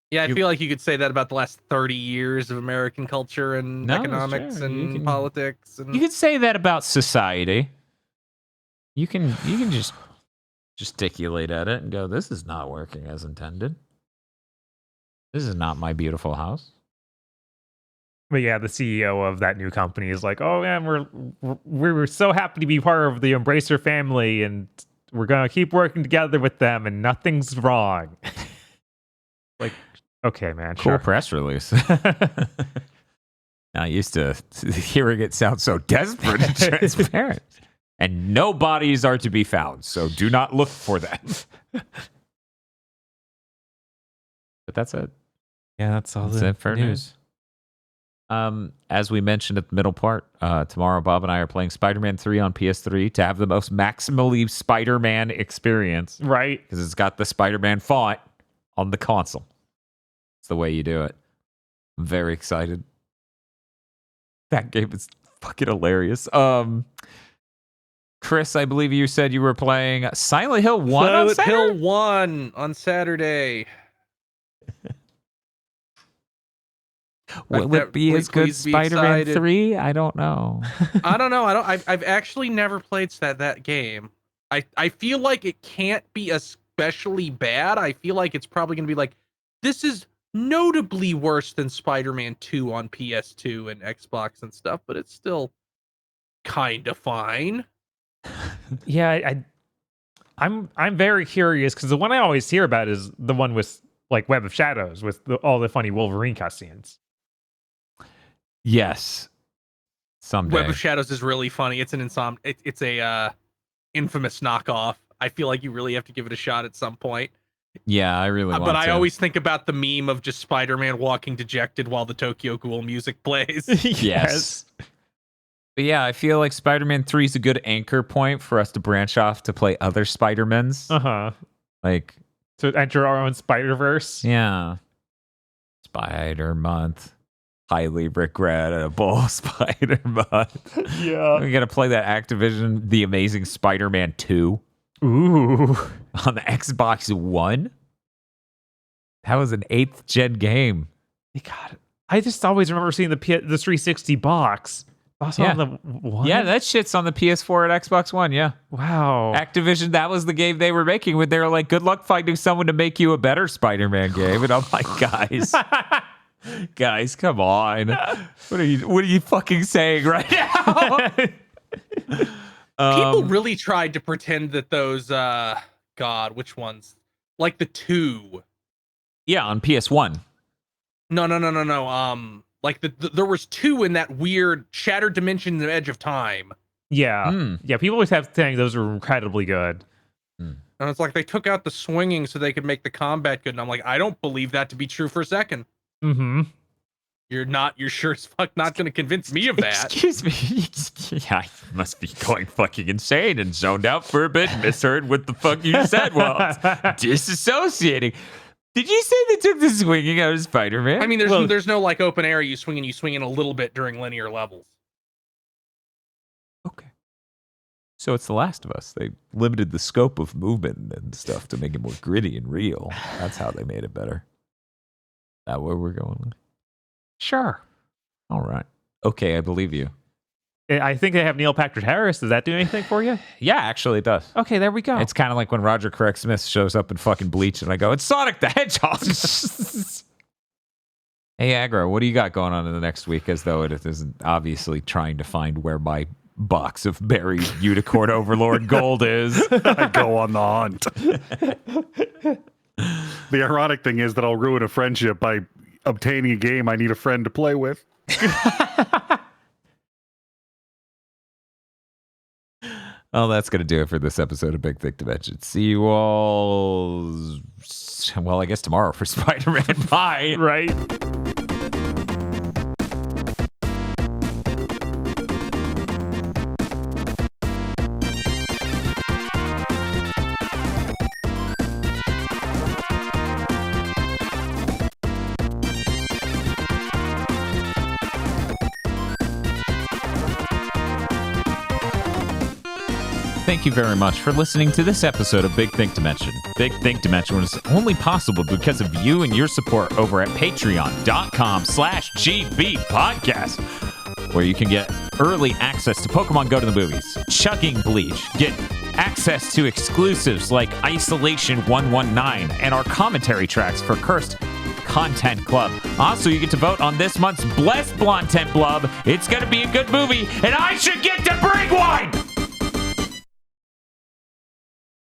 S4: Yeah, I feel like you could say that about the last 30 years of American culture and
S1: No, it's
S4: economics
S1: true.
S4: and politics. And
S1: You could say that about society. You can just gesticulate at it and go, this is not working as intended. This is not my beautiful house.
S3: But yeah, the CEO of that new company is like, oh man, we're so happy to be part of the Embracer family, and we're gonna keep working together with them, and nothing's wrong. Like, okay, man,
S1: Cool
S3: sure.
S1: press release. I used to hearing it sound so desperate and transparent. And no bodies are to be found, so do not look for them. But that's it.
S3: Yeah, that's all.
S1: That's it for news. As we mentioned at the middle part, tomorrow Bob and I are playing Spider-Man 3 on PS3 to have the most maximally Spider-Man experience.
S3: Right.
S1: Because it's got the Spider-Man font on the console. It's the way you do it. I'm very excited. That game is fucking hilarious. Chris, I believe you said you were playing Silent Hill 1 on
S4: Silent
S1: Saturday?
S4: Hill 1 on Saturday.
S1: Will it be as good as
S4: Please be
S1: Spider-Man
S4: excited.
S1: 3? I don't know.
S4: I don't know. I've actually never played that game. I feel like it can't be especially bad. I feel like it's probably going to be like, this is notably worse than Spider-Man 2 on PS2 and Xbox and stuff, but it's still kind of fine.
S3: Yeah, I'm very curious because the one I always hear about is the one with like Web of Shadows with all the funny Wolverine cutscenes.
S1: Yes. Someday.
S4: Web of Shadows is really funny. It's an it's a infamous knockoff. I feel like you really have to give it a shot at some point.
S1: Yeah, I really want
S4: But
S1: to.
S4: I always think about the meme of just Spider-Man walking dejected while the Tokyo Ghoul music plays.
S1: Yes. But yeah, I feel like Spider-Man 3 is a good anchor point for us to branch off to play other Spider-Mans.
S3: Uh-huh.
S1: Like,
S3: to enter our own Spider-Verse.
S1: yeah. Spider-Month. Highly regrettable Spider-Month.
S3: Yeah.
S1: We gotta play that Activision The Amazing Spider-Man 2
S3: Ooh.
S1: on the Xbox One. That was an 8th gen game.
S3: God, I just always remember seeing the 360 box. Also
S1: Yeah.
S3: on the one?
S1: Yeah, that shit's on the PS4 at Xbox One, yeah.
S3: Wow.
S1: Activision, that was the game they were making when they were like, good luck finding someone to make you a better Spider-Man game. And I'm like, guys, come on. What are you fucking saying right now?
S4: People really tried to pretend that those God, which ones? Like the 2.
S1: Yeah, on PS1.
S4: No. Like there was 2 in that weird Shattered Dimension and Edge of Time.
S3: Yeah. Yeah, people always have saying those are incredibly good.
S4: And it's like they took out the swinging so they could make the combat good. And I'm like, I don't believe that to be true for a second.
S3: Mm-hmm.
S4: You're sure as fuck not going to convince me of that.
S2: Excuse me. Yeah, I must be going fucking insane and zoned out for a bit, misheard what the fuck you said while I was disassociating. Did you say they took the swinging out of Spider-Man?
S4: I mean, there's no like open area you swing in a little bit during linear levels.
S2: Okay. So it's The Last of Us. They limited the scope of movement and stuff to make it more gritty and real. That's how they made it better. That where we're going with?
S3: Sure.
S2: All right. Okay, I believe you.
S3: I think they have Neil Patrick Harris. Does that do anything for you?
S2: Yeah, actually it does.
S3: Okay, there we go.
S2: It's kind of like when Roger Craig Smith shows up in fucking Bleach and I go, it's Sonic the Hedgehog. Hey, Aggro, what do you got going on in the next week as though it isn't obviously trying to find where my box of buried Unicorn Overlord gold is?
S5: I go on the hunt. The ironic thing is that I'll ruin a friendship by obtaining a game I need a friend to play with.
S2: Well, that's going to do it for this episode of Big Thick Dimension. See you all, well, I guess tomorrow for Spider-Man. Bye.
S3: Right.
S1: Thank you very much for listening to this episode of Big Think Dimension. Big Think Dimension was only possible because of you and your support over at patreon.com/GB podcast, where you can get early access to Pokemon Go to the Movies, Chugging Bleach, get access to exclusives like Isolation 119 and our commentary tracks for Cursed Content Club. Also, you get to vote on this month's Blessed Blonde Tent Blub. It's going to be a good movie, and I should get to bring one!